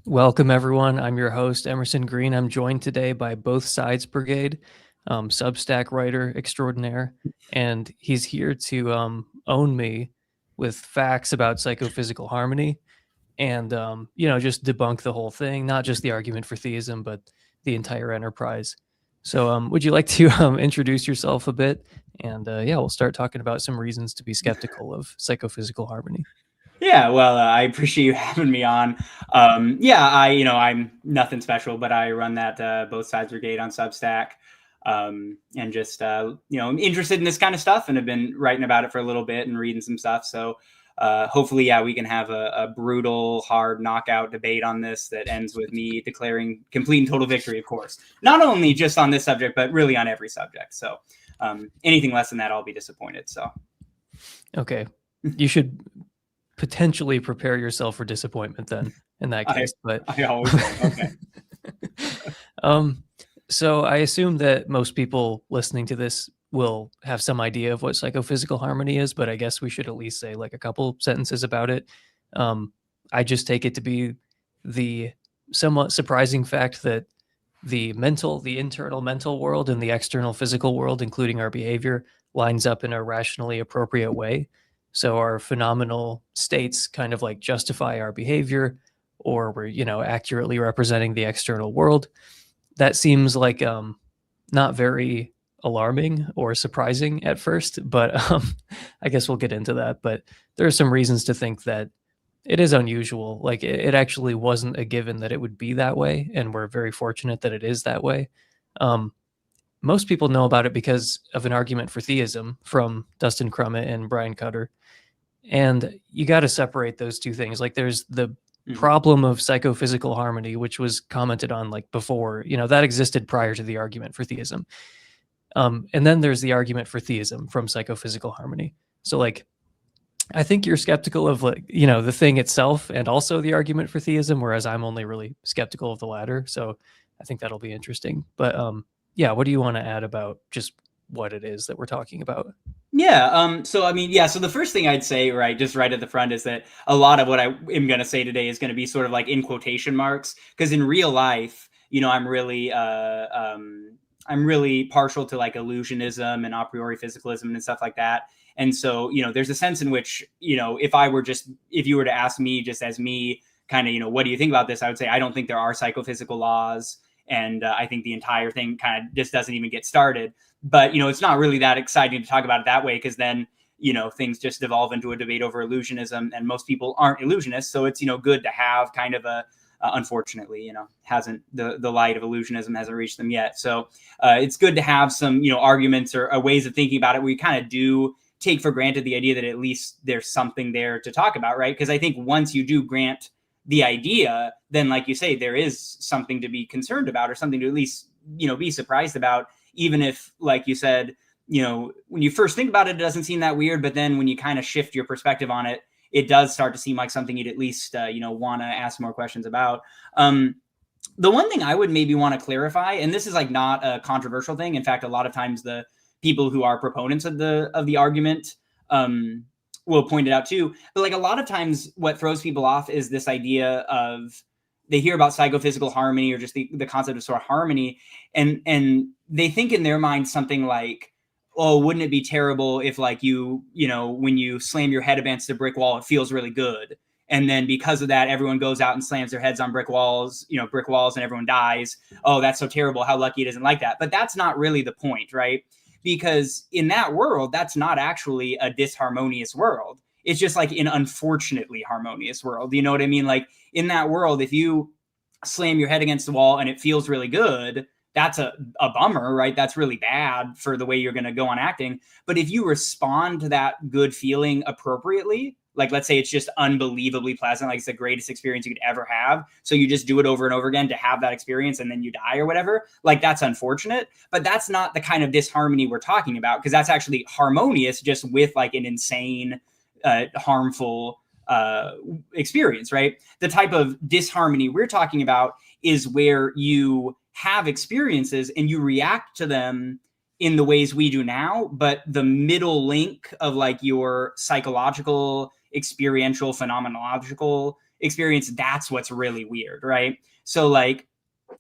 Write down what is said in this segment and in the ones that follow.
Welcome, everyone. I'm your host, Emerson Green. I'm joined today by both Sides Brigade, Substack writer extraordinaire, and he's here to own me with facts about psychophysical harmony and, just debunk the whole thing, not just the argument for theism, but the entire enterprise. So would you like to introduce yourself a bit? And we'll start talking about some reasons to be skeptical of psychophysical harmony. Yeah, well, I appreciate you having me on. I'm nothing special, but I run that both Sides Brigade on Substack, and just I'm interested in this kind of stuff, and have been writing about it for a little bit and reading some stuff. So hopefully, we can have a brutal, hard knockout debate on this that ends with me declaring complete and total victory. Of course, not only just on this subject, but really on every subject. So anything less than that, I'll be disappointed. So okay, you should potentially prepare yourself for disappointment then in that case. I always do. Okay. So I assume that most people listening to this will have some idea of what psychophysical harmony is, but I guess we should at least say like a couple sentences about it. I just take it to be the somewhat surprising fact that the internal mental world and the external physical world, including our behavior, lines up in a rationally appropriate way. So our phenomenal states kind of like justify our behavior, or we're, accurately representing the external world. That seems like not very alarming or surprising at first, but I guess we'll get into that. But there are some reasons to think that it is unusual. Like it actually wasn't a given that it would be that way, and we're very fortunate that it is that way. Most people know about it because of an argument for theism from Dustin Crummett and Brian Cutter. And you got to separate those two things. Like there's the problem of psychophysical harmony, which was commented on like before, that existed prior to the argument for theism. And then there's the argument for theism from psychophysical harmony. So like, I think you're skeptical of like, the thing itself and also the argument for theism, whereas I'm only really skeptical of the latter. So I think that'll be interesting. But what do you want to add about just what it is that we're talking about? Yeah. So the first thing I'd say, right, just right at the front, is that a lot of what I am going to say today is going to be sort of like in quotation marks, because in real life, I'm really partial to like illusionism and a priori physicalism and stuff like that. And so, there's a sense in which, if you were to ask me just as me, kind of, what do you think about this? I would say, I don't think there are psychophysical laws. And I think the entire thing kind of just doesn't even get started. But, it's not really that exciting to talk about it that way, because then, things just devolve into a debate over illusionism, and most people aren't illusionists. So it's, good to have kind of unfortunately, hasn't the light of illusionism hasn't reached them yet. So it's good to have some, arguments or ways of thinking about it where you kind of do take for granted the idea that at least there's something there to talk about, right? Because I think once you do grant the idea, then like you say, there is something to be concerned about, or something to at least, be surprised about, even if, like you said, when you first think about it, it doesn't seem that weird. But then when you kind of shift your perspective on it, it does start to seem like something you'd at least, want to ask more questions about. The one thing I would maybe want to clarify, and this is like not a controversial thing. In fact, a lot of times the people who are proponents of the argument will point it out too. But like a lot of times what throws people off is this idea of, they hear about psychophysical harmony or just the concept of sort of harmony. And they think in their mind something like, oh, wouldn't it be terrible if like when you slam your head against a brick wall, it feels really good. And then because of that, everyone goes out and slams their heads on brick walls, and everyone dies. Oh, that's so terrible. How lucky it isn't like that. But that's not really the point, right? Because in that world, that's not actually a disharmonious world. It's just like an unfortunately harmonious world. You know what I mean? Like in that world, if you slam your head against the wall and it feels really good, that's a bummer, right? That's really bad for the way you're going to go on acting. But if you respond to that good feeling appropriately, like let's say it's just unbelievably pleasant, like it's the greatest experience you could ever have, so you just do it over and over again to have that experience and then you die or whatever, like that's unfortunate. But that's not the kind of disharmony we're talking about, because that's actually harmonious, just with like an insane harmful experience, right? The type of disharmony we're talking about is where you have experiences and you react to them in the ways we do now, but the middle link of like your psychological experiential, phenomenological experience, that's what's really weird, right? So like,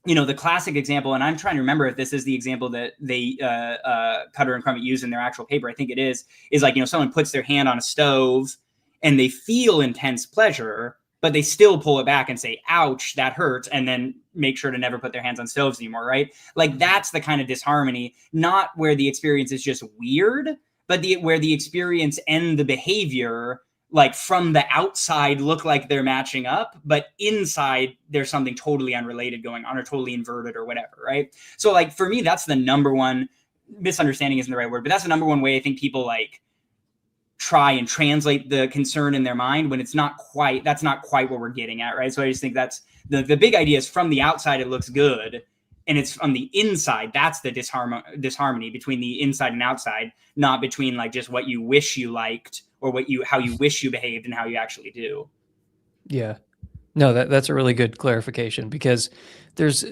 the classic example, and I'm trying to remember if this is the example that they Cutter and Crummett use in their actual paper. I think it is like, someone puts their hand on a stove and they feel intense pleasure, but they still pull it back and say, ouch, that hurts, and then make sure to never put their hands on stoves anymore, right? Like, that's the kind of disharmony, not where the experience is just weird, but where the experience and the behavior, like from the outside, look like they're matching up, but inside there's something totally unrelated going on, or totally inverted or whatever, right? So like, for me, that's the number one, misunderstanding isn't the right word, but that's the number one way I think people like try and translate the concern in their mind, when that's not quite what we're getting at, right? So I just think that's the big idea is, from the outside it looks good, and it's on the inside, that's the disharmony between the inside and outside, not between like just what you wish you liked, or how you wish you behaved and how you actually do. Yeah. No, that's a really good clarification, because there's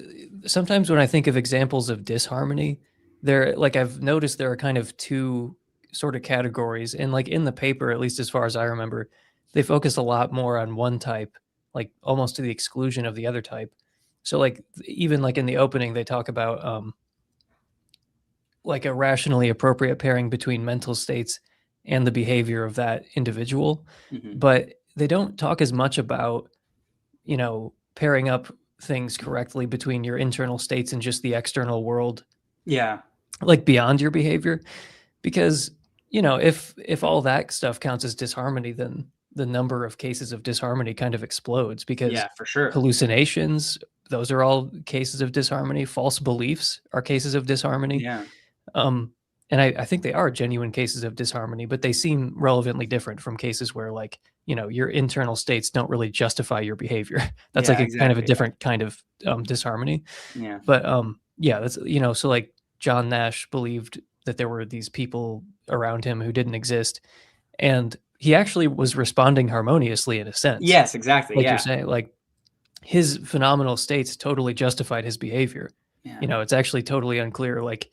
sometimes when I think of examples of disharmony, I've noticed there are kind of two sort of categories, and like in the paper, at least as far as I remember, they focus a lot more on one type, like almost to the exclusion of the other type. So like, even like in the opening, they talk about like a rationally appropriate pairing between mental states and the behavior of that individual. Mm-hmm. But they don't talk as much about, pairing up things correctly between your internal states and just the external world. Yeah. Like beyond your behavior. Because, if all that stuff counts as disharmony, then the number of cases of disharmony kind of explodes, because Yeah, for sure. hallucinations, those are all cases of disharmony. False beliefs are cases of disharmony. Yeah. And I think they are genuine cases of disharmony, but they seem relevantly different from cases where, like, your internal states don't really justify your behavior. That's Yeah, like kind of a exactly. different kind of disharmony. Yeah. But yeah, that's, so like John Nash believed that there were these people around him who didn't exist, and he actually was responding harmoniously in a sense. Yes, exactly. Like Yeah. you're saying, like his phenomenal states totally justified his behavior. Yeah. It's actually totally unclear, like,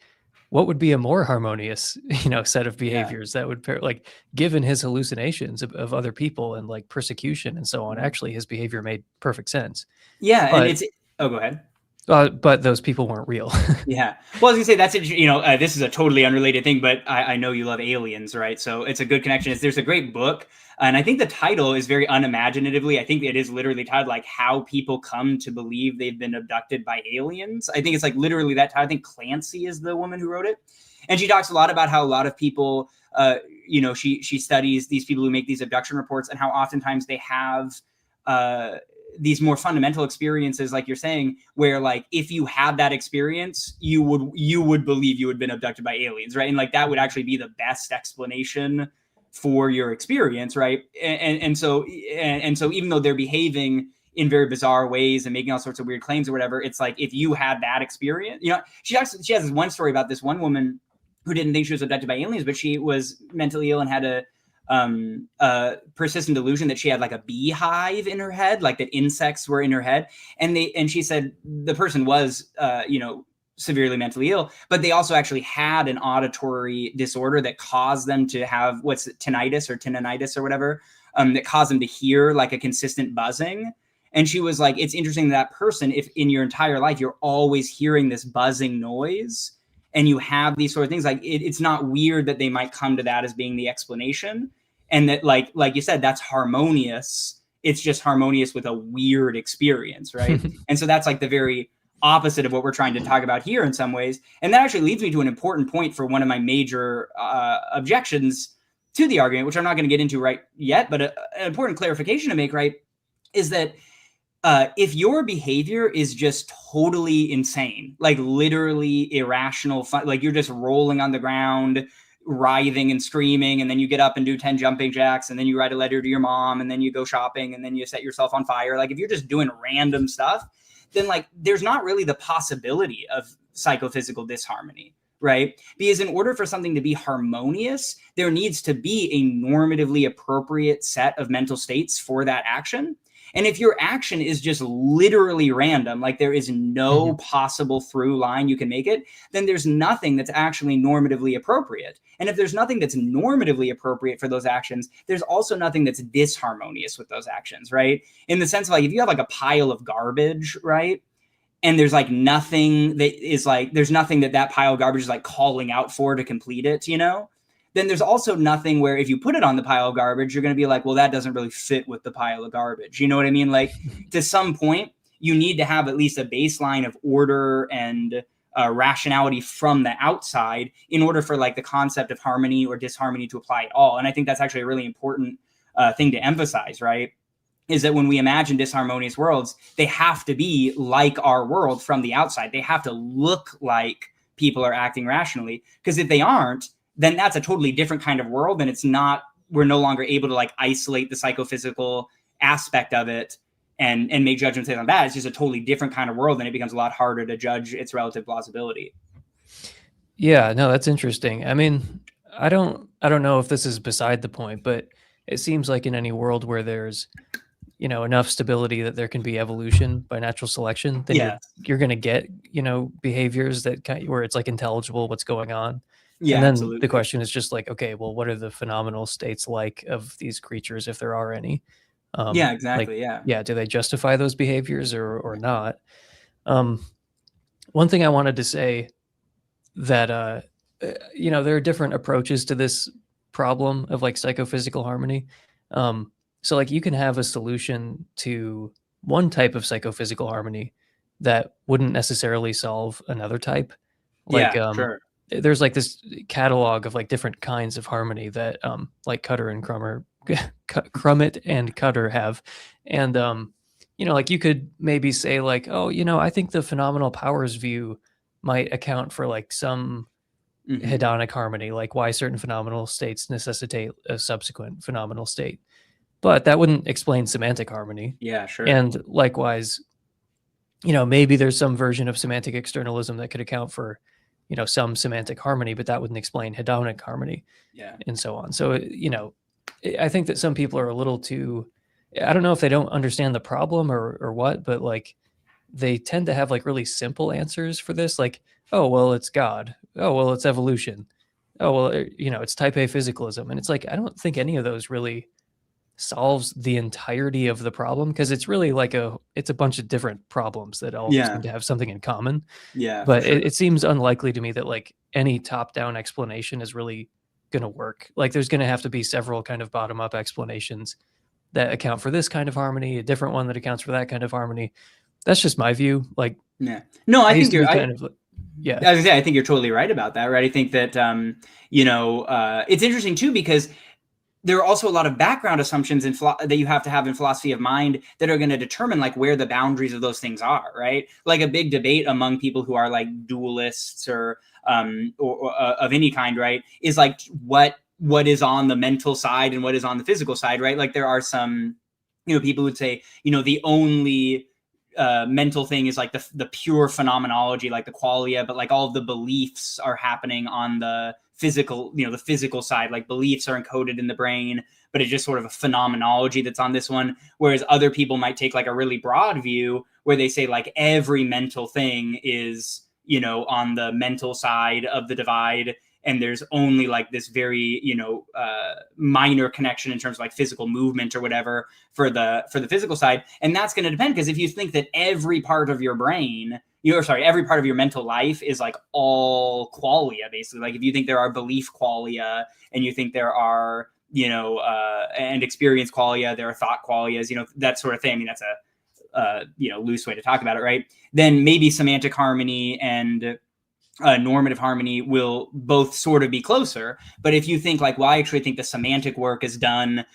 what would be a more harmonious, set of behaviors that would pair, like, given his hallucinations of other people and like persecution and so on. Actually, his behavior made perfect sense. Yeah. But, And go ahead. But those people weren't real. Yeah. Well, I was gonna say that's this is a totally unrelated thing, but I know you love aliens, right? So it's a good connection. There's a great book, and I think the title is very unimaginatively. I think it is literally titled like "How People Come to Believe They've Been Abducted by Aliens." I think it's like literally that title. I think Clancy is the woman who wrote it, and she talks a lot about how a lot of people, she studies these people who make these abduction reports, and how oftentimes they have these more fundamental experiences, like you're saying, where like if you had that experience, you would believe you had been abducted by aliens, right? And like that would actually be the best explanation for your experience, right? And so even though they're behaving in very bizarre ways and making all sorts of weird claims or whatever, it's like if you had that experience, she has this one story about this one woman who didn't think she was abducted by aliens, but she was mentally ill and had a persistent delusion that she had like a beehive in her head, like that insects were in her head. And she said the person was, severely mentally ill, but they also actually had an auditory disorder that caused them to have tinnitus or whatever, that caused them to hear like a consistent buzzing. And she was like, it's interesting that person, if in your entire life, you're always hearing this buzzing noise and you have these sort of things, like it's not weird that they might come to that as being the explanation. And that, like you said, that's harmonious. It's just harmonious with a weird experience, right? And so that's like the very opposite of what we're trying to talk about here in some ways. And that actually leads me to an important point for one of my major objections to the argument, which I'm not going to get into right yet, but an important clarification to make, right, is that if your behavior is just totally insane, like literally irrational, like you're just rolling on the ground, writhing and screaming, and then you get up and do 10 jumping jacks, and then you write a letter to your mom, and then you go shopping, and then you set yourself on fire. Like if you're just doing random stuff, then like there's not really the possibility of psychophysical disharmony, right? Because in order for something to be harmonious, there needs to be a normatively appropriate set of mental states for that action. And if your action is just literally random, like there is no possible through line you can make it, then there's nothing that's actually normatively appropriate. And if there's nothing that's normatively appropriate for those actions, there's also nothing that's disharmonious with those actions, right? In the sense of like, if you have like a pile of garbage, right? And there's like nothing that is like, there's nothing that pile of garbage is like calling out for to complete it, you know? Then there's also nothing where if you put it on the pile of garbage, you're going to be like, well, that doesn't really fit with the pile of garbage. You know what I mean? Like to some point, you need to have at least a baseline of order and rationality from the outside in order for like the concept of harmony or disharmony to apply at all. And I think that's actually a really important thing to emphasize, right? Is that when we imagine disharmonious worlds, they have to be like our world from the outside. They have to look like people are acting rationally. Because if they aren't, then that's a totally different kind of world. And it's not, we're no longer able to like isolate the psychophysical aspect of it and make judgments on that. It's just a totally different kind of world. And it becomes a lot harder to judge its relative plausibility. Yeah, no, that's interesting. I mean, I don't know if this is beside the point, but it seems like in any world where there's, you know, enough stability that there can be evolution by natural selection, then you're going to get, you know, behaviors that where it's like intelligible what's going on. Yeah, and then absolutely. The question is just like, okay, well, what are the phenomenal states like of these creatures, if there are any? Yeah, exactly. Like, yeah. Do they justify those behaviors or not? One thing I wanted to say that, you know, there are different approaches to this problem of like psychophysical harmony. So like you can have a solution to one type of psychophysical harmony that wouldn't necessarily solve another type. Like, Yeah, sure. There's like this catalog of like different kinds of harmony that like Cutter and Crummett and Cutter have. And you know, like you could maybe say like, oh, you know, I think the phenomenal powers view might account for like some hedonic harmony, like why certain phenomenal states necessitate a subsequent phenomenal state. But that wouldn't explain semantic harmony. Yeah, sure. And likewise, you know, maybe there's some version of semantic externalism that could account for, you know, some semantic harmony, but that wouldn't explain hedonic harmony. Yeah. And so on. So, you know, I think that some people are a little too, I don't know if they don't understand the problem or what, but like they tend to have like really simple answers for this. Like, oh, well, it's God. Oh, well, it's evolution. Oh, well, you know, it's type A physicalism. And it's like, I don't think any of those really solves the entirety of the problem, because it's really like it's a bunch of different problems that all seem to have something in common. Yeah, but sure. It seems unlikely to me that like any top-down explanation is really going to work. Like there's going to have to be several kind of bottom-up explanations that account for this kind of harmony, a different one that accounts for that kind of harmony. That's just my view. Like, yeah, no, I think you're kind of, yeah. As I say, I think you're totally right about that, right? I think that you know, it's interesting too, because there are also a lot of background assumptions that you have to have in philosophy of mind that are going to determine like where the boundaries of those things are, right? Like a big debate among people who are like dualists or of any kind, right? Is like what is on the mental side and what is on the physical side, right? Like there are some, you know, people would say, you know, the only mental thing is like the pure phenomenology, like the qualia, but like all of the beliefs are happening on the physical, you know, the physical side, like beliefs are encoded in the brain, but it's just sort of a phenomenology that's on this one. Whereas other people might take like a really broad view where they say like every mental thing is, you know, on the mental side of the divide. And there's only like this very, you know, minor connection in terms of like physical movement or whatever for the physical side. And that's going to depend, because if you think that every part of your brain, every part of your mental life is like all qualia, basically. Like if you think there are belief qualia and you think there are, you know, and experience qualia, there are thought qualias, you know, that sort of thing. I mean, that's a, you know, loose way to talk about it, right? Then maybe semantic harmony and normative harmony will both sort of be closer. But if you think like, well, I actually think the semantic work is done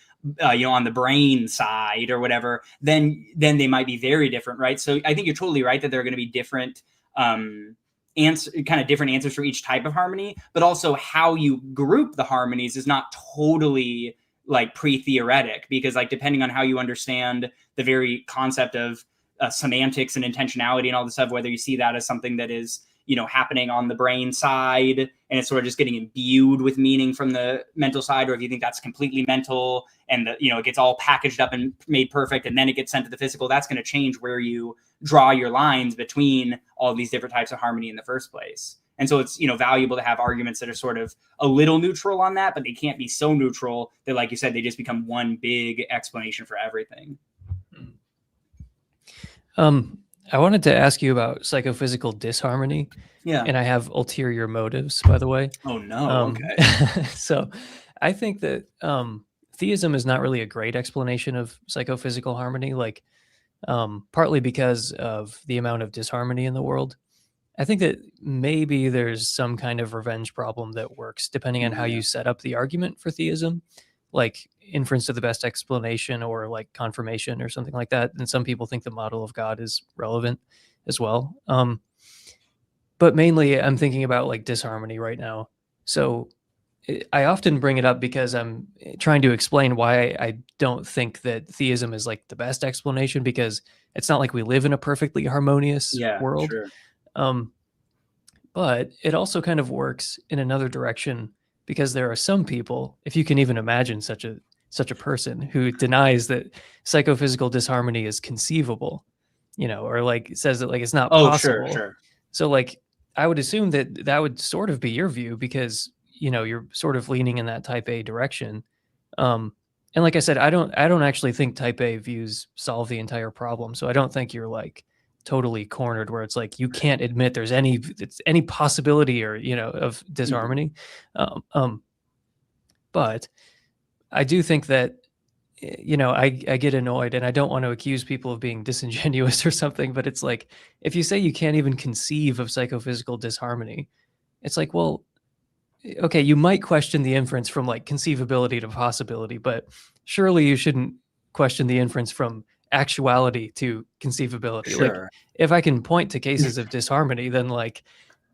you know, on the brain side or whatever, then they might be very different, right? So I think you're totally right that there are going to be different different answers for each type of harmony, but also how you group the harmonies is not totally like pre-theoretic, because like depending on how you understand the very concept of semantics and intentionality and all this stuff, whether you see that as something that is, happening on the brain side, and it's sort of just getting imbued with meaning from the mental side, or if you think that's completely mental and it gets all packaged up and made perfect and then it gets sent to the physical, that's going to change where you draw your lines between all these different types of harmony in the first place. And so it's, valuable to have arguments that are sort of a little neutral on that, but they can't be so neutral that, like you said, they just become one big explanation for everything. I wanted to ask you about psychophysical disharmony. Yeah. And I have ulterior motives, by the way. Oh, no. Okay. So I think that theism is not really a great explanation of psychophysical harmony, like partly because of the amount of disharmony in the world. I think that maybe there's some kind of revenge problem that works depending on how you set up the argument for theism, like inference to the best explanation or like confirmation or something like that. And some people think the model of God is relevant as well. But mainly I'm thinking about like disharmony right now. So I often bring it up because I'm trying to explain why I don't think that theism is like the best explanation, because it's not like we live in a perfectly harmonious world. Sure. But it also kind of works in another direction, because there are some people, if you can even imagine such a person, who denies that psychophysical disharmony is conceivable, or like says that like it's not possible. Sure. So like I would assume that would sort of be your view, because you're sort of leaning in that type A direction. And like I said, I don't actually think type A views solve the entire problem. So I don't think you're like totally cornered where it's like you can't admit there's any possibility or of disharmony. But I do think that I get annoyed, and I don't want to accuse people of being disingenuous or something, but it's like if you say you can't even conceive of psychophysical disharmony, it's like, well, okay, you might question the inference from like conceivability to possibility, but surely you shouldn't question the inference from actuality to conceivability. Sure. Like if I can point to cases of disharmony, then like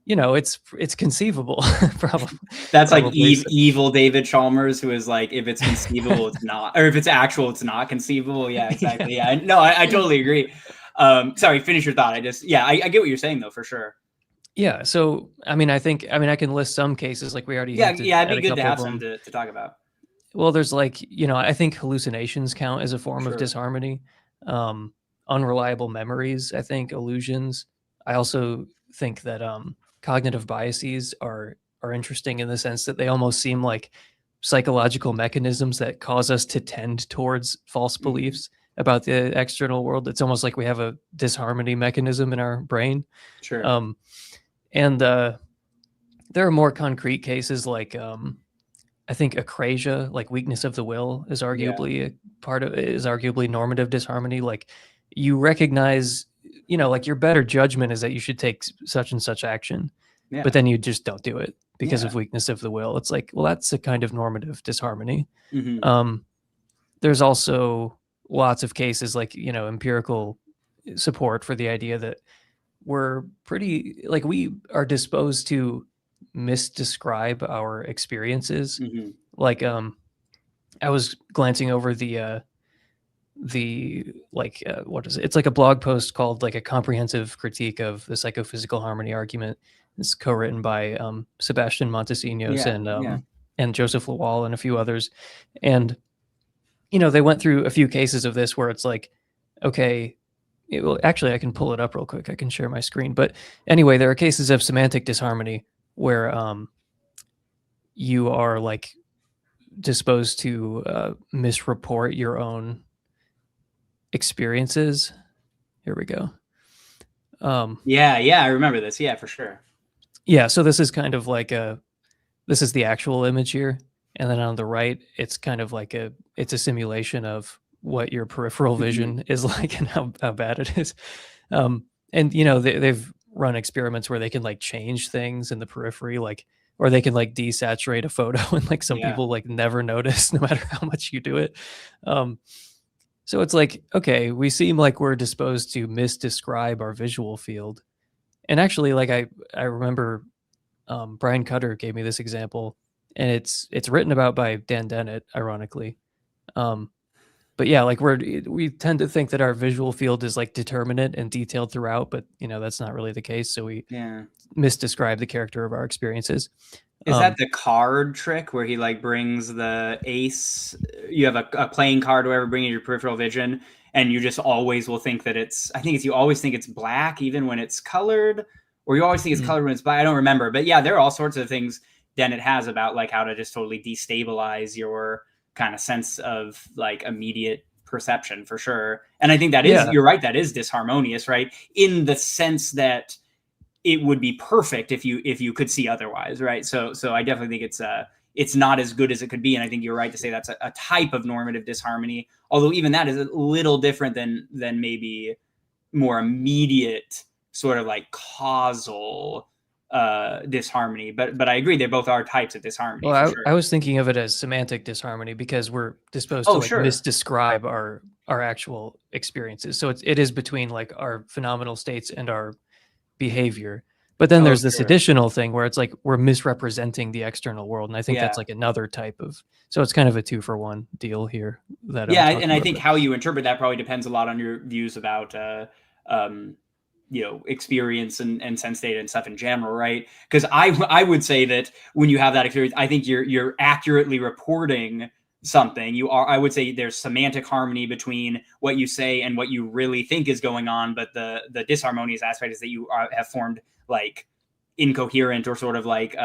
it's conceivable. Probably that's like evil David Chalmers, who is like, if it's conceivable it's not, or if it's actual it's not conceivable. Yeah, exactly. Yeah, no, I totally agree. Sorry, finish your thought. I get what you're saying though, for sure. Yeah, so I mean I can list some cases, like we already it'd be good to have some to talk about. Well, there's like, I think hallucinations count as a form of disharmony. Unreliable memories, I think, illusions. I also think that cognitive biases are interesting in the sense that they almost seem like psychological mechanisms that cause us to tend towards false beliefs about the external world. It's almost like we have a disharmony mechanism in our brain. Sure. And there are more concrete cases like I think acrasia, like weakness of the will, is arguably arguably normative disharmony. Like you recognize, like your better judgment is that you should take such and such action, but then you just don't do it because of weakness of the will. It's like, well, that's a kind of normative disharmony. There's also lots of cases like, empirical support for the idea that we're pretty, like we are disposed to misdescribe our experiences. Like I was glancing over the what is it? It's like a blog post called like a comprehensive critique of the psychophysical harmony argument. It's co-written by Sebastian Montesinos and Joseph Lawal and a few others. And they went through a few cases of this where it's like, okay, well, actually I can pull it up real quick. I can share my screen. But anyway, there are cases of semantic disharmony where you are like disposed to misreport your own experiences. Here we go. I remember this. Yeah, for sure. Yeah, so this is kind of like this is the actual image here, and then on the right, it's kind of like it's a simulation of what your peripheral vision is like and how bad it is. And they've run experiments where they can like change things in the periphery, like, or they can like desaturate a photo, and like some people like never notice no matter how much you do it. So it's like, okay, we seem like we're disposed to misdescribe our visual field. And actually, like I remember Brian Cutter gave me this example, and it's written about by Dan Dennett, ironically. But yeah, like we tend to think that our visual field is like determinate and detailed throughout, but that's not really the case. So we misdescribe the character of our experiences. Is that the card trick where he like brings the ace? You have a playing card, or whatever, bringing your peripheral vision, and you just always will think that it's. I think it's you always think it's black, even when it's colored, or you always think it's colored when it's black. I don't remember, but yeah, there are all sorts of things Dennett has about like how to just totally destabilize your kind of sense of like immediate perception, for sure. And I think that is, you're right, that is disharmonious, right? In the sense that it would be perfect if you could see otherwise, right? So I definitely think it's not as good as it could be, and I think you're right to say that's a type of normative disharmony. Although even that is a little different than maybe more immediate sort of like causal disharmony. But I agree, they both are types of disharmony. Well, sure. I was thinking of it as semantic disharmony because we're disposed to like misdescribe our actual experiences. So it is between like our phenomenal states and our behavior. But then there's this additional thing where it's like we're misrepresenting the external world, and I think that's like another type of. So it's kind of a 2-for-1 deal here. And I think how you interpret that probably depends a lot on your views about experience and sense data and stuff in general, right? Because I would say that when you have that experience, I think you're accurately reporting something. I would say there's semantic harmony between what you say and what you really think is going on, but the disharmonious aspect is that you have formed like incoherent or sort of like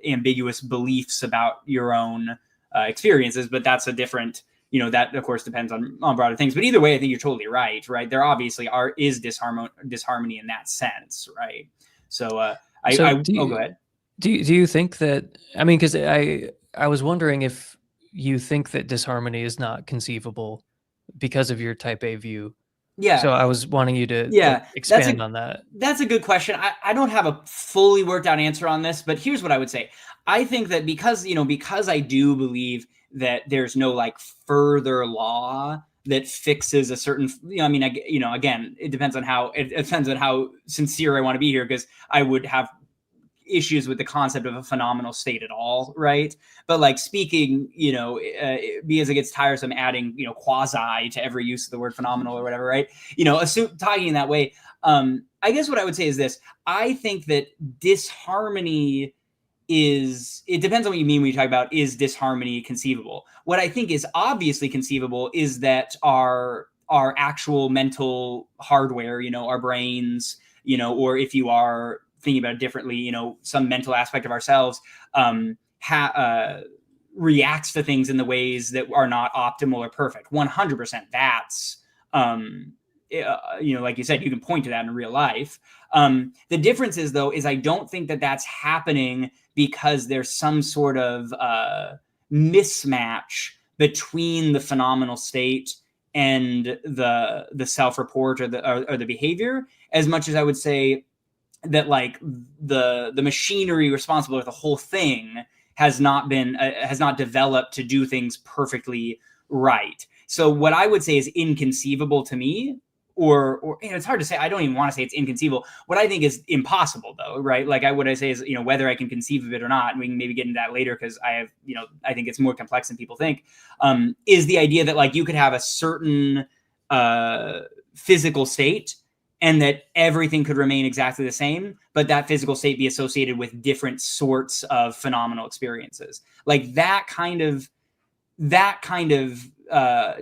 ambiguous beliefs about your own experiences. But that's a different, that of course depends on broader things. But either way, I think you're totally right? There obviously is disharmony in that sense, right? So go ahead. Do you think that, I mean, because I was wondering if you think that disharmony is not conceivable because of your type A view. Yeah. So I was wanting you to expand on that. That's a good question. I don't have a fully worked out answer on this, but here's what I would say. I think that because I do believe that there's no like further law that fixes a certain, again, it depends on how sincere I want to be here, because I would have issues with the concept of a phenomenal state at all, right? But like speaking, because it gets tiresome adding, quasi to every use of the word phenomenal or whatever, right? Talking in that way, I guess what I would say is this. I think that disharmony it depends on what you mean when you talk about is disharmony conceivable. What I think is obviously conceivable is that our actual mental hardware, our brains, or if you are thinking about it differently, some mental aspect of ourselves reacts to things in the ways that are not optimal or perfect. 100%. That's, like you said, you can point to that in real life. The difference is, though, I don't think that that's happening because there's some sort of mismatch between the phenomenal state and the self-report or the behavior, as much as I would say that like the machinery responsible for the whole thing has not developed to do things perfectly right. So what I would say is inconceivable to me, or it's hard to say. I don't even want to say it's inconceivable. What I think is impossible, though, right? Like what I say is, whether I can conceive of it or not, and we can maybe get into that later, because I think it's more complex than people think, is the idea that like you could have a certain physical state and that everything could remain exactly the same, but that physical state be associated with different sorts of phenomenal experiences. Like that kind of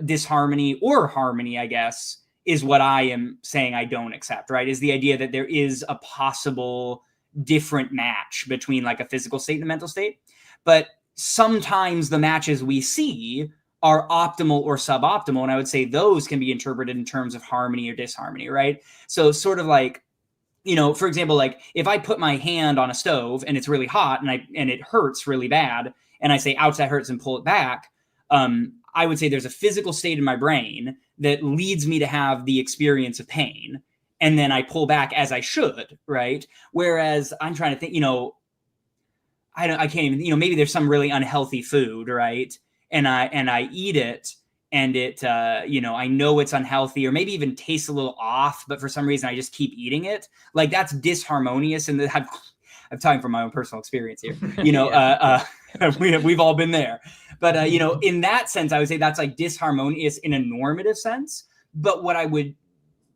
disharmony or harmony, I guess, is what I am saying I don't accept, right? Is the idea that there is a possible different match between like a physical state and a mental state. But sometimes the matches we see are optimal or suboptimal. And I would say those can be interpreted in terms of harmony or disharmony, right? So sort of like, for example, like if I put my hand on a stove and it's really hot and it hurts really bad, and I say, ouch, that hurts, and pull it back, I would say there's a physical state in my brain that leads me to have the experience of pain. And then I pull back as I should, right? Whereas I'm trying to think, I can't even, maybe there's some really unhealthy food, right? And I eat it, and it, I know it's unhealthy, or maybe even tastes a little off, but for some reason I just keep eating it. Like that's disharmonious. And I'm talking from my own personal experience here. We've all been there. But, in that sense, I would say that's like disharmonious in a normative sense. But what I would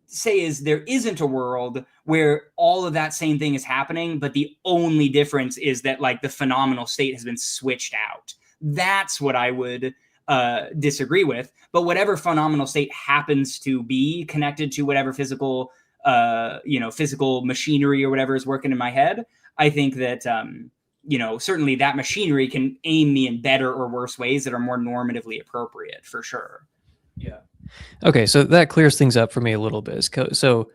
say is there isn't a world where all of that same thing is happening, but the only difference is that like the phenomenal state has been switched out. That's what I would disagree with. But whatever phenomenal state happens to be connected to whatever physical physical machinery or whatever is working in my head, I think that certainly that machinery can aim me in better or worse ways that are more normatively appropriate, for sure. Yeah. Okay, so that clears things up for me a little bit. So,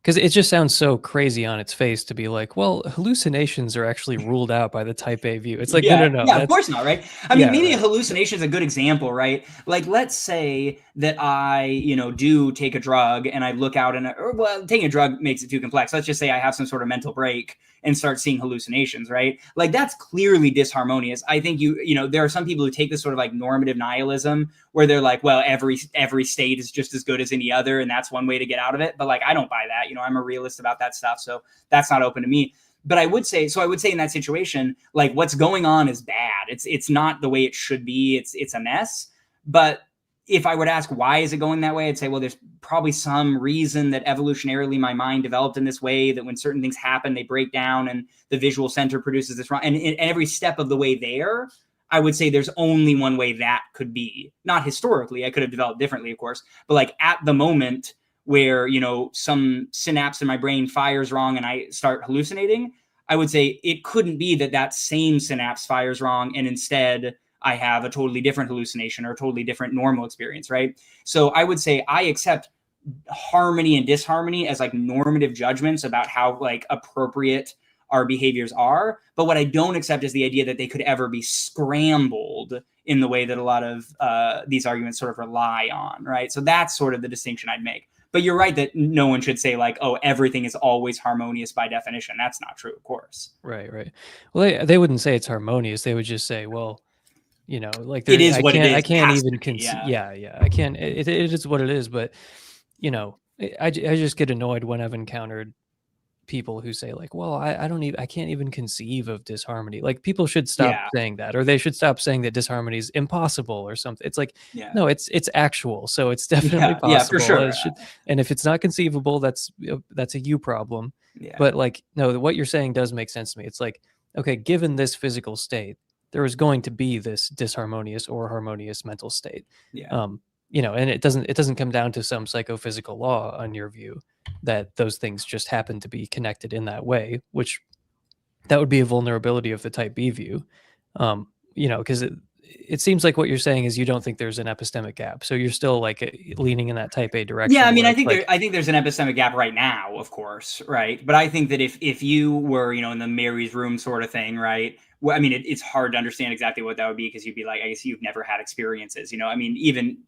because it just sounds so crazy on its face to be like, well, hallucinations are actually ruled out by the type A view. It's like, no, of course not, right? I mean, maybe right. a hallucination is a good example, right? Like, let's say that I, do take a drug and I look out and, taking a drug makes it too complex. Let's just say I have some sort of mental break and start seeing hallucinations, right? Like, that's clearly disharmonious. I think there are some people who take this sort of like normative nihilism where they're like, well, every state is just as good as any other, and that's one way to get out of it. But like, I don't buy that. I'm a realist about that stuff, so that's not open to me. But I would say in that situation, like what's going on is bad. It's not the way it should be. It's a mess. But if I were to ask why is it going that way, I'd say, well, there's probably some reason that evolutionarily my mind developed in this way, that when certain things happen, they break down and the visual center produces this. And in every step of the way there, I would say there's only one way that could be. Not historically, I could have developed differently, of course, but like at the moment where, some synapse in my brain fires wrong and I start hallucinating, I would say it couldn't be that same synapse fires wrong and instead I have a totally different hallucination or a totally different normal experience, right? So I would say I accept harmony and disharmony as like normative judgments about how like appropriate our behaviors are. But what I don't accept is the idea that they could ever be scrambled in the way that a lot of these arguments sort of rely on, right? So that's sort of the distinction I'd make. But you're right that no one should say like, oh, everything is always harmonious by definition. That's not true, of course. Right. Well, they wouldn't say it's harmonious. They would just say, well, like it is I what can't, it is. I can't even conceive. Yeah. I can't. It is what it is. But I just get annoyed when I've encountered people who say like, well, I can't even conceive of disharmony. Like people should stop saying that, or they should stop saying that disharmony is impossible or something. It's like, no, it's actual. So it's definitely possible. Yeah, for sure. And if it's not conceivable, that's a you problem. Yeah. But like, no, what you're saying does make sense to me. It's like, okay, given this physical state, there is going to be this disharmonious or harmonious mental state. Yeah. And it doesn't come down to some psychophysical law on your view that those things just happen to be connected in that way, which that would be a vulnerability of the type B view. Because it seems like what you're saying is you don't think there's an epistemic gap. So you're still like leaning in that type A direction. Yeah, I mean, I think there's an epistemic gap right now, of course, right? But I think that if you were, in the Mary's room sort of thing, right? Well, I mean, it's hard to understand exactly what that would be because you'd be like, I guess you've never had experiences, I mean, even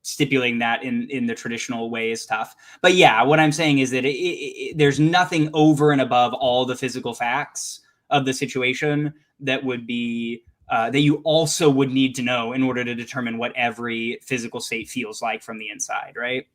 stipulating that in the traditional way is tough. But yeah, what I'm saying is that there's nothing over and above all the physical facts of the situation that would be that you also would need to know in order to determine what every physical state feels like from the inside, right?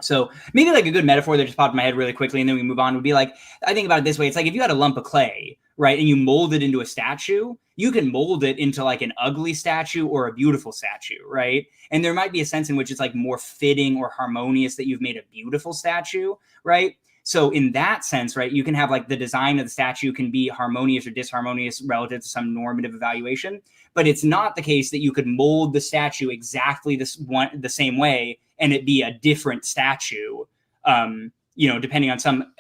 So maybe like a good metaphor that just popped in my head really quickly and then we move on would be like, I think about it this way. It's like if you had a lump of clay, right, and you mold it into a statue, you can mold it into like an ugly statue or a beautiful statue, right? And there might be a sense in which it's like more fitting or harmonious that you've made a beautiful statue, right? So in that sense, right, you can have like the design of the statue can be harmonious or disharmonious relative to some normative evaluation, but it's not the case that you could mold the statue exactly the same way and it be a different statue, depending on some,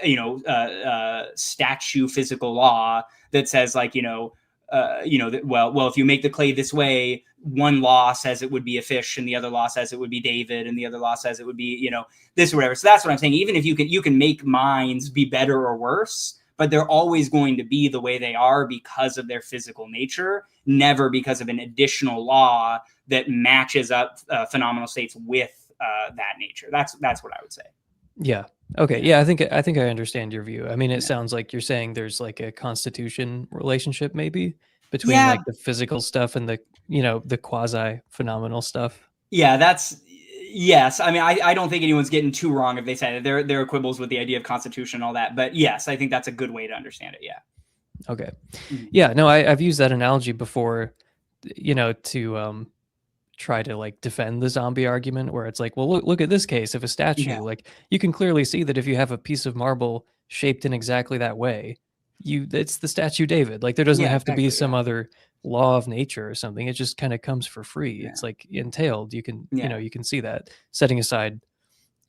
statue physical law that says like, if you make the clay this way, one law says it would be a fish and the other law says it would be David and the other law says it would be, this or whatever. So that's what I'm saying. Even if you can make minds be better or worse, but they're always going to be the way they are because of their physical nature, never because of an additional law that matches up phenomenal states with that nature. That's what I would say. Yeah. Okay. Yeah. I think I understand your view. I mean, it sounds like you're saying there's like a constitution relationship maybe between like the physical stuff and the, the quasi phenomenal stuff. Yeah, yes. I mean, I don't think anyone's getting too wrong if they say that there are quibbles with the idea of constitution and all that, but yes, I think that's a good way to understand it. Yeah. Okay. Yeah, no, I've used that analogy before, to try to like defend the zombie argument, where it's like, well, look at this case of a statue. Yeah. Like you can clearly see that if you have a piece of marble shaped in exactly that way, it's the statue David. Like there doesn't Yeah, have to be exactly. some Yeah. other law of nature or something. It just kind of comes for free. Yeah. It's like entailed. You can, Yeah. you can see that, setting aside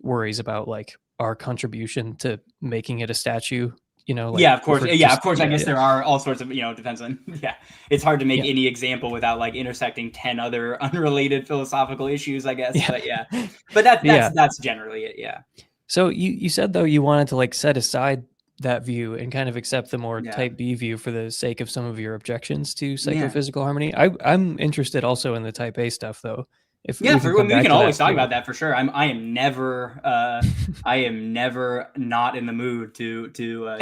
worries about like our contribution to making it a statue, like Yeah, of course. if we're Yeah, of just, course. I guess yeah, there are all sorts of, depends on, yeah. It's hard to make yeah, any example without like intersecting 10 other unrelated philosophical issues, I guess. yeah, But yeah, but that's, yeah. that's generally it. Yeah. So you said though you wanted to like set aside that view and kind of accept the more Yeah. type B view for the sake of some of your objections to Yeah. psychophysical harmony. I'm interested also in the type A stuff though. If Yeah, we can come we back can to always that talk too. about that for sure. I am never I am never not in the mood to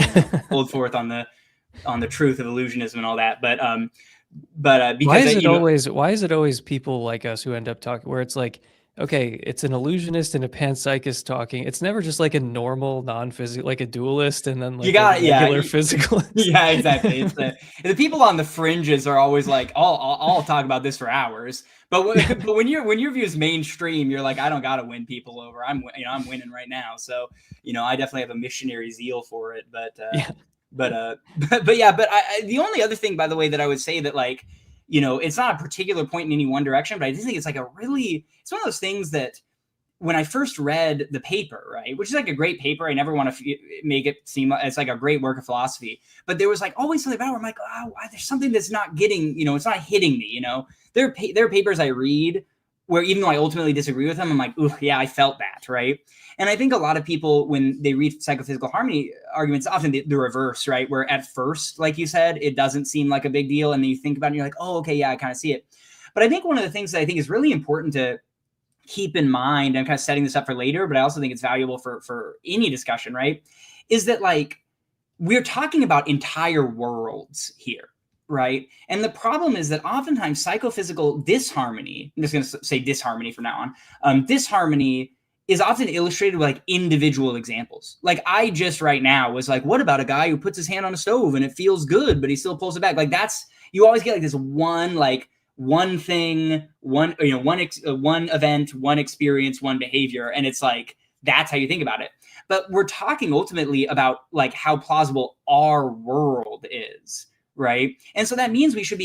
hold forth on the truth of illusionism and all that. But Why because is it always people like us who end up talking where it's like, okay, it's an illusionist and a panpsychist talking. It's never just like a normal non-physical, like a dualist and then you like a got regular physicalist. yeah, exactly. It's the people on the fringes are always like, I'll talk about this for hours. But when your view is mainstream, you're like, I don't got to win people over. I'm winning right now. So I definitely have a missionary zeal for it. Yeah. But yeah, but the only other thing, by the way, that I would say that like, it's not a particular point in any one direction, but I just think it's like it's one of those things that when I first read the paper, right, which is like a great paper, I never want to make it seem it's like a great work of philosophy, but there was like always something about it where I'm like, oh, there's something that's not getting, it's not hitting me, There are papers I read where even though I ultimately disagree with them, I'm like, ooh, yeah, I felt that, right? And I think a lot of people, when they read psychophysical harmony arguments, often the reverse, right? Where at first, like you said, it doesn't seem like a big deal, and then you think about it, and you're like, oh, okay, yeah, I kind of see it. But I think one of the things that I think is really important to keep in mind, I'm kind of setting this up for later, but I also think it's valuable for any discussion, right? Is that like, we're talking about entire worlds here, right? And the problem is that oftentimes psychophysical disharmony, I'm just going to say disharmony from now on, disharmony is often illustrated with like individual examples. Like I just right now was like, what about a guy who puts his hand on a stove and it feels good, but he still pulls it back? Like you always get like this one thing, one event, one experience, one behavior. And it's like, that's how you think about it. But we're talking ultimately about like how plausible our world is, right? And so that means we should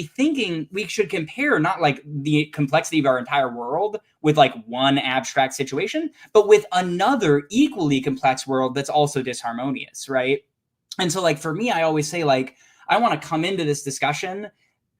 compare not like the complexity of our entire world with like one abstract situation, but with another equally complex world that's also disharmonious, right? And so like for me, I always say like, I want to come into this discussion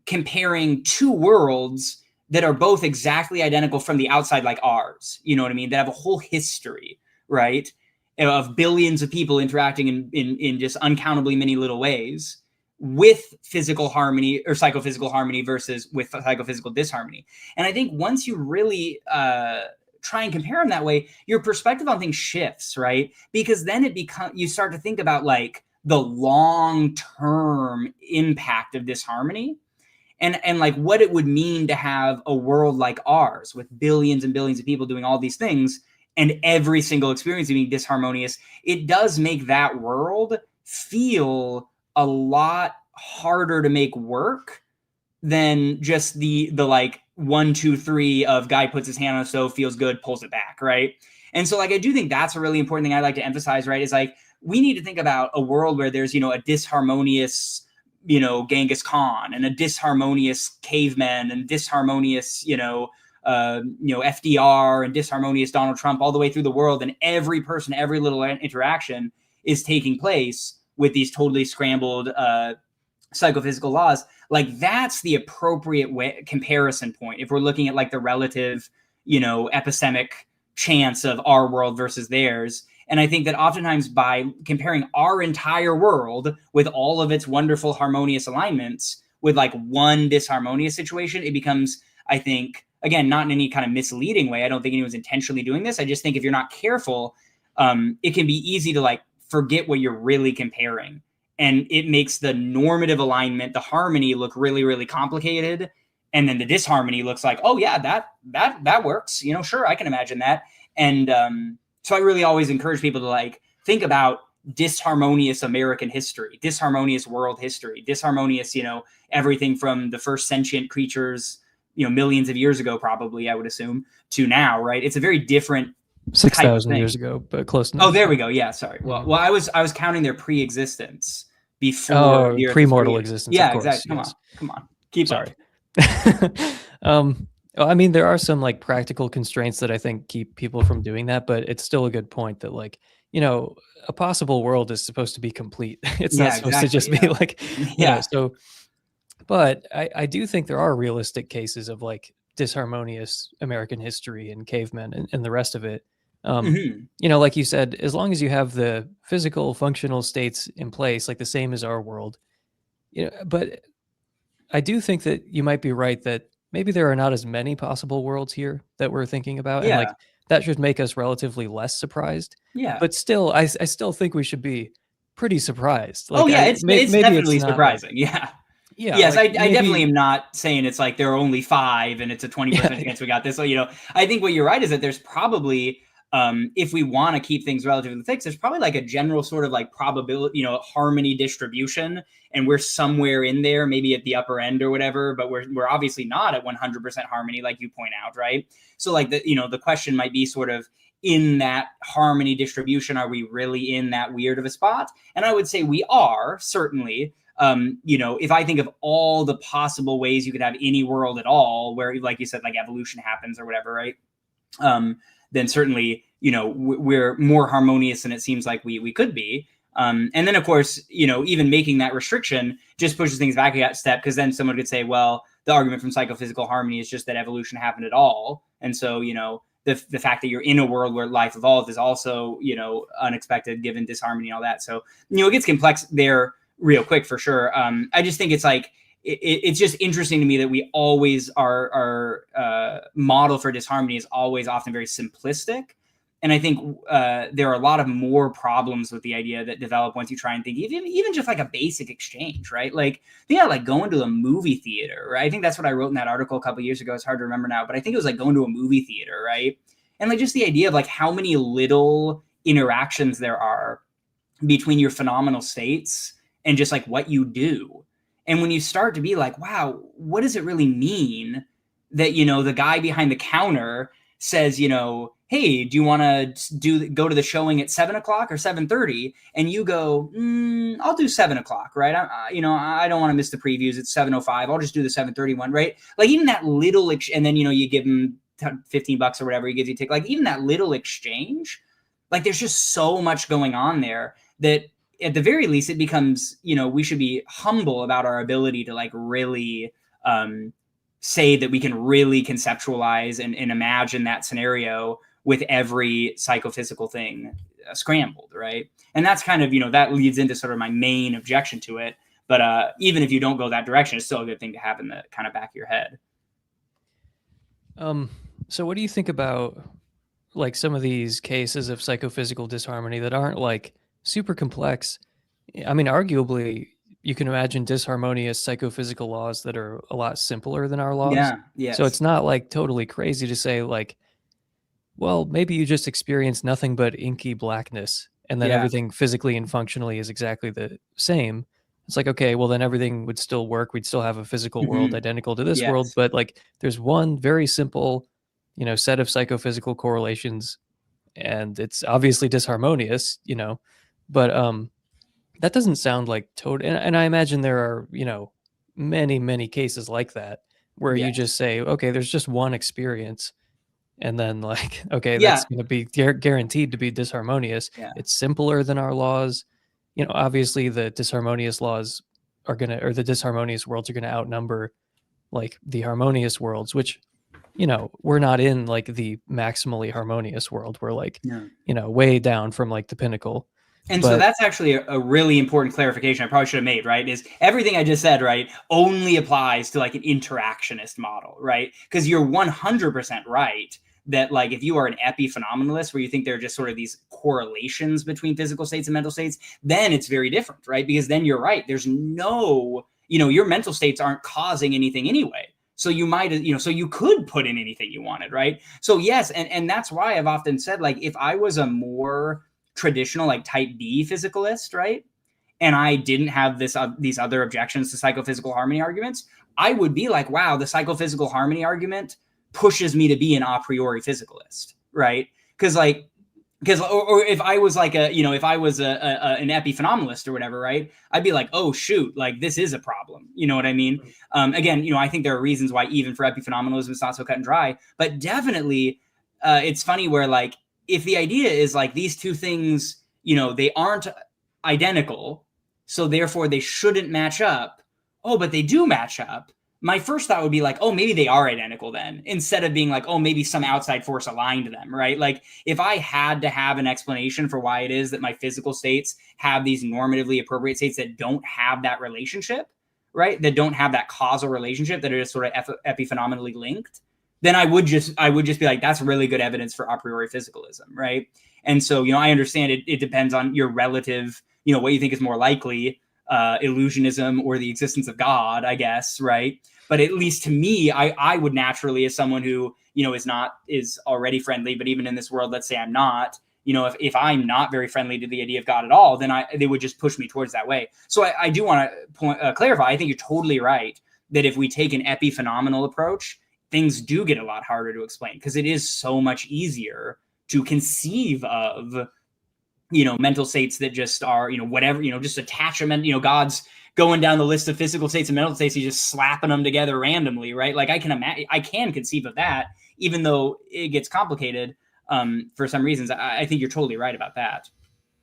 comparing two worlds that are both exactly identical from the outside, like ours, you know what I mean? That have a whole history, right? Of billions of people interacting in just uncountably many little ways with physical harmony or psychophysical harmony versus with psychophysical disharmony. And I think once you really try and compare them that way, your perspective on things shifts, right? Because then you start to think about like the long-term impact of disharmony. And like what it would mean to have a world like ours with billions and billions of people doing all these things and every single experience being disharmonious, it does make that world feel a lot harder to make work than just the like 1, 2, 3 of guy puts his hand on a stove, feels good, pulls it back, right? And so like I do think that's a really important thing I like to emphasize, right? Is like we need to think about a world where there's a disharmonious Genghis Khan and a disharmonious caveman and disharmonious, FDR and disharmonious Donald Trump all the way through the world. And every person, every little interaction is taking place with these totally scrambled psychophysical laws. Like that's the appropriate comparison point. If we're looking at like the relative, epistemic chance of our world versus theirs. And I think that oftentimes by comparing our entire world with all of its wonderful harmonious alignments with like one disharmonious situation, it becomes, I think, again, not in any kind of misleading way. I don't think anyone's intentionally doing this. I just think if you're not careful, it can be easy to like forget what you're really comparing. And it makes the normative alignment, the harmony look really, really complicated. And then the disharmony looks like, oh yeah, that works. Sure, I can imagine that. And so I really always encourage people to like think about disharmonious American history, disharmonious world history, disharmonious, everything from the first sentient creatures, millions of years ago, probably, I would assume, to now, right? It's a very different 6,000 years ago, but close enough. Oh, there we go. Yeah, sorry. Well, I was counting their pre-existence before the Earth was pre-mortal created. existence. Yeah, of course, exactly. yes. Come on. Keep up. I mean, there are some like practical constraints that I think keep people from doing that, but it's still a good point that like, a possible world is supposed to be complete. It's not supposed to just be like, so, but I do think there are realistic cases of like disharmonious American history and cavemen and the rest of it. Like you said, as long as you have the physical functional states in place, like the same as our world, but I do think that you might be right that maybe there are not as many possible worlds here that we're thinking about. And like, that should make us relatively less surprised. Yeah. But still, I still think we should be pretty surprised. Like, it's definitely surprising. Yeah. Yes, like I definitely am not saying it's like there are only 5 and it's a 20% chance we got this. So, I think what you're right is that there's probably, if we want to keep things relatively fixed, there's probably like a general sort of like probability, harmony distribution, and we're somewhere in there, maybe at the upper end or whatever, but we're obviously not at 100% harmony, like you point out, right? So like the question might be sort of, in that harmony distribution, are we really in that weird of a spot? And I would say we are, certainly. If I think of all the possible ways you could have any world at all, where, like you said, like evolution happens or whatever, right? Then certainly, we're more harmonious than it seems like we could be. And then, of course, even making that restriction just pushes things back a step, because then someone could say, well, the argument from psychophysical harmony is just that evolution happened at all. And so, the fact that you're in a world where life evolved is also, unexpected given disharmony and all that. So, it gets complex there real quick for sure. I just think it's like, it's just interesting to me that we always our model for disharmony is always often very simplistic. And I think there are a lot of more problems with the idea that develop once you try and think even just like a basic exchange, right? Like, like going to a movie theater, right? I think that's what I wrote in that article a couple of years ago. It's hard to remember now, but I think it was like going to a movie theater, right? And like just the idea of like how many little interactions there are between your phenomenal states and just like what you do. And when you start to be like, wow, what does it really mean that, the guy behind the counter says, hey, do you want to go to the showing at 7:00 or 7:30? And you go, I'll do 7:00, right? I don't want to miss the previews. It's 7:05. I'll just do the 7:30 one, right? Like even that little, and then, you give him $15 or whatever he gives you take, like even that little exchange, like there's just so much going on there that at the very least it becomes, we should be humble about our ability to like really say that we can really conceptualize and imagine that scenario with every psychophysical thing scrambled, right? And that's kind of, that leads into sort of my main objection to it. But even if you don't go that direction, it's still a good thing to have in the kind of back of your head. So what do you think about like some of these cases of psychophysical disharmony that aren't like super complex? I mean, arguably, you can imagine disharmonious psychophysical laws that are a lot simpler than our laws. Yeah, yes. So it's not like totally crazy to say like, well, maybe you just experience nothing but inky blackness and then everything physically and functionally is exactly the same. It's like, okay, well then everything would still work. We'd still have a physical world identical to this world, but like there's one very simple, set of psychophysical correlations, and it's obviously disharmonious, but that doesn't sound like total. And I imagine there are, many, many cases like that where you just say, okay, there's just one experience. And then like, okay, that's going to be guaranteed to be disharmonious. Yeah. It's simpler than our laws. Obviously the disharmonious laws or the disharmonious worlds are going to outnumber like the harmonious worlds, which, we're not in like the maximally harmonious world. We're like, way down from like the pinnacle. And so that's actually a really important clarification I probably should have made, right? Is everything I just said, right, only applies to like an interactionist model, right? Because you're 100% right that like if you are an epiphenomenalist where you think there are just sort of these correlations between physical states and mental states, then it's very different, right? Because then you're right. There's no, your mental states aren't causing anything anyway. So you might, so you could put in anything you wanted, right? So yes, and that's why I've often said, like, if I was a more traditional, like type B physicalist, right? and I didn't have these other objections to psychophysical harmony arguments, I would be like, wow, the psychophysical harmony argument pushes me to be an a priori physicalist, right? Because or if I was like if I was an epiphenomenalist or whatever, right, I'd be like, oh shoot, like this is a problem, you know what I mean? Again, I think there are reasons why even for epiphenomenalism it's not so cut and dry, but definitely it's funny where like if the idea is like these two things, they aren't identical, so therefore they shouldn't match up. Oh, but they do match up. My first thought would be like, oh, maybe they are identical then, instead of being like, oh, maybe some outside force aligned them, right? Like if I had to have an explanation for why it is that my physical states have these normatively appropriate states that don't have that relationship, right? That don't have that causal relationship, that are just sort of epiphenomenally linked, then I would just be like, that's really good evidence for a priori physicalism, right? And so, I understand it depends on your relative, what you think is more likely, illusionism or the existence of God, I guess, right? But at least to me, I would naturally, as someone who, is already friendly, but even in this world, let's say I'm not, if I'm not very friendly to the idea of God at all, then they would just push me towards that way. So I do want to clarify, I think you're totally right that if we take an epiphenomenal approach, things do get a lot harder to explain because it is so much easier to conceive of mental states that just are, whatever, just attachment, God's going down the list of physical states and mental states, he's just slapping them together randomly, right? Like I can conceive of that, even though it gets complicated for some reasons. I think you're totally right about that.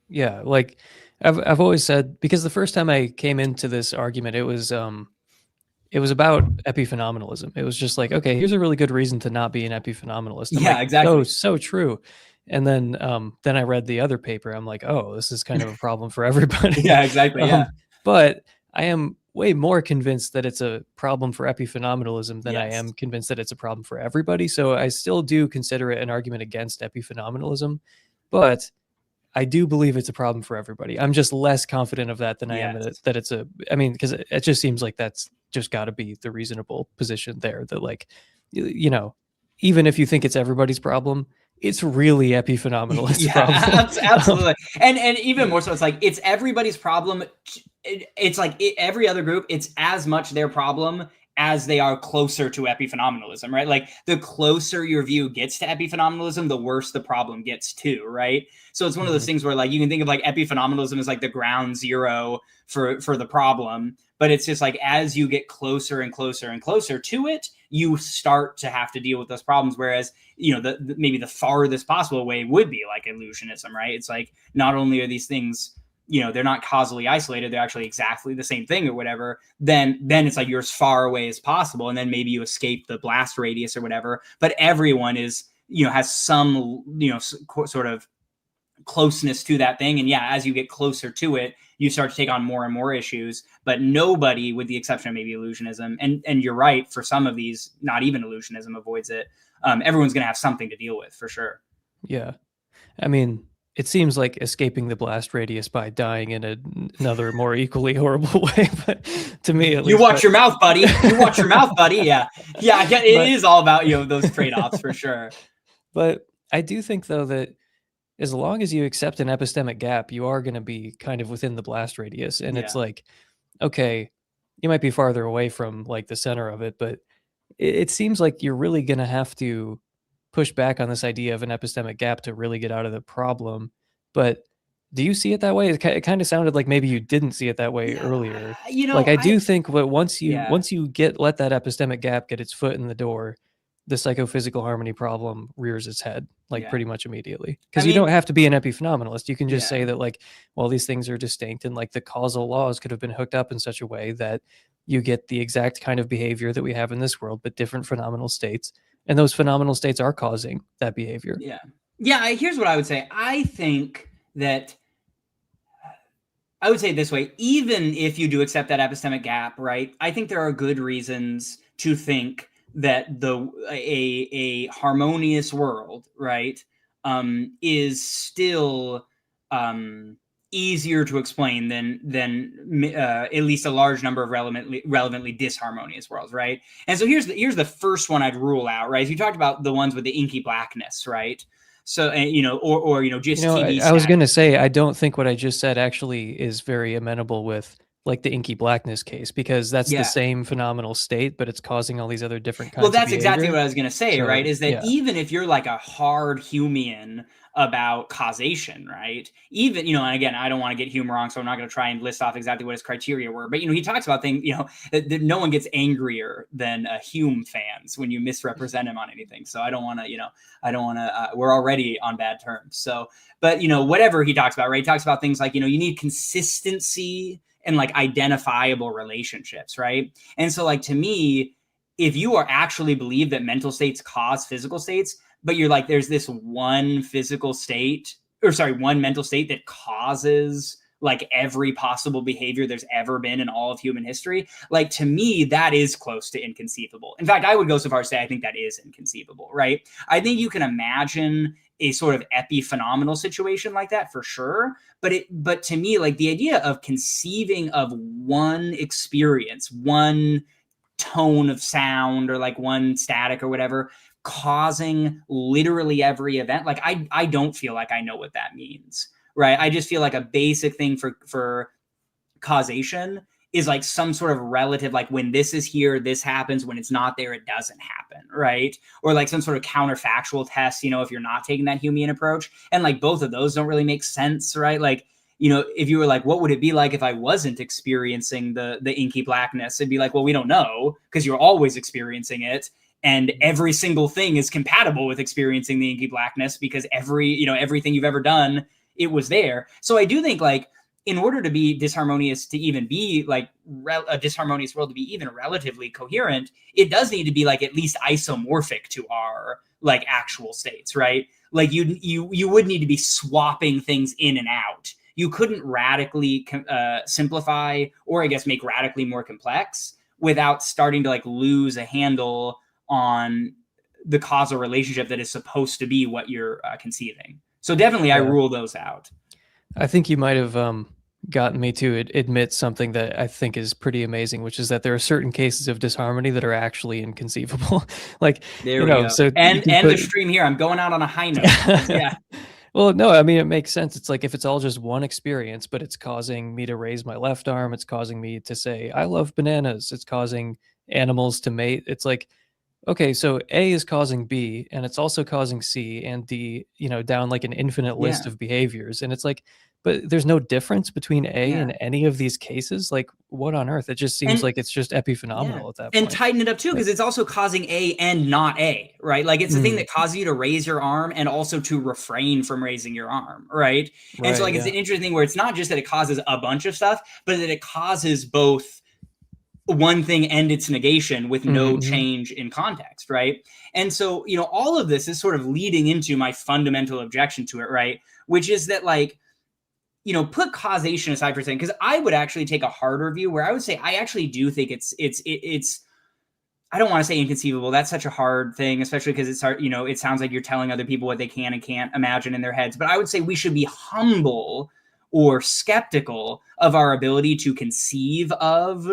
Yeah, like I've always said, because the first time I came into this argument, it was about epiphenomenalism. It was just like, okay, here's a really good reason to not be an epiphenomenalist. I'm Yeah, like, exactly. So true. And then I read the other paper. I'm like, oh, this is kind of a problem for everybody. Yeah, exactly. Yeah. But I am way more convinced that it's a problem for epiphenomenalism than I Yes. am convinced that it's a problem for everybody. So I still do consider it an argument against epiphenomenalism, but I do believe it's a problem for everybody. I'm just less confident of that than I am that it's because it just seems like that's just got to be the reasonable position there, that like, even if you think it's everybody's problem, it's really epiphenomenalist problem. Absolutely. And even more so, it's like, it's everybody's problem. It's like every other group, it's as much their problem as they are closer to epiphenomenalism, right? Like the closer your view gets to epiphenomenalism, the worse the problem gets too, right? So it's one of those things where like you can think of like epiphenomenalism as like the ground zero for the problem, but it's just like as you get closer and closer and closer to it, you start to have to deal with those problems. Whereas, maybe the farthest possible way would be like illusionism, right? It's like not only are these things, they're not causally isolated, they're actually exactly the same thing or whatever, then it's like you're as far away as possible. And then maybe you escape the blast radius or whatever, but everyone is, has some, sort of closeness to that thing. And yeah, as you get closer to it, you start to take on more and more issues, but nobody, with the exception of maybe illusionism, and you're right, for some of these, not even illusionism avoids it. Everyone's going to have something to deal with for sure. Yeah. I mean, it seems like escaping the blast radius by dying in another more equally horrible way, but to me at least. You watch your mouth, buddy. You watch your mouth, buddy. Yeah. Yeah, it is all about, those trade-offs for sure. But I do think though that as long as you accept an epistemic gap, you are going to be kind of within the blast radius. And it's like, okay, you might be farther away from like the center of it, but it seems like you're really going to have to push back on this idea of an epistemic gap to really get out of the problem. But do you see it that way? It kind of sounded like maybe you didn't see it that way earlier. Like I do think that once you let that epistemic gap get its foot in the door, the psychophysical harmony problem rears its head pretty much immediately. Because you don't have to be an epiphenomenalist. You can just say that like, well, these things are distinct and like the causal laws could have been hooked up in such a way that you get the exact kind of behavior that we have in this world, but different phenomenal states. And those phenomenal states are causing that behavior. Yeah. Yeah. Here's what I would say. I think that I would say it this way, even if you do accept that epistemic gap, right? I think there are good reasons to think that a harmonious world, right, is still easier to explain than at least a large number of relevantly disharmonious worlds, right? And so here's the first one I'd rule out, right? You talked about the ones with the inky blackness, right? So, and, or, just TV I was stats. going to say, I don't think what I just said actually is very amenable with like the inky blackness case, because that's the Yeah. same phenomenal state, but it's causing all these other different kinds Well, of that's exactly behavior. what I was going to say, right? So, Is that yeah. even if you're like a hard Humean about causation, right? Even, and again, I don't want to get Hume wrong, so I'm not going to try and list off exactly what his criteria were. But, he talks about things, that no one gets angrier than Hume fans when you misrepresent him on anything. So I don't want to, we're already on bad terms. So, but, whatever he talks about, right? He talks about things like, you need consistency and like identifiable relationships, right? And so like, to me, if you are actually believe that mental states cause physical states, but you're like, there's this one mental state that causes like every possible behavior there's ever been in all of human history. Like, to me, that is close to inconceivable. In fact, I would go so far as to say I think that is inconceivable, right? I think you can imagine a sort of epiphenomenal situation like that for sure. But to me, like the idea of conceiving of one experience, one tone of sound or like one static or whatever causing literally every event, like I don't feel like I know what that means, right? I just feel like a basic thing for causation is like some sort of relative, like when this is here, this happens, when it's not there, it doesn't happen, right? Or like some sort of counterfactual test, if you're not taking that Humean approach. And like both of those don't really make sense, right? Like, if you were like, what would it be like if I wasn't experiencing the inky blackness? It'd be like, well, we don't know, because you're always experiencing it. And every single thing is compatible with experiencing the inky blackness, because everything you've ever done, it was there. So I do think like, in order to be disharmonious, to even be like a disharmonious world to be even relatively coherent, it does need to be like at least isomorphic to our like actual states, right? Like you would need to be swapping things in and out. You couldn't radically simplify, or I guess make radically more complex, without starting to like lose a handle on the causal relationship that is supposed to be what you're conceiving. So definitely, I rule those out. I think you might have gotten me to admit something that I think is pretty amazing, which is that there are certain cases of disharmony that are actually inconceivable. Like, there we go. So and the stream here, I'm going out on a high note. Yeah. Well, no, I mean, it makes sense. It's like if it's all just one experience, but it's causing me to raise my left arm, it's causing me to say, I love bananas, it's causing animals to mate. It's like, okay, so A is causing B, and it's also causing C and D, down like an infinite list of behaviors. And it's like, but there's no difference between A and any of these cases. Like, what on earth? It just seems like it's just epiphenomenal at that point. And tighten it up too, because it's also causing A and not A, right? Like it's the thing that causes you to raise your arm and also to refrain from raising your arm, right? And so like it's an interesting thing where it's not just that it causes a bunch of stuff, but that it causes both one thing and its negation with no change in context, right? And so, all of this is sort of leading into my fundamental objection to it, right? Which is that like, put causation aside for a second, because I would actually take a harder view where I would say I actually do think it's I don't want to say inconceivable. That's such a hard thing, especially because it's hard, it sounds like you're telling other people what they can and can't imagine in their heads. But I would say we should be humble or skeptical of our ability to conceive of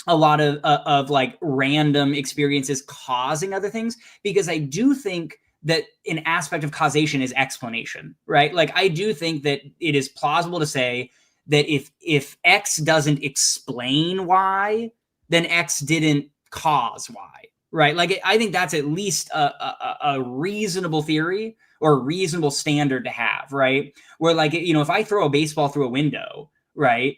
a lot of like random experiences causing other things, because I do think that an aspect of causation is explanation, right? Like I do think that it is plausible to say that if X doesn't explain Y, then X didn't cause Y, right? Like I think that's at least a reasonable theory or a reasonable standard to have, right? Where like, if I throw a baseball through a window, right,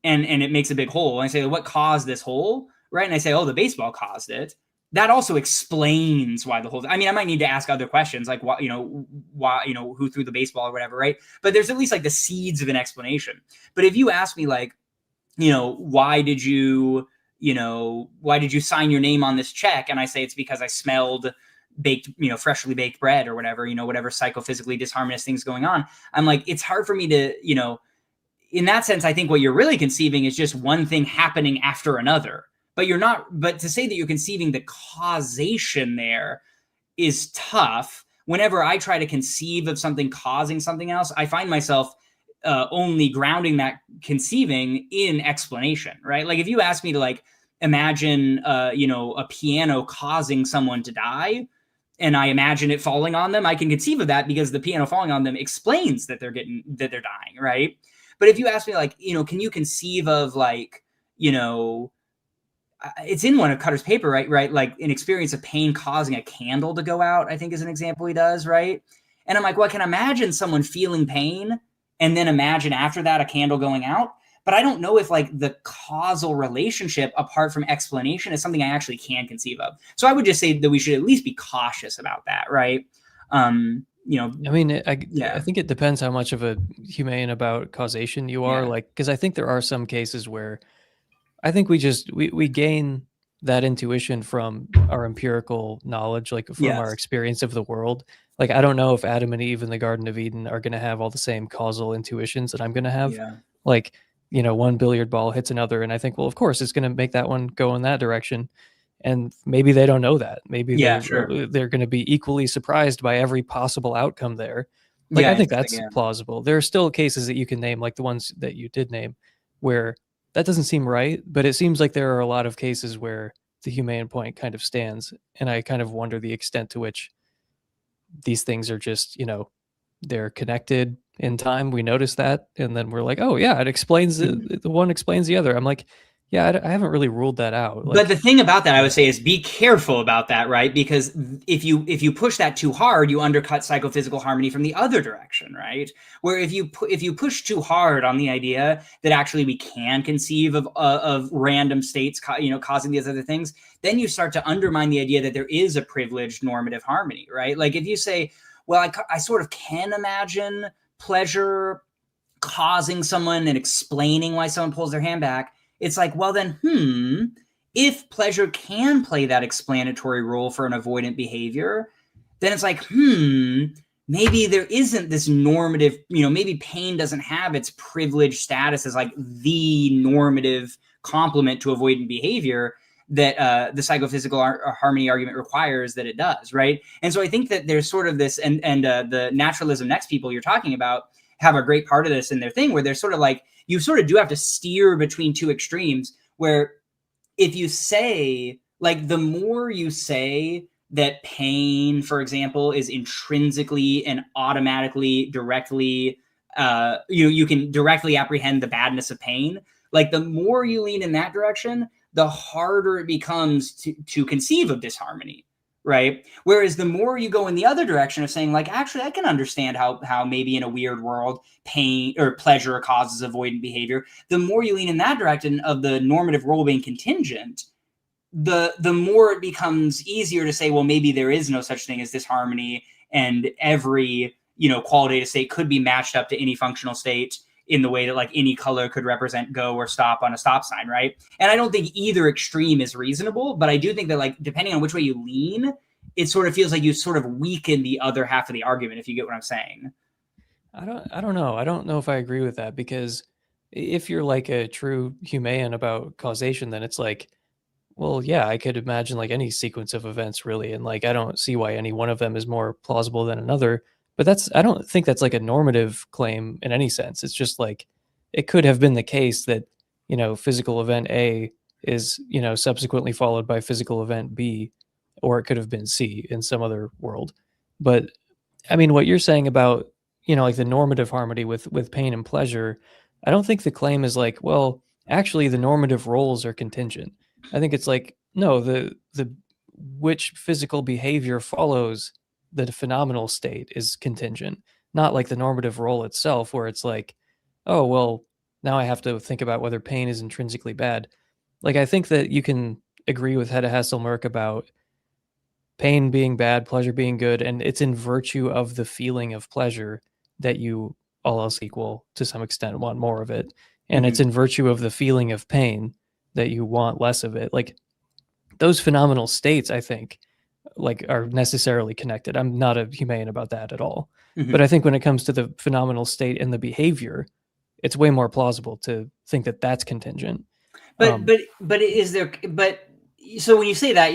and it makes a big hole, and I say, what caused this hole, right? And I say, oh, the baseball caused it. That also explains why the whole. I mean, I might need to ask other questions, like why, who threw the baseball or whatever, right? But there's at least like the seeds of an explanation. But if you ask me, like, why did you sign your name on this check? And I say it's because I smelled baked, freshly baked bread or whatever, whatever psychophysically disharmonious things going on. I'm like, it's hard for me to, in that sense, I think what you're really conceiving is just one thing happening after another. But you're not, but to say that you're conceiving the causation there is tough. Whenever I try to conceive of something causing something else, I find myself only grounding that conceiving in explanation, right? Like if you ask me to like imagine, a piano causing someone to die, and I imagine it falling on them, I can conceive of that because the piano falling on them explains that they're dying, right? But if you ask me, like, can you conceive of, like, it's in one of Cutter's paper, right? Like an experience of pain causing a candle to go out, I think is an example he does, right? And I'm like, well, I can imagine someone feeling pain and then imagine after that a candle going out. But I don't know if, like, the causal relationship apart from explanation is something I actually can conceive of. So I would just say that we should at least be cautious about that, right? I mean, I think it depends how much of a humane about causation you are. Like, because I think there are some cases where I think we gain that intuition from our empirical knowledge, like from our experience of the world. Like, I don't know if Adam and Eve in the Garden of Eden are going to have all the same causal intuitions that I'm going to have. Like, one billiard ball hits another, and I think, well, of course, it's going to make that one go in that direction. And maybe they don't know that. Maybe they're going to be equally surprised by every possible outcome there. Like, I think that's plausible. There are still cases that you can name, like the ones that you did name, where that doesn't seem right, but it seems like there are a lot of cases where the humane point kind of stands. And I kind of wonder the extent to which these things are just, they're connected in time. We notice that, and then we're like, oh yeah, it explains the one explains the other. I'm like, yeah, I haven't really ruled that out. But the thing about that, I would say, is be careful about that, right? Because if you push that too hard, you undercut psychophysical harmony from the other direction, right? Where if you push too hard on the idea that actually we can conceive of random states, causing these other things, then you start to undermine the idea that there is a privileged normative harmony, right? Like if you say, well, I sort of can imagine pleasure causing someone and explaining why someone pulls their hand back. It's like, well, then, if pleasure can play that explanatory role for an avoidant behavior, then it's like, maybe there isn't this normative, maybe pain doesn't have its privileged status as like the normative complement to avoidant behavior that the psychophysical harmony argument requires that it does, right? And so I think that there's sort of this, and the naturalism next people you're talking about have a great part of this in their thing, where they're sort of like, you sort of do have to steer between two extremes, where if you say, like, the more you say that pain, for example, is intrinsically and automatically directly, you can directly apprehend the badness of pain, like the more you lean in that direction, the harder it becomes to conceive of disharmony, right? Whereas the more you go in the other direction of saying, like, actually, I can understand how maybe in a weird world, pain or pleasure causes avoidant behavior, the more you lean in that direction of the normative role being contingent, the more it becomes easier to say, well, maybe there is no such thing as disharmony, and every, qualitative state could be matched up to any functional state in the way that, like, any color could represent go or stop on a stop sign, right? And I don't think either extreme is reasonable, but I do think that, like, depending on which way you lean, it sort of feels like you sort of weaken the other half of the argument, if you get what I'm saying. I don't know. I don't know if I agree with that, because if you're like a true humane about causation, then it's like, well, yeah, I could imagine like any sequence of events really, and like I don't see why any one of them is more plausible than another. But I don't think that's like a normative claim in any sense. It's just like, it could have been the case that, physical event A is, subsequently followed by physical event B, or it could have been C in some other world. But I mean, what you're saying about, like the normative harmony with pain and pleasure, I don't think the claim is like, well, actually the normative roles are contingent. I think it's like, no, the which physical behavior follows the phenomenal state is contingent, not like the normative role itself, where it's like, oh, well, now I have to think about whether pain is intrinsically bad. Like, I think that you can agree with Hedda Hasselmerk about pain being bad, pleasure being good, and it's in virtue of the feeling of pleasure that you, all else equal, to some extent, want more of it. And it's in virtue of the feeling of pain that you want less of it. Like, those phenomenal states, I think, like, are necessarily connected. I'm not a humane about that at all. But I think when it comes to the phenomenal state and the behavior, it's way more plausible to think that that's contingent. But is there? But so when you say that,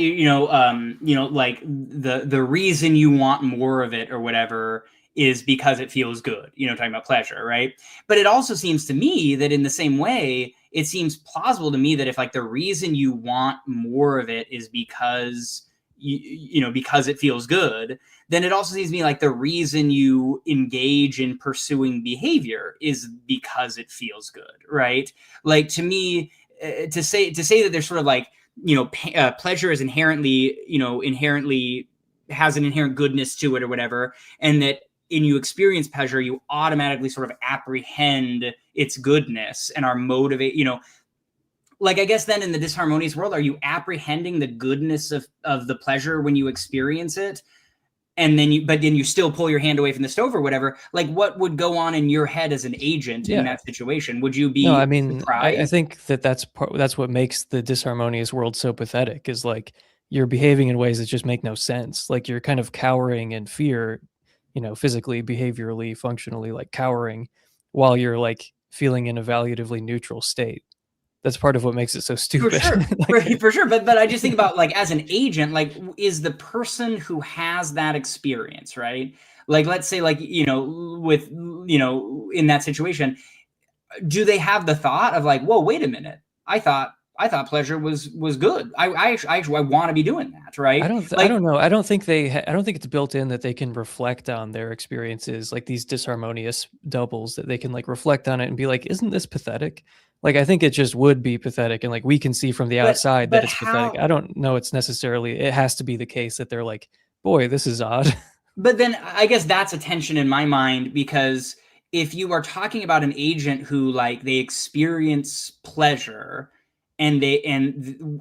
like the reason you want more of it or whatever is because it feels good. Talking about pleasure, right? But it also seems to me that in the same way, it seems plausible to me that if, like, the reason you want more of it is because because it feels good, then it also seems to me like the reason you engage in pursuing behavior is because it feels good, right? Like, to me, to say that there's sort of like, pleasure is inherently has an inherent goodness to it or whatever, and that when you experience pleasure, you automatically sort of apprehend its goodness and are motivated, like, I guess then in the disharmonious world, are you apprehending the goodness of the pleasure when you experience it? And then you still pull your hand away from the stove or whatever. Like, what would go on in your head as an agent in that situation? Would you be No, I mean, surprised? I think that's what makes the disharmonious world so pathetic, is like you're behaving in ways that just make no sense. Like, you're kind of cowering in fear, physically, behaviorally, functionally, like cowering, while you're like feeling in a evaluatively neutral state. That's part of what makes it so For stupid. sure, Like, for sure. But I just think about, like, as an agent, like, is the person who has that experience, right? Like, let's say, like, with, in that situation, do they have the thought of like, whoa, wait a minute, I thought pleasure was good. I actually want to be doing that, right? I Like, don't know. I don't think I don't think it's built in that they can reflect on their experiences, like these disharmonious doubles, that they can like reflect on it and be like, isn't this pathetic? Like, I think it just would be pathetic, and like we can see from the outside that but it's pathetic. how? I don't know. It's necessarily. It has to be the case that they're like, boy, this is odd. But then I guess that's a tension in my mind, because if you are talking about an agent who, like, they experience pleasure, and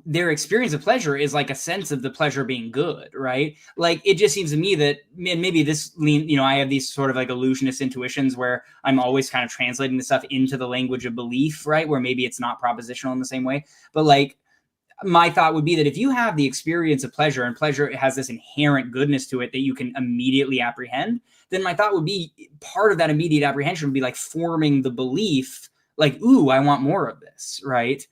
their experience of pleasure is like a sense of the pleasure being good, right? Like, it just seems to me that, and maybe I have these sort of like illusionist intuitions where I'm always kind of translating the stuff into the language of belief, right? Where maybe it's not propositional in the same way, but like, my thought would be that if you have the experience of pleasure, and pleasure has this inherent goodness to it that you can immediately apprehend, then my thought would be part of that immediate apprehension would be like forming the belief, like, ooh, I want more of this, right?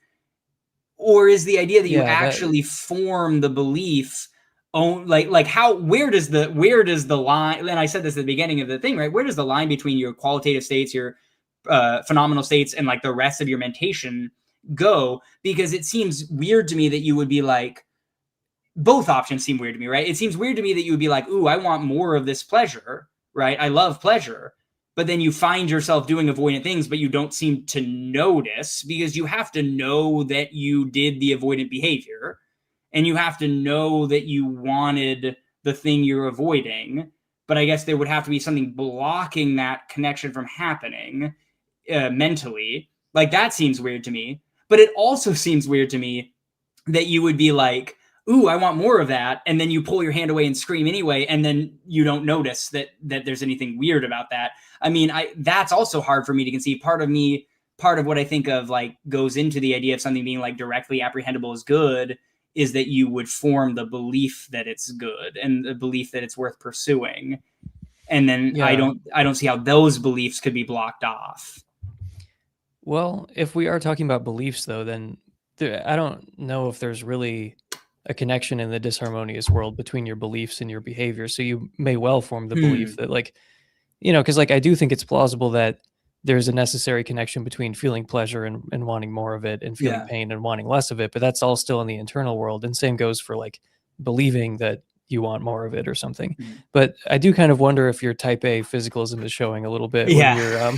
Or is the idea that you Yeah, that actually form the belief, like how, where does the line, and I said this at the beginning of the thing, right? Where does the line between your qualitative states, your phenomenal states, and like the rest of your mentation go? Because it seems weird to me that you would be like, both options seem weird to me, right? It seems weird to me that you would be like, ooh, I want more of this pleasure, right? I love pleasure. But then you find yourself doing avoidant things, but you don't seem to notice, because you have to know that you did the avoidant behavior, and you have to know that you wanted the thing you're avoiding. But I guess there would have to be something blocking that connection from happening mentally. Like, that seems weird to me. But it also seems weird to me that you would be like, ooh, I want more of that, and then you pull your hand away and scream anyway, and then you don't notice that there's anything weird about that. I mean, that's also hard for me to conceive. Part of what I think of, like, goes into the idea of something being like directly apprehendable as good, is that you would form the belief that it's good and the belief that it's worth pursuing. And then I yeah. don't see how those beliefs could be blocked off. Well, if we are talking about beliefs, though, then I don't know if there's really a connection in the disharmonious world between your beliefs and your behavior. So you may well form the belief that, like, because like I do think it's plausible that there's a necessary connection between feeling pleasure and wanting more of it, and feeling Yeah. pain and wanting less of it. But that's all still in the internal world. And same goes for like believing that you want more of it or something. But I do kind of wonder if your type A physicalism is showing a little bit when Yeah. you're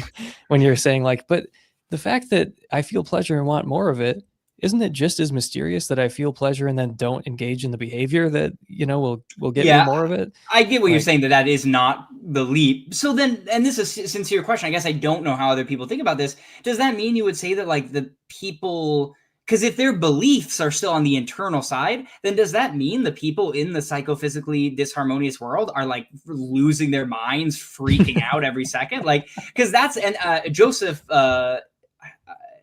when you're saying like, but the fact that I feel pleasure and want more of it, isn't it just as mysterious that I feel pleasure and then don't engage in the behavior that, will get me more of it? I get what you're Like, saying, that is not the leap. So then, and this is a sincere question, I guess I don't know how other people think about this. Does that mean you would say that, like, the people, because if their beliefs are still on the internal side, then does that mean the people in the psychophysically disharmonious world are like losing their minds, freaking out every second? Like, because that's, and Joseph L,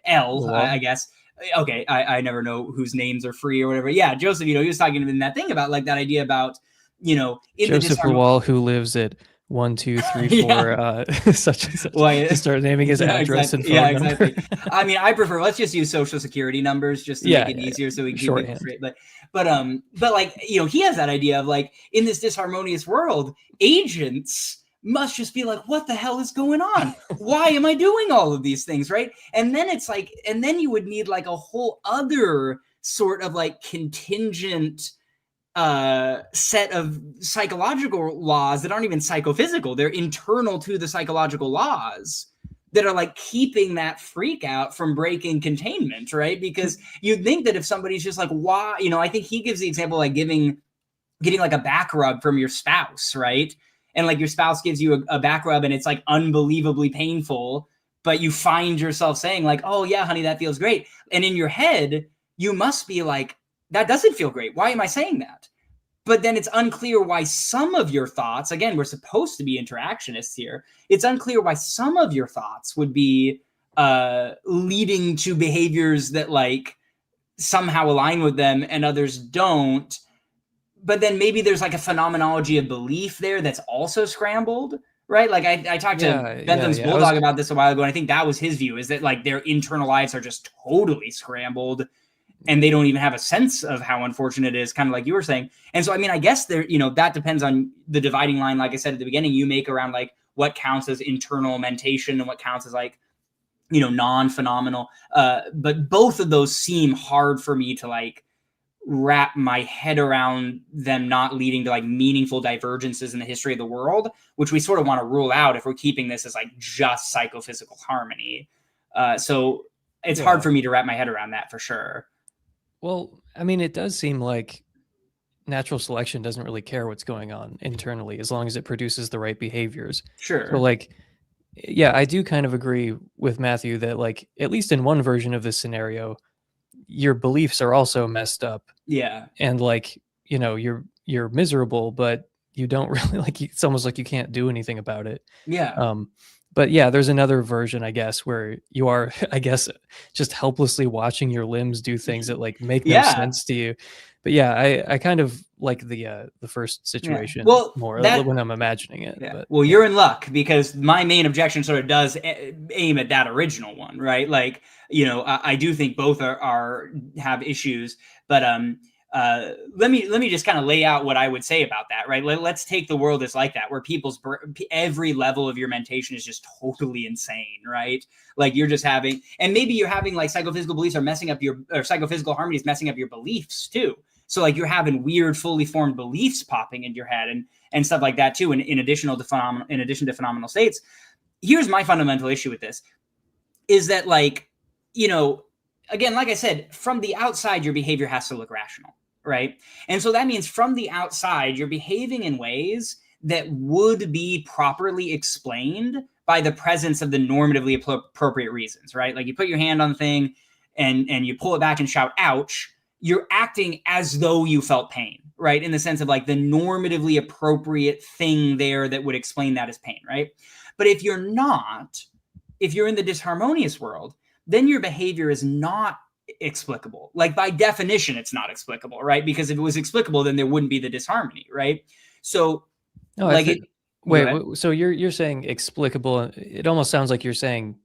I guess. Okay, I never know whose names are free or whatever. Yeah, Joseph, he was talking in that thing about like that idea about, in Joseph the Lawal, who lives at 1, 2, 3, 4, yeah. such and such. Why? Just start naming his address and phone Yeah, number. exactly. I mean, I prefer, let's just use social security numbers just to make it easier, so we can keep it shorthand. straight. But like, he has that idea of like, in this disharmonious world, agents must just be like, what the hell is going on? Why am I doing all of these things, right? And then it's like, and then you would need like a whole other sort of like contingent set of psychological laws that aren't even psychophysical. They're internal to the psychological laws that are like keeping that freak out from breaking containment, right? Because you'd think that if somebody's just like, why, I think he gives the example like getting like a back rub from your spouse, right? And like your spouse gives you a back rub and it's like unbelievably painful, but you find yourself saying like, oh yeah, honey, that feels great. And in your head, you must be like, that doesn't feel great. Why am I saying that? But then it's unclear why some of your thoughts, again, we're supposed to be interactionists here. It's unclear why some of your thoughts would be leading to behaviors that like somehow align with them and others don't. But then maybe there's like a phenomenology of belief there that's also scrambled, right? Like I talked to Bentham's Bulldog about this a while ago, and I think that was his view, is that like their internal lives are just totally scrambled and they don't even have a sense of how unfortunate it is, kind of like you were saying. And so, I mean, I guess there, that depends on the dividing line, like I said at the beginning, you make around like what counts as internal mentation and what counts as like, non-phenomenal. But both of those seem hard for me to like wrap my head around, them not leading to like meaningful divergences in the history of the world, which we sort of want to rule out if we're keeping this as like just psychophysical harmony. So it's hard for me to wrap my head around that for sure. Well, I mean, it does seem like natural selection doesn't really care what's going on internally as long as it produces the right behaviors. Sure. So like, yeah, I do kind of agree with Matthew that like, at least in one version of this scenario, your beliefs are also messed up. Yeah. And like, you're miserable, but you don't really like, it's almost like you can't do anything about it. Yeah. But yeah, there's another version, I guess, where you are, I guess, just helplessly watching your limbs do things that like make no sense to you. But yeah, I kind of like the first situation more when I'm imagining it. Yeah. But, well, you're in luck, because my main objection sort of does aim at that original one, right? Like, I do think both have issues, but let me just kind of lay out what I would say about that, right? Let's take the world as like that, where every level of your mentation is just totally insane, right? Like you're just having, and maybe you're having like psychophysical beliefs are messing up or psychophysical harmony is messing up your beliefs too. So like you're having weird, fully formed beliefs popping into your head and stuff like that too. And in addition to phenomenal states, here's my fundamental issue with this, is that like, again, like I said, from the outside, your behavior has to look rational, right? And so that means from the outside, you're behaving in ways that would be properly explained by the presence of the normatively appropriate reasons, right? Like you put your hand on the thing and you pull it back and shout, ouch. You're acting as though you felt pain, right? In the sense of like the normatively appropriate thing there that would explain that as pain, right? But if you're in the disharmonious world, then your behavior is not explicable. Like by definition, it's not explicable, right? Because if it was explicable, then there wouldn't be the disharmony, right? So so you're saying explicable. It almost sounds like you're saying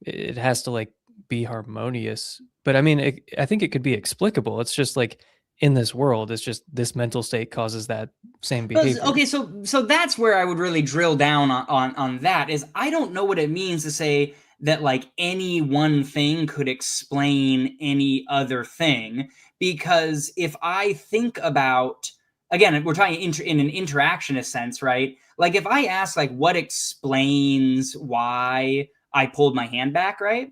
it has to like be harmonious, but I mean, I think it could be explicable. It's just like in this world, it's just this mental state causes that same behavior. Okay, so that's where I would really drill down on that, is I don't know what it means to say that like any one thing could explain any other thing, because if I think about, again, we're talking in an interactionist sense, right? Like if I ask like what explains why I pulled my hand back, right?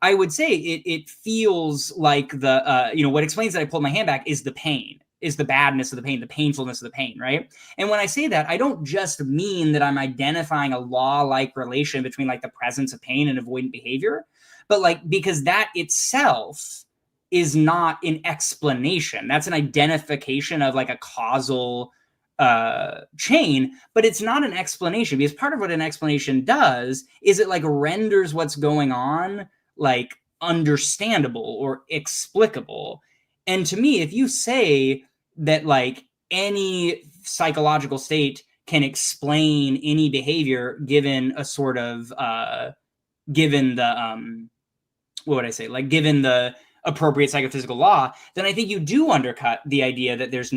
I would say it feels like what explains that I pulled my hand back is the pain, is the badness of the pain, the painfulness of the pain, right? And when I say that, I don't just mean that I'm identifying a law-like relation between like the presence of pain and avoidant behavior, but like, because that itself is not an explanation. That's an identification of like a causal chain, but it's not an explanation, because part of what an explanation does is it like renders what's going on like understandable or explicable. And to me, if you say that like any psychological state can explain any behavior given a sort of given the given the appropriate psychophysical law, then I think you do undercut the idea that there's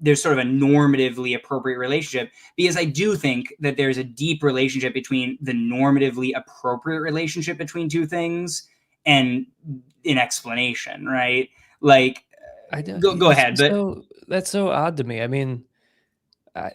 there's sort of a normatively appropriate relationship, because I do think that there's a deep relationship between the normatively appropriate relationship between two things and an explanation, right? Like, I don't, go ahead. But so that's so odd to me. I mean, I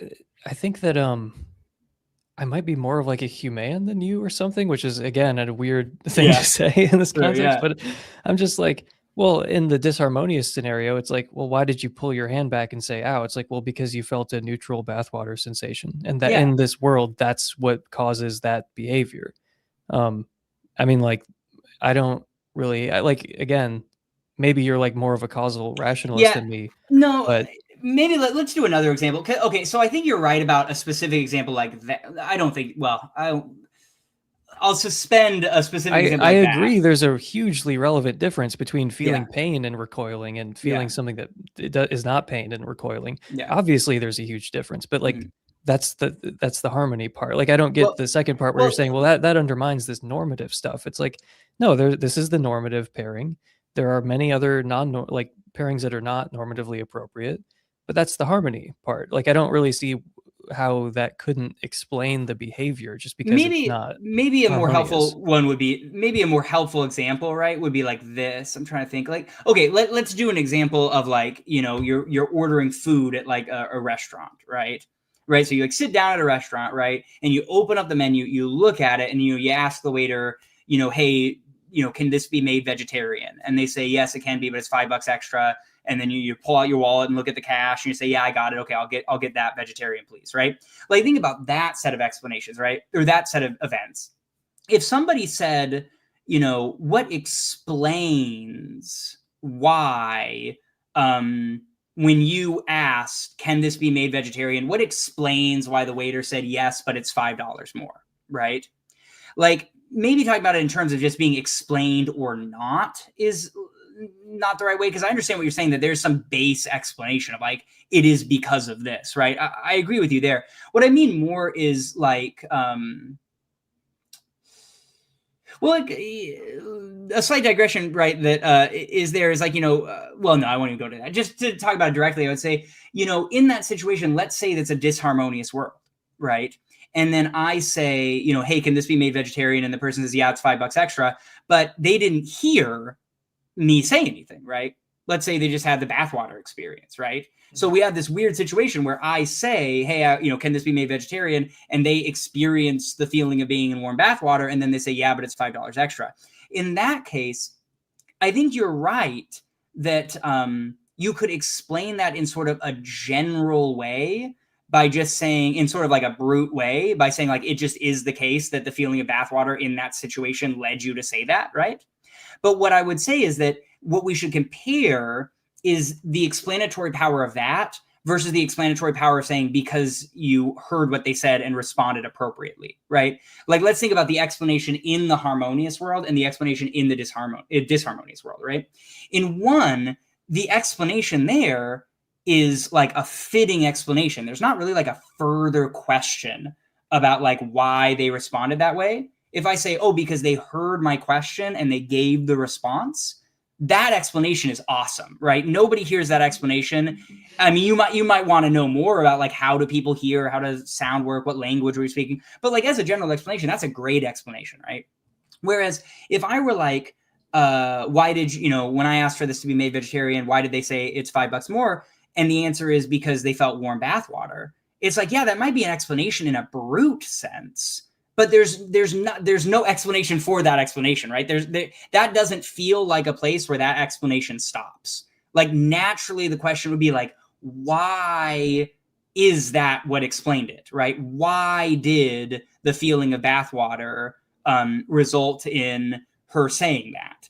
I think that I might be more of like a human than you or something, which is again a weird thing to yeah, say in this sure, context. yeah, But I'm just like, well, in the disharmonious scenario, it's like, well, why did you pull your hand back and say, "Ow"? It's like, well, because you felt a neutral bathwater sensation, and that yeah. in this world, that's what causes that behavior. Um, I mean, like, I don't really, like, again, maybe you're like more of a causal rationalist Yeah, than me, no, but maybe let's do another example. Okay, so I think you're right about a specific example like that. I don't think. Well, I'll suspend a specific example I like that. agree there's a hugely relevant difference between Yeah, feeling pain and recoiling and yeah, feeling something that is not pain and recoiling. yeah. Obviously, there's a huge difference, but like Mhm. that's the harmony part. Like I don't get Well, the second part where you're well, saying, well, that undermines this normative stuff. It's like, no, this is the normative pairing. There are many other like pairings that are not normatively appropriate, but that's the harmony part. Like I don't really see how that couldn't explain the behavior just because it's not maybe a more harmonious. helpful one would be maybe a more helpful example, right? Would be like this. I'm trying to think. Like, okay, let's do an example of like you're ordering food at like a restaurant, right? Right. So you like sit down at a restaurant, right? And you open up the menu, you look at it, and you ask the waiter, hey, can this be made vegetarian? And they say yes, it can be, but it's $5 extra. And then you pull out your wallet and look at the cash and you say, yeah, I got it. Okay, I'll get that vegetarian, please. Right. Like think about that set of explanations, right? Or that set of events. If somebody said, what explains why when you asked, can this be made vegetarian? What explains why the waiter said yes, but it's $5 more, right? Like maybe talking about it in terms of just being explained or not is not the right way, because I understand what you're saying, that there's some base explanation of like it is because of this, right? I agree with you there. What I mean more is like like a slight digression, right? That is like well, no, I won't even go to that. Just to talk about it directly, I would say in that situation, let's say that's a disharmonious world, right? And then I say, hey, can this be made vegetarian? And the person says, yeah, it's $5 extra, but they didn't hear me say anything, right? Let's say they just had the bathwater experience, right? So we have this weird situation where I say, hey, can this be made vegetarian? And they experience the feeling of being in warm bathwater. And then they say, yeah, but it's $5 extra. In that case, I think you're right that you could explain that in sort of a general way by just saying, in sort of like a brute way, by saying like, it just is the case that the feeling of bathwater in that situation led you to say that, right? But what I would say is that what we should compare is the explanatory power of that versus the explanatory power of saying because you heard what they said and responded appropriately, right? Like let's think about the explanation in the harmonious world and the explanation in the disharmonious world, right? In one, the explanation there is like a fitting explanation. There's not really like a further question about like why they responded that way. If I say, oh, because they heard my question and they gave the response, that explanation is awesome, right? Nobody hears that explanation. I mean, you might want to know more about like how do people hear, how does sound work, what language are we speaking? But like as a general explanation, that's a great explanation, right? Whereas if I were like, why did when I asked for this to be made vegetarian, why did they say it's $5 more? And the answer is because they felt warm bathwater. It's like, yeah, that might be an explanation in a brute sense, but there's no explanation for that explanation, right? That doesn't feel like a place where that explanation stops. Like naturally the question would be like, why is that what explained it, right? Why did the feeling of bathwater result in her saying that?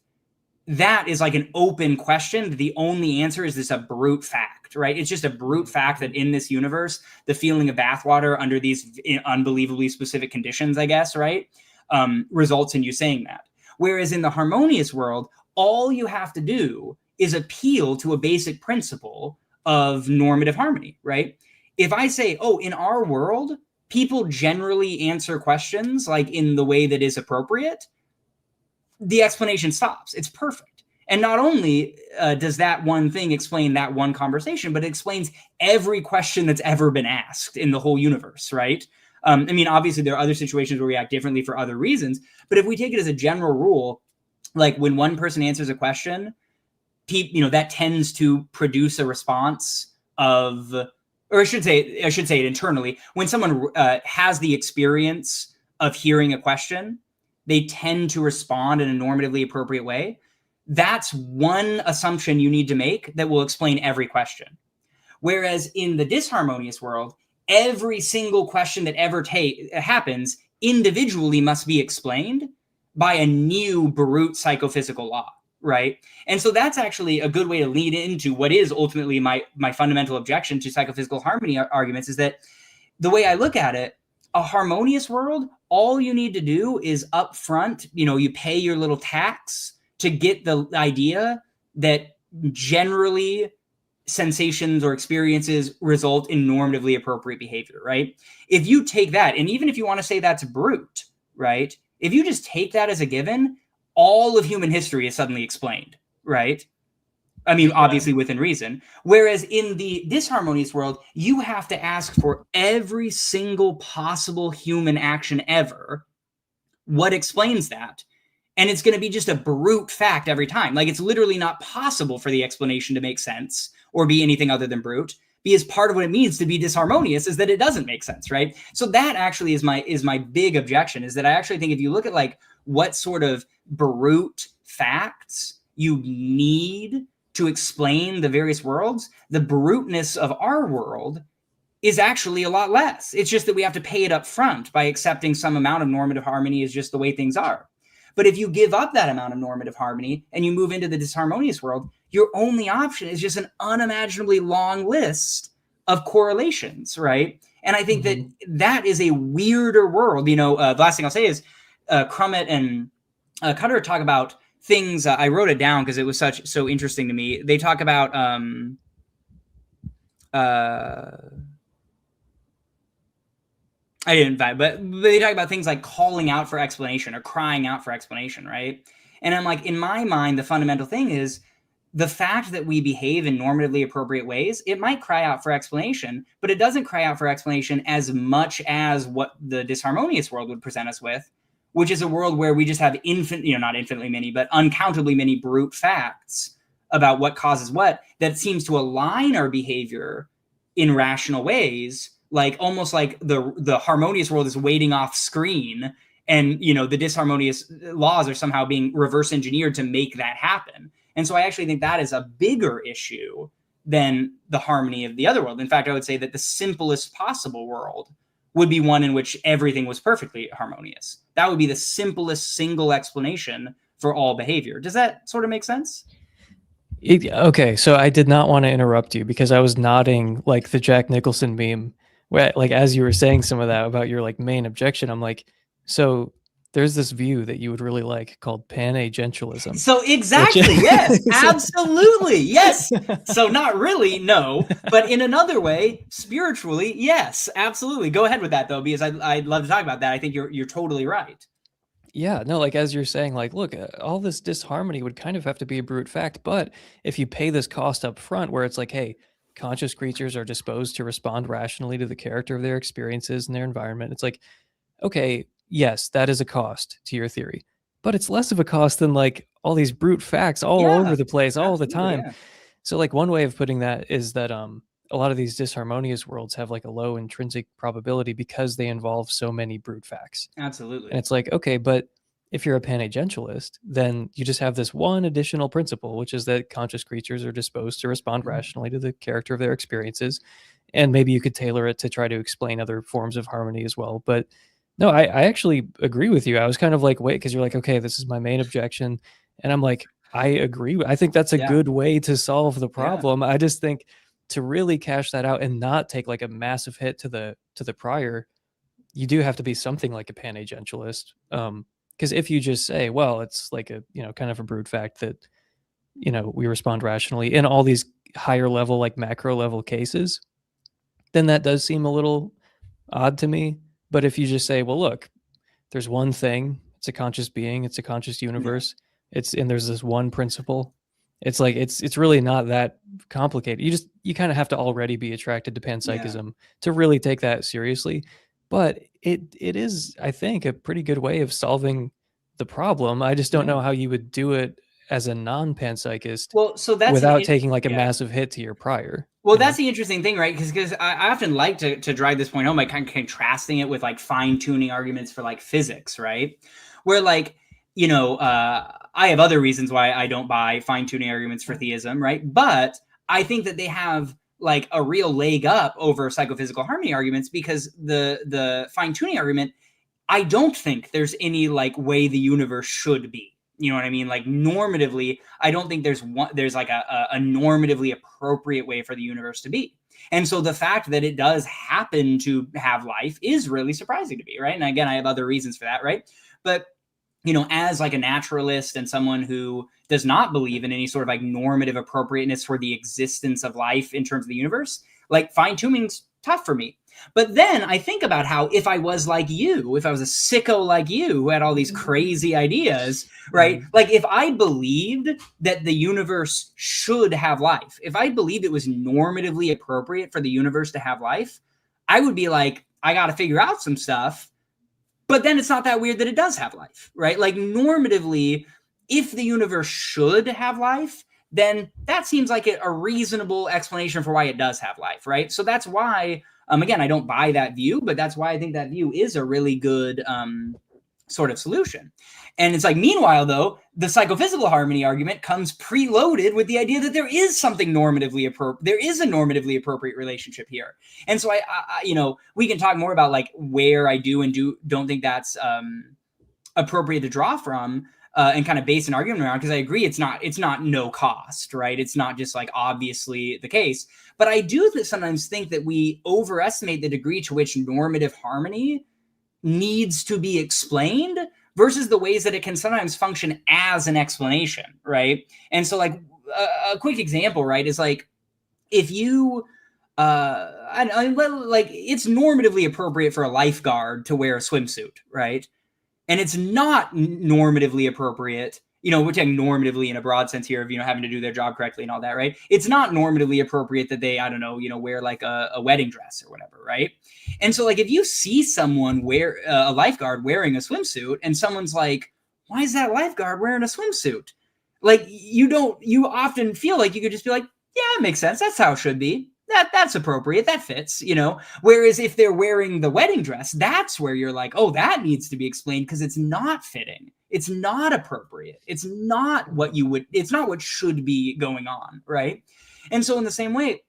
That is like an open question. The only answer is this a brute fact, right? It's just a brute fact that in this universe, the feeling of bathwater under these unbelievably specific conditions, I guess, right, results in you saying that. Whereas in the harmonious world, all you have to do is appeal to a basic principle of normative harmony, right? If I say, oh, in our world, people generally answer questions like in the way that is appropriate, the explanation stops. It's perfect. And not only does that one thing explain that one conversation, but it explains every question that's ever been asked in the whole universe, right? I mean, obviously, there are other situations where we act differently for other reasons. But if we take it as a general rule, like when one person answers a question, that tends to produce a response of, or I should say it internally. When someone has the experience of hearing a question, they tend to respond in a normatively appropriate way. That's one assumption you need to make that will explain every question. Whereas in the disharmonious world, every single question that ever happens individually must be explained by a new brute psychophysical law, right? And so that's actually a good way to lead into what is ultimately my fundamental objection to psychophysical harmony arguments, is that the way I look at it, a harmonious world, all you need to do is up front, you pay your little tax to get the idea that generally sensations or experiences result in normatively appropriate behavior, right? If you take that, and even if you want to say that's brute, right? If you just take that as a given, all of human history is suddenly explained, right? I mean, obviously within reason. Whereas in the disharmonious world, you have to ask for every single possible human action ever. What explains that? And it's going to be just a brute fact every time. Like, it's literally not possible for the explanation to make sense or be anything other than brute, because part of what it means to be disharmonious is that it doesn't make sense, right? So that actually is my big objection, is that I actually think if you look at like what sort of brute facts you need to explain the various worlds, the bruteness of our world is actually a lot less. It's just that we have to pay it up front by accepting some amount of normative harmony is just the way things are. But if you give up that amount of normative harmony and you move into the disharmonious world, your only option is just an unimaginably long list of correlations, right? And I think that is a weirder world. The last thing I'll say is Crummett and Cutter talk about things. I wrote it down because it was so interesting to me. They talk about I didn't find, but they talk about things like calling out for explanation or crying out for explanation, right? And I'm like, in my mind, the fundamental thing is the fact that we behave in normatively appropriate ways. It might cry out for explanation, but it doesn't cry out for explanation as much as what the disharmonious world would present us with, which is a world where we just have not infinitely many, but uncountably many brute facts about what causes what, that seems to align our behavior in rational ways. Like almost like the harmonious world is waiting off screen, and the disharmonious laws are somehow being reverse engineered to make that happen. And so I actually think that is a bigger issue than the harmony of the other world. In fact, I would say that the simplest possible world would be one in which everything was perfectly harmonious. That would be the simplest single explanation for all behavior. Does that sort of make sense? Okay, so I did not want to interrupt you because I was nodding like the Jack Nicholson meme. Where, like, as you were saying some of that about your like main objection, I'm like, so there's this view that you would really like called panagentialism. So exactly, yes, absolutely, yes. So not really, no, but in another way, spiritually, yes, absolutely. Go ahead with that though, because I'd love to talk about that. I think you're totally right. Yeah, no, like as you're saying, like, look, all this disharmony would kind of have to be a brute fact, but if you pay this cost up front, where it's like, hey, conscious creatures are disposed to respond rationally to the character of their experiences and their environment. It's like, okay, yes, that is a cost to your theory, but it's less of a cost than like all these brute facts all over the place all the time. Yeah. So like one way of putting that is that a lot of these disharmonious worlds have like a low intrinsic probability because they involve so many brute facts. Absolutely. And it's like, okay, but if you're a panagentialist, then you just have this one additional principle, which is that conscious creatures are disposed to respond rationally to the character of their experiences. And maybe you could tailor it to try to explain other forms of harmony as well. But no, I actually agree with you. I was kind of like, wait, because you're like, okay, this is my main objection. And I'm like, I agree. I think that's a good way to solve the problem. I just think to really cash that out and not take like a massive hit to the prior, you do have to be something like a panagentialist. Because if you just say, well, it's like a, kind of a brute fact that, we respond rationally in all these higher level, like macro level cases, then that does seem a little odd to me. But if you just say, well, look, there's one thing, it's a conscious being, it's a conscious universe, and there's this one principle. It's like, it's really not that complicated. You kind of have to already be attracted to panpsychism to really take that seriously. But it is, I think, a pretty good way of solving the problem. I just don't know how you would do it as a non-panpsychist Well, so that's without taking like a yeah. massive hit to your prior. Well, that's the interesting thing, right? Because I often like to drive this point home by kind of contrasting it with like fine tuning arguments for like physics, right? Where like, I have other reasons why I don't buy fine tuning arguments for theism, right? But I think that they have like a real leg up over psychophysical harmony arguments, because the fine tuning argument, I don't think there's any like way the universe should be. You know what I mean? Like normatively, I don't think there's like a normatively appropriate way for the universe to be. And so the fact that it does happen to have life is really surprising to me, right? And again, I have other reasons for that, right? But as like a naturalist and someone who does not believe in any sort of like normative appropriateness for the existence of life in terms of the universe, like fine tuning's tough for me. But then I think about how if I was like you, if I was a sicko like you who had all these crazy ideas, right? Like if I believed that the universe should have life, if I believed it was normatively appropriate for the universe to have life, I would be like, I got to figure out some stuff. But then it's not that weird that it does have life, right? Like normatively, if the universe should have life, then that seems like a reasonable explanation for why it does have life, right? So that's why, again, I don't buy that view, but that's why I think that view is a really good sort of solution. And it's like, meanwhile, though, the psychophysical harmony argument comes preloaded with the idea that there is something normatively appropriate. There is a normatively appropriate relationship here. And so I we can talk more about like where I do and don't think that's appropriate to draw from. And kind of base an argument around, because I agree it's not no cost, right? It's not just like obviously the case. But I do sometimes think that we overestimate the degree to which normative harmony needs to be explained versus the ways that it can sometimes function as an explanation, right? And so like a quick example, right, is like if you like it's normatively appropriate for a lifeguard to wear a swimsuit, right? And it's not normatively appropriate, we're taking normatively in a broad sense here of, having to do their job correctly and all that, right? It's not normatively appropriate that they, wear like a wedding dress or whatever, right? And so like if you see someone wear a lifeguard wearing a swimsuit and someone's like, why is that lifeguard wearing a swimsuit? Like you often feel like you could just be like, yeah, it makes sense. That's how it should be. That's appropriate. That fits, Whereas if they're wearing the wedding dress, that's where you're like, oh, that needs to be explained because it's not fitting. It's not appropriate. It's not it's not what should be going on, right? And so in the same way,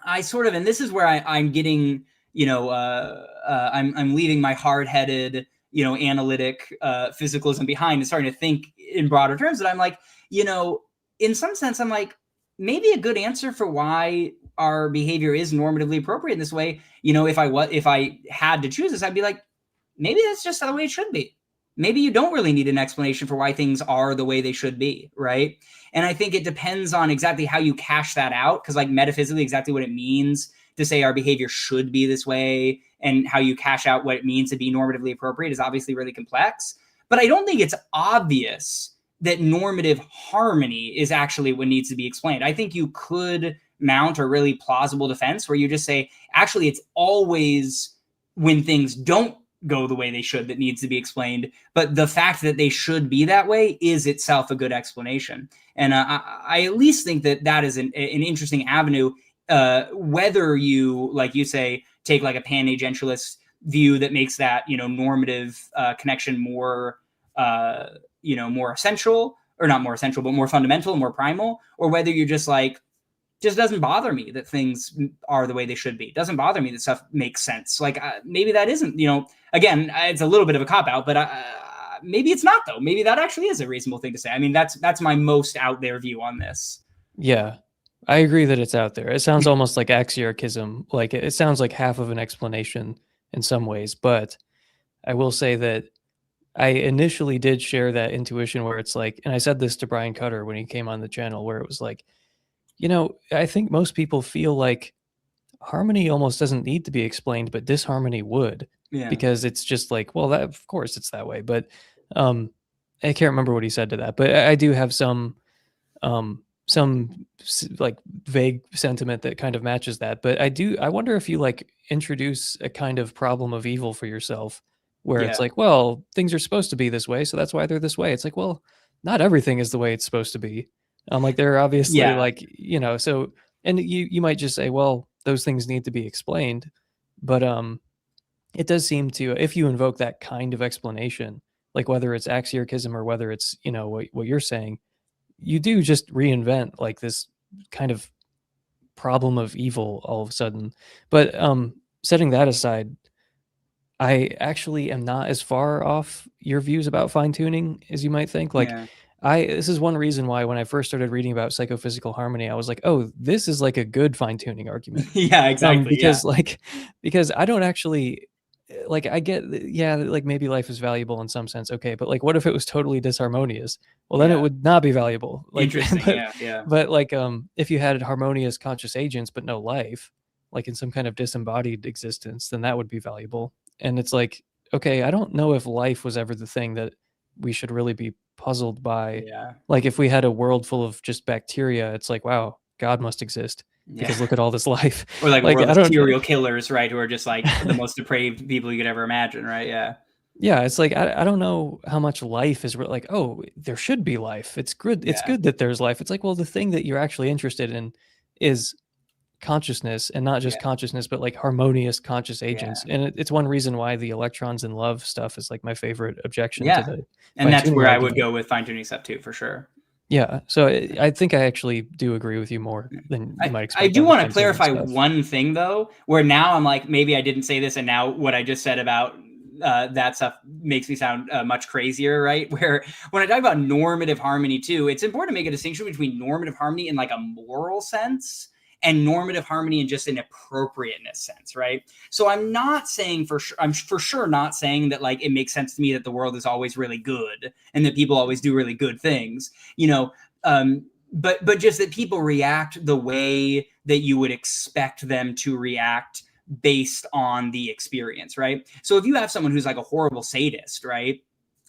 I sort of, and this is where I'm getting, I'm leaving my hard-headed, analytic physicalism behind and starting to think in broader terms that I'm like, in some sense, I'm like, maybe a good answer for why our behavior is normatively appropriate in this way, if I had to choose this, I'd be like, maybe that's just the way it should be. Maybe you don't really need an explanation for why things are the way they should be, right? And I think it depends on exactly how you cash that out, because like metaphysically, exactly what it means to say our behavior should be this way and how you cash out what it means to be normatively appropriate is obviously really complex. But I don't think it's obvious that normative harmony is actually what needs to be explained. I think you could mount a really plausible defense where you just say, actually, it's always when things don't go the way they should that needs to be explained. But the fact that they should be that way is itself a good explanation. And I at least think that is an interesting avenue, whether you, like you say, take like a pan-agentialist view that makes that, normative connection more, more essential, or not more essential, but more fundamental, more primal, or whether you're just like, just doesn't bother me that things are the way they should be. It doesn't bother me that stuff makes sense. Like maybe that isn't, again, it's a little bit of a cop-out, but maybe it's not, though. Maybe that actually is a reasonable thing to say. I mean, that's my most out there view on this. Yeah, I agree that it's out there. It sounds almost like axiarchism. Like it sounds like half of an explanation in some ways, but I will say that I initially did share that intuition where it's like, and I said this to Brian Cutter when he came on the channel, where it was like, I think most people feel like harmony almost doesn't need to be explained, but disharmony would, because it's just like, well, that, of course it's that way. But I can't remember what he said to that, but I do have some like vague sentiment that kind of matches that. But I wonder if you like introduce a kind of problem of evil for yourself, where it's like, well, things are supposed to be this way, so that's why they're this way. It's like, well, not everything is the way it's supposed to be. Like there are obviously Yeah. like, so, and you might just say, well, those things need to be explained, but it does seem to, if you invoke that kind of explanation, like whether it's axiarchism or whether it's, what you're saying, you do just reinvent like this kind of problem of evil all of a sudden. But setting that aside, I actually am not as far off your views about fine tuning as you might think. Like, Yeah. this is one reason why when I first started reading about psychophysical harmony, I was like, oh, this is like a good fine tuning argument. Yeah, exactly. Yeah. Because I don't actually like, I get, yeah, like maybe life is valuable in some sense. Okay. But like, what if it was totally disharmonious? Well, then it Yeah. would not be valuable. Like, Interesting. Yeah. Yeah. but like, if you had harmonious conscious agents, but no life, like in some kind of disembodied existence, then that would be valuable. And it's like, okay, I don't know if life was ever the thing that we should really be puzzled by. Yeah. Like if we had a world full of just bacteria, it's like, wow, God must exist because Yeah. look at all this life. Or like a Like world I of don't, serial killers, right? Who are just like the most depraved people you could ever imagine, right? Yeah. yeah, it's like I don't know how much life is like, oh, there should be life. It's good. It's Yeah. good that there's life. It's like, well, the thing that you're actually interested in is consciousness, and not just Yeah. consciousness, but like harmonious conscious agents. Yeah. And it's one reason why the electrons and love stuff is like my favorite objection to Yeah. the And fine that's tuning where I would argument. go with fine tuning stuff too, for sure. Yeah, so I think I actually do agree with you more than you might I expect do on the want to fine tuning clarify stuff. one thing though, where now I'm like, maybe I didn't say this, and now what I just said about that stuff makes me sound much crazier, right? Where when I talk about normative harmony too, it's important to make a distinction between normative harmony in like a moral sense and normative harmony in just an appropriateness sense, right? So I'm not saying for sure, I'm for sure not saying that like it makes sense to me that the world is always really good and that people always do really good things, but just that people react the way that you would expect them to react based on the experience, right? So if you have someone who's like a horrible sadist, right,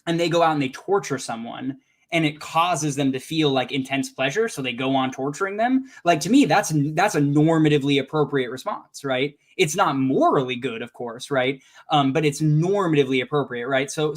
and they go out and they torture someone and it causes them to feel like intense pleasure, so they go on torturing them, like to me that's a normatively appropriate response, right? It's not morally good, of course, right? But it's normatively appropriate, right? So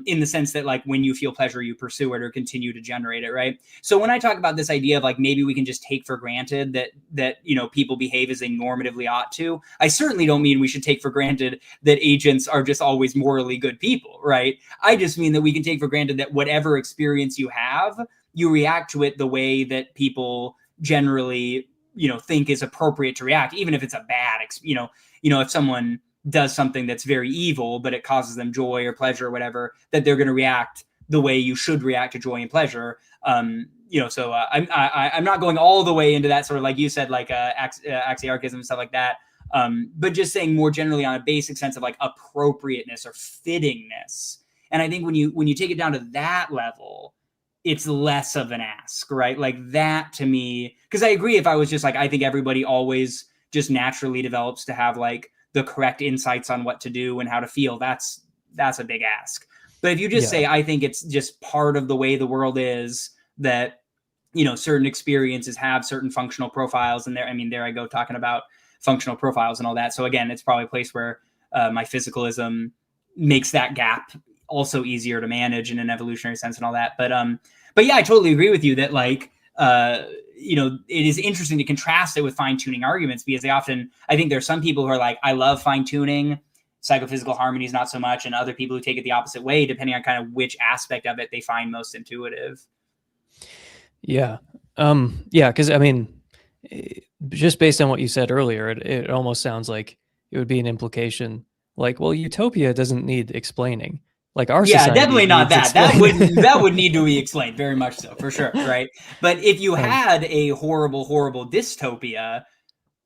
in the sense that like when you feel pleasure, you pursue it or continue to generate it, right? So when I talk about this idea of like maybe we can just take for granted that people behave as they normatively ought to, I certainly don't mean we should take for granted that agents are just always morally good people, right? I just mean that we can take for granted that whatever experience you have, you react to it the way that people generally think is appropriate to react, even if it's a bad if someone does something that's very evil, but it causes them joy or pleasure or whatever, that they're going to react the way you should react to joy and pleasure. So I'm not going all the way into that sort of, like you said, like axiarchism and stuff like that. But just saying more generally on a basic sense of like appropriateness or fittingness. And I think when you take it down to that level, it's less of an ask, right? Like that to me, because I agree, if I was just like, I think everybody always just naturally develops to have like the correct insights on what to do and how to feel, that's a big ask. But if you just say, I think it's just part of the way the world is that, certain experiences have certain functional profiles, and there I go talking about functional profiles and all that. So again, it's probably a place where my physicalism makes that gap also easier to manage in an evolutionary sense and all that. But yeah, I totally agree with you that like, it is interesting to contrast it with fine tuning arguments, because I think there's some people who are like, I love fine tuning, psychophysical harmonies not so much, and other people who take it the opposite way, depending on kind of which aspect of it they find most intuitive. Yeah. Because just based on what you said earlier, it almost sounds like it would be an implication like, well, utopia doesn't need explaining. Like our society definitely not needs that. explaining. That would need to be explained, very much so, for sure, right? But if you had a horrible dystopia,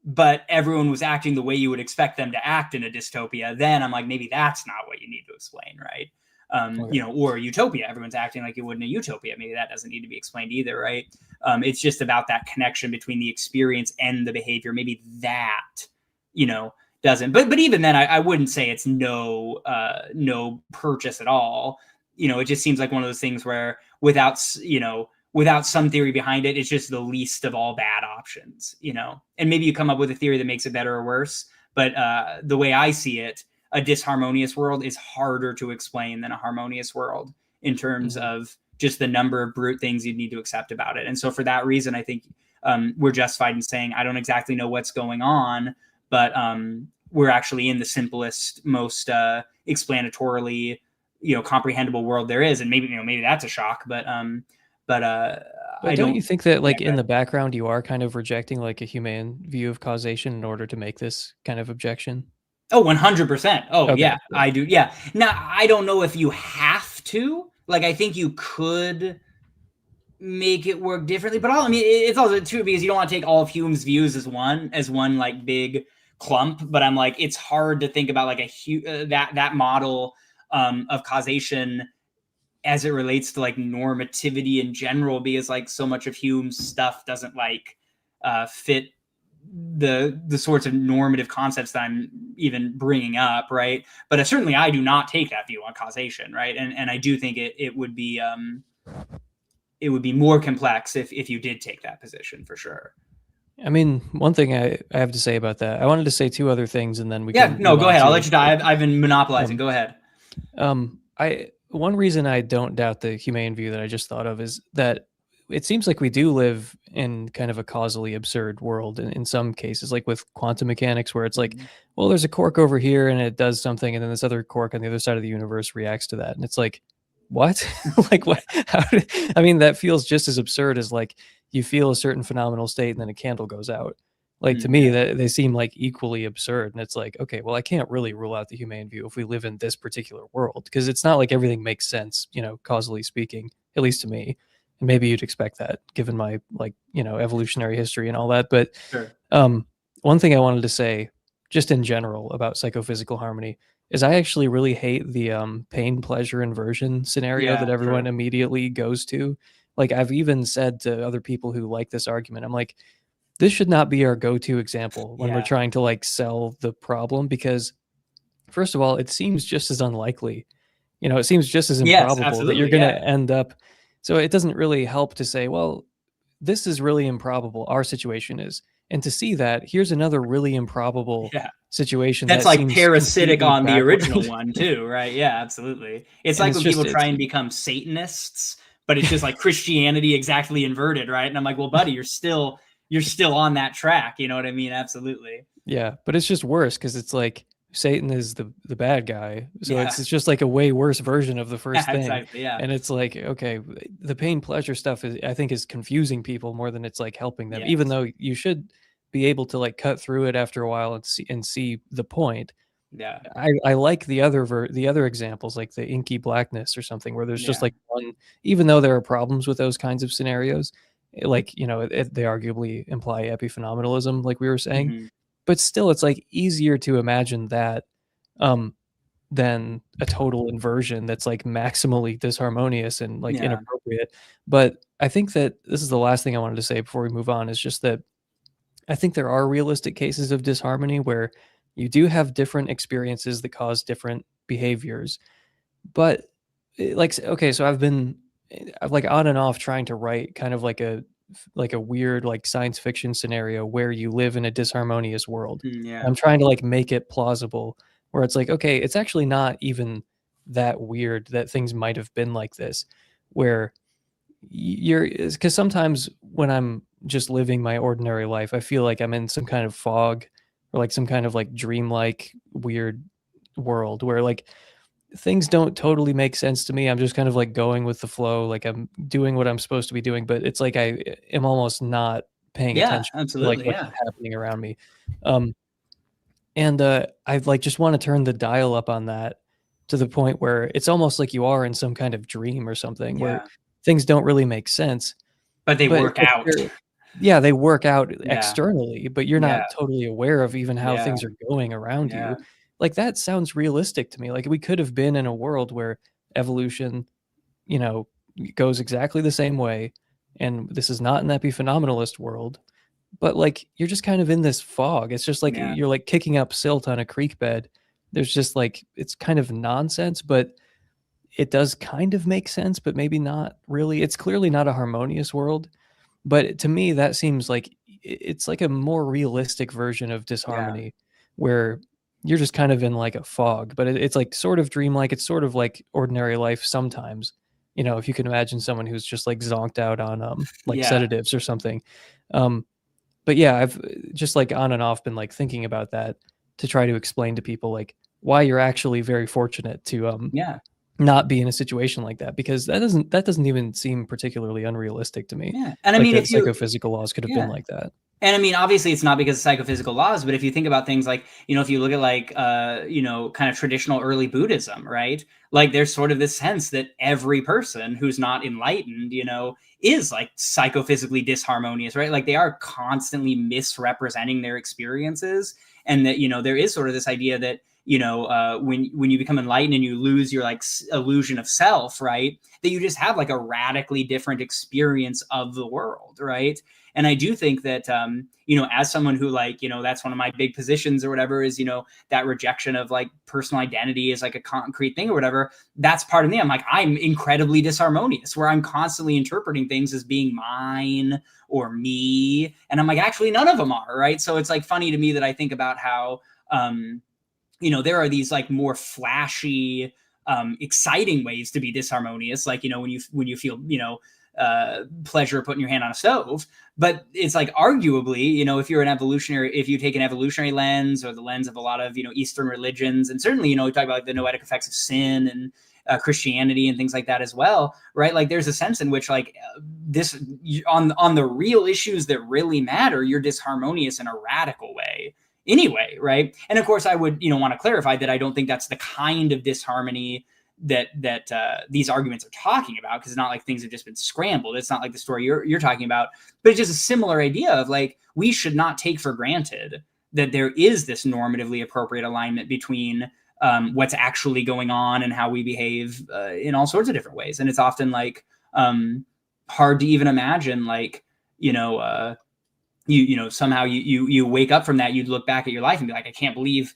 but everyone was acting the way you would expect them to act in a dystopia, then I'm like, maybe that's not what you need to explain, right? Or utopia, everyone's acting like you would in a utopia. Maybe that doesn't need to be explained either, right? It's just about that connection between the experience and the behavior. Maybe that, doesn't. But even then, I wouldn't say it's no purchase at all. It just seems like one of those things where without some theory behind it, it's just the least of all bad options, and maybe you come up with a theory that makes it better or worse. But the way I see it, a disharmonious world is harder to explain than a harmonious world. in terms of just the number of brute things you'd need to accept about it. And so for that reason, I think we're justified in saying, I don't exactly know what's going on, but we're actually in the simplest, most explanatorily, comprehensible world there is. And maybe that's a shock, but don't you think that like in the background you are kind of rejecting like a humane view of causation in order to make this kind of objection? Oh, 100%. Oh, Okay. yeah, I do. Yeah. Now, I don't know if you have to. Like, I think you could make it work differently, but it's also true because you don't want to take all of Hume's views as one like big clump. But I'm like, it's hard to think about like that model of causation as it relates to like normativity in general, because like so much of Hume's stuff doesn't like fit the sorts of normative concepts that I'm even bringing up, right? But certainly I do not take that view on causation, right? And I do think it would be more complex if you did take that position, for sure. I mean, one thing I have to say about that, I wanted to say two other things, and then we go ahead. I'll let you die. I've been monopolizing. Go ahead. One reason I don't doubt the humane view that I just thought of is that it seems like we do live in kind of a causally absurd world in some cases, like with quantum mechanics, where it's like, well, there's a quark over here and it does something, and then this other quark on the other side of the universe reacts to that. And it's like, what? Like, what? I mean, that feels just as absurd as like you feel a certain phenomenal state and then a candle goes out. Like, to me, that they seem like equally absurd. And it's like, okay, well, I can't really rule out the humane view if we live in this particular world, because it's not like everything makes sense, causally speaking, at least to me. And maybe you'd expect that given my evolutionary history and all that. But sure. One thing I wanted to say just in general about psychophysical harmony is I actually really hate the pain, pleasure, inversion scenario that everyone immediately goes to. Like, I've even said to other people who like this argument, I'm like, this should not be our go-to example when we're trying to like sell the problem, because first of all, it seems just as unlikely, it seems just as improbable that you're going to end up. So it doesn't really help to say, well, this is really improbable, our situation is. And to see that, here's another really improbable situation that's like parasitic on the original one too, right? Yeah, absolutely. It's like when people try and become Satanists, but it's just like Christianity exactly inverted, right? And I'm like, well, buddy, you're still on that track. You know what I mean? Absolutely. Yeah, but it's just worse because it's like Satan is the bad guy. So it's just like a way worse version of the first thing. Exactly, And it's like, okay, the pain pleasure stuff I think is confusing people more than it's like helping them, even though you should be able to like cut through it after a while and see the point. Yeah. I like the other examples, like the inky blackness or something, where there's just like one, even though there are problems with those kinds of scenarios, like, they arguably imply epiphenomenalism, like we were saying, but still it's like easier to imagine that than a total inversion that's like maximally disharmonious and like inappropriate. But I think that this is the last thing I wanted to say before we move on, is just that I think there are realistic cases of disharmony where you do have different experiences that cause different behaviors. But like, okay, so I've like on and off trying to write kind of like a weird like science fiction scenario where you live in a disharmonious world. I'm trying to like make it plausible, where it's like, okay, it's actually not even that weird that things might have been like this, where because sometimes when I'm just living my ordinary life, I feel like I'm in some kind of fog or like some kind of like dreamlike weird world where like things don't totally make sense to me. I'm just kind of like going with the flow, like I'm doing what I'm supposed to be doing, but it's like I am almost not paying attention to like what's happening around me. And I like just want to turn the dial up on that to the point where it's almost like you are in some kind of dream or something where things don't really make sense, but they work out. They work out externally, but you're not totally aware of even how things are going around you. Like, that sounds realistic to me. Like, we could have been in a world where evolution, goes exactly the same way. And this is not an epiphenomenalist world, but like, you're just kind of in this fog. It's just like, you're like kicking up silt on a creek bed. There's just like, it's kind of nonsense, but it does kind of make sense, but maybe not really. It's clearly not a harmonious world. But to me, that seems like it's like a more realistic version of disharmony where you're just kind of in like a fog, but it's like sort of dreamlike. It's sort of like ordinary life sometimes, you know, if you can imagine someone who's just like zonked out on like Yeah. sedatives or something. But yeah, I've just like on and off been like thinking about that to try to explain to people like why you're actually very fortunate to Yeah. not be in a situation like that, because that doesn't even seem particularly unrealistic to me. Yeah. And I Like mean, that if you, psychophysical laws could have been yeah. like that. And I mean, obviously, it's not because of psychophysical laws, but if you think about things like, if you look at like, kind of traditional early Buddhism, right? Like, there's sort of this sense that every person who's not enlightened, is like psychophysically disharmonious, right? Like, they are constantly misrepresenting their experiences, and that there is sort of this idea that when you become enlightened and you lose your like illusion of self, right? That you just have like a radically different experience of the world, right? And I do think that, as someone who like, that's one of my big positions or whatever is, that rejection of like personal identity is like a concrete thing or whatever. That's part of me. I'm incredibly disharmonious, where I'm constantly interpreting things as being mine or me. And I'm like, actually, none of them are. Right. So it's like funny to me that I think about how, there are these like more flashy, exciting ways to be disharmonious. Like, when you feel, pleasure putting your hand on a stove. But it's like, arguably, if you take an evolutionary lens or the lens of a lot of, Eastern religions, and certainly, we talk about like the noetic effects of sin and Christianity and things like that as well, right? Like, there's a sense in which like this on the real issues that really matter, you're disharmonious in a radical way anyway, right? And of course, I would want to clarify that I don't think that's the kind of disharmony that these arguments are talking about, because it's not like things have just been scrambled. It's not like the story you're talking about, but it's just a similar idea of like, we should not take for granted that there is this normatively appropriate alignment between what's actually going on and how we behave in all sorts of different ways. And it's often like hard to even imagine, like, somehow you wake up from that, you'd look back at your life and be like, I can't believe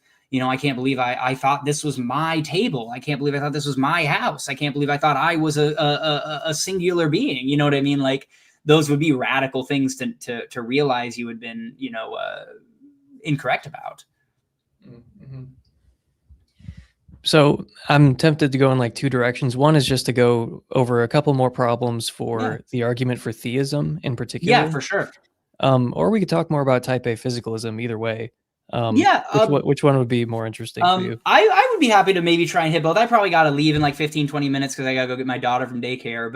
I thought this was my table. I can't believe I thought this was my house. I can't believe I thought I was a singular being. You know what I mean? Like, those would be radical things to realize you had been, incorrect about. Mm-hmm. So I'm tempted to go in like two directions. One is just to go over a couple more problems for the argument for theism in particular. Yeah, for sure. Or we could talk more about type A physicalism, either way. Which one would be more interesting for you? I would be happy to maybe try and hit both. I probably got to leave in like 15-20 minutes because I got to go get my daughter from daycare.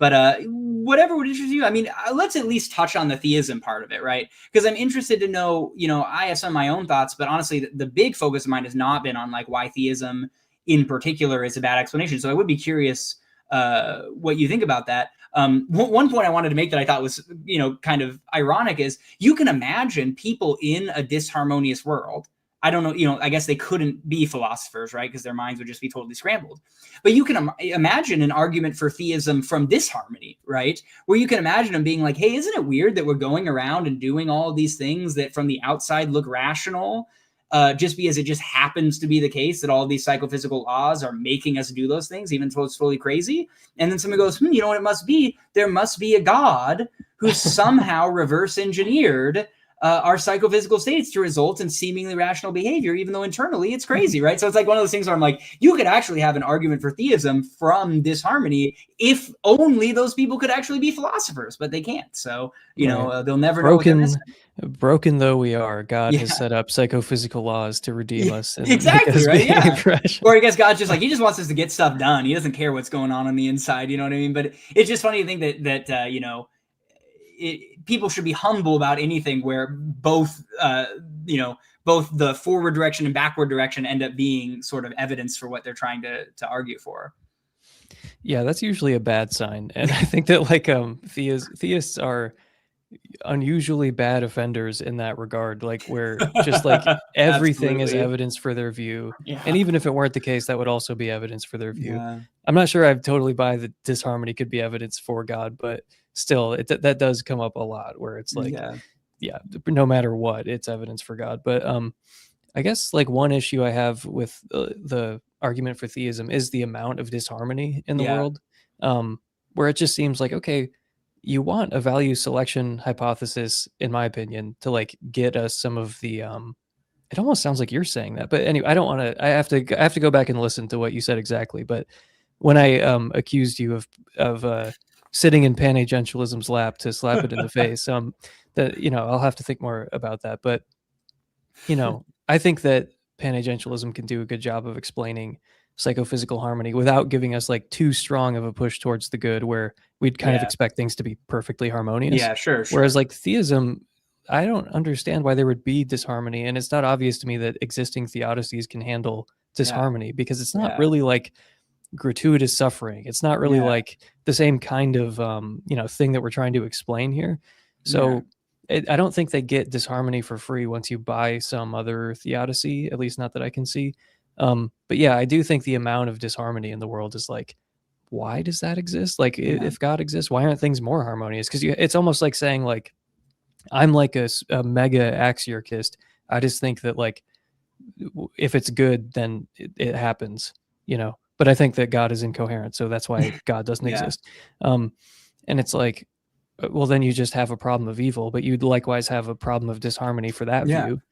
But whatever would interest you. I mean, let's at least touch on the theism part of it, right? Because I'm interested to know, I have some of my own thoughts, but honestly, the big focus of mine has not been on like why theism in particular is a bad explanation. So I would be curious what you think about that. One point I wanted to make that I thought was, kind of ironic is you can imagine people in a disharmonious world. I don't know, I guess they couldn't be philosophers, right? Because their minds would just be totally scrambled. But you can imagine an argument for theism from disharmony, right? Where you can imagine them being like, hey, isn't it weird that we're going around and doing all these things that from the outside look rational, just because it just happens to be the case that all of these psychophysical laws are making us do those things, even though it's totally crazy. And then someone goes, you know what it must be? There must be a God who somehow reverse engineered our psychophysical states to result in seemingly rational behavior, even though internally it's crazy, right? So it's like one of those things where I'm like, you could actually have an argument for theism from disharmony if only those people could actually be philosophers, but they can't. So, they'll never know what they're missing. Broken though we are, God has set up psychophysical laws to redeem us. And exactly, right? Yeah. Or I guess God's just like, he just wants us to get stuff done. He doesn't care what's going on the inside. You know what I mean? But it's just funny to think that people should be humble about anything where both the forward direction and backward direction end up being sort of evidence for what they're trying to argue for. Yeah, that's usually a bad sign. And I think that like theists are unusually bad offenders in that regard, like where just like everything is evidence for their view. Yeah. And even if it weren't the case, that would also be evidence for their view. Yeah. I'm not sure I totally buy that disharmony could be evidence for God, but still that does come up a lot where it's like, yeah, no matter what, it's evidence for God. But I guess like one issue I have with the argument for theism is the amount of disharmony in the world, where it just seems like, okay, you want a value selection hypothesis, in my opinion, to like get us some of the it almost sounds like you're saying that, but anyway, I have to go back and listen to what you said exactly, but when I accused you of sitting in panagentialism's lap to slap it in the face, that, you know, I'll have to think more about that. But, you know, I think that panagentialism can do a good job of explaining psychophysical harmony without giving us like too strong of a push towards the good, where we'd kind of Yeah. expect things to be perfectly harmonious. Yeah, sure. Whereas like theism, I don't understand why there would be disharmony, and it's not obvious to me that existing theodicies can handle disharmony, because it's not Yeah. really like gratuitous suffering. It's not really Yeah. like the same kind of you know, thing that we're trying to explain here. So I don't think they get disharmony for free once you buy some other theodicy, at least not that I can see. But yeah, I do think the amount of disharmony in the world is like, why does that exist? Like, if God exists, why aren't things more harmonious? Because it's almost like saying like, I'm like a mega axiarchist. I just think that like, if it's good, then it happens, you know. But I think that God is incoherent, so that's why God doesn't Yeah. exist. And it's like, well, then you just have a problem of evil, but you'd likewise have a problem of disharmony for that Yeah. view.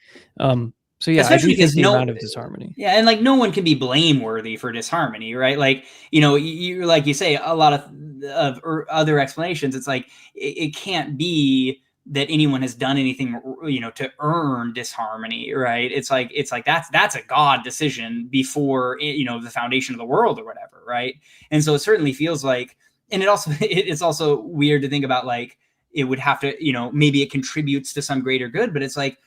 So yeah, Especially I do think because the amount of disharmony. Yeah, and like no one can be blameworthy for disharmony, right? Like, you know, you like you say a lot of other explanations. It's like it can't be that anyone has done anything, you know, to earn disharmony, right? It's like that's a God decision before, you know, the foundation of the world or whatever, right? And so it certainly feels like, and it also it's also weird to think about like it would have to, you know, maybe it contributes to some greater good, but it's like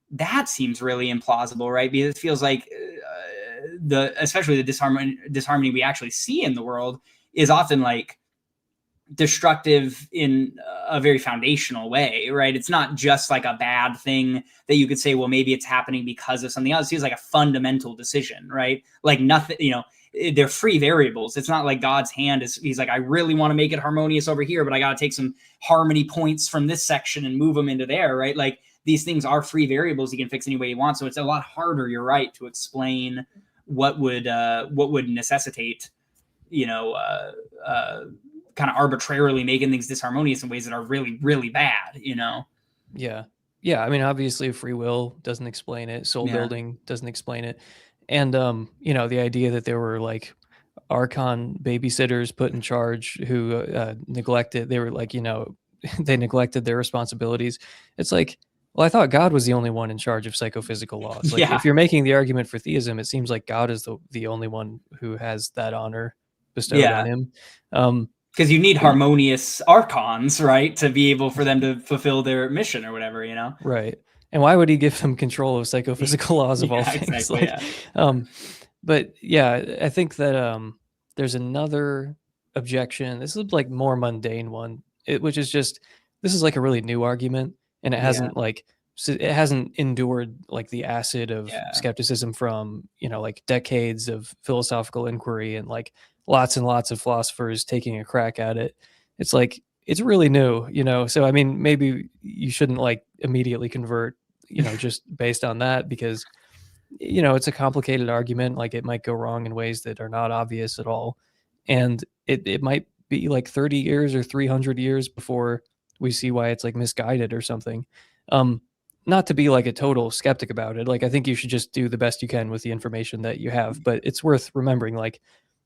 that seems really implausible, right? Because it feels like especially the disharmony we actually see in the world is often like destructive in a very foundational way, right? It's not just like a bad thing that you could say, well, maybe it's happening because of something else. It feels like a fundamental decision, right? Like nothing, you know, they're free variables. It's not like God's hand is, he's like, I really want to make it harmonious over here, but I got to take some harmony points from this section and move them into there, right? Like, these things are free variables. He can fix any way he wants. So it's a lot harder, you're right, to explain what would necessitate, you know, kind of arbitrarily making things disharmonious in ways that are really, really bad, you know? Yeah. Yeah. I mean, obviously free will doesn't explain it. Soul building doesn't explain it. And, you know, the idea that there were like Archon babysitters put in charge who neglected, they were like, you know, they neglected their responsibilities. It's like, well, I thought God was the only one in charge of psychophysical laws. Like, if you're making the argument for theism, it seems like God is the only one who has that honor bestowed on him. Because you need harmonious archons, right, to be able for them to fulfill their mission or whatever, you know? Right. And why would he give them control of psychophysical laws of all things? Exactly, like, but yeah, I think that there's another objection. This is like more mundane one, which is just, this is like a really new argument, and it hasn't like, it hasn't endured like the acid of skepticism from, you know, like decades of philosophical inquiry and like lots and lots of philosophers taking a crack at it. It's like, it's really new, you know? So, I mean, maybe you shouldn't like immediately convert, you know, just based on that, because, you know, it's a complicated argument. Like, it might go wrong in ways that are not obvious at all. And it might be like 30 years or 300 years before we see why it's like misguided or something. Not to be like a total skeptic about it. Like, I think you should just do the best you can with the information that you have, but it's worth remembering, like,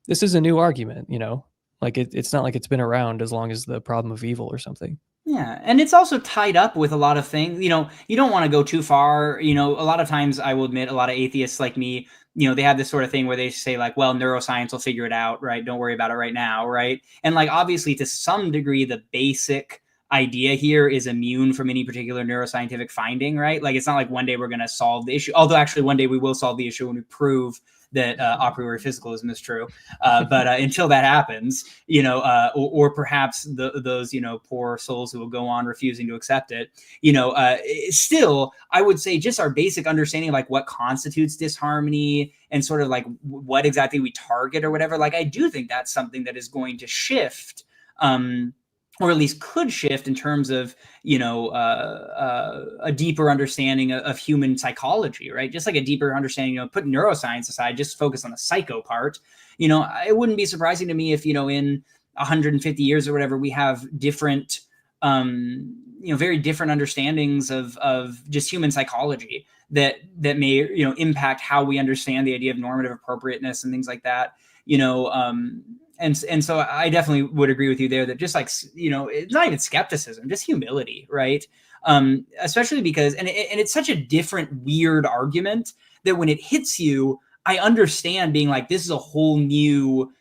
this is a new argument, you know, like it's not like it's been around as long as the problem of evil or something. Yeah, and it's also tied up with a lot of things. You know, you don't want to go too far. You know, a lot of times I will admit a lot of atheists like me, you know, they have this sort of thing where they say like, well, neuroscience will figure it out, right? Don't worry about it right now, right? And like, obviously, to some degree, the basic idea here is immune from any particular neuroscientific finding, right? Like, it's not like one day we're going to solve the issue. Although actually one day we will solve the issue when we prove that a priori physicalism is true. But until that happens, you know, or perhaps those, you know, poor souls who will go on refusing to accept it, you know, still, I would say just our basic understanding of like what constitutes disharmony and sort of like what exactly we target or whatever. Like, I do think that's something that is going to shift, or at least could shift in terms of, you know, a deeper understanding of human psychology, right? Just like a deeper understanding, you know, put neuroscience aside, just focus on the psycho part. You know, it wouldn't be surprising to me if, you know, in 150 years or whatever, we have different, you know, very different understandings of just human psychology that may, you know, impact how we understand the idea of normative appropriateness and things like that, you know, And so I definitely would agree with you there that just like, it's not even skepticism, just humility, right? Especially because, and it's such a different, weird argument that when it hits you, I understand being like, this is a whole new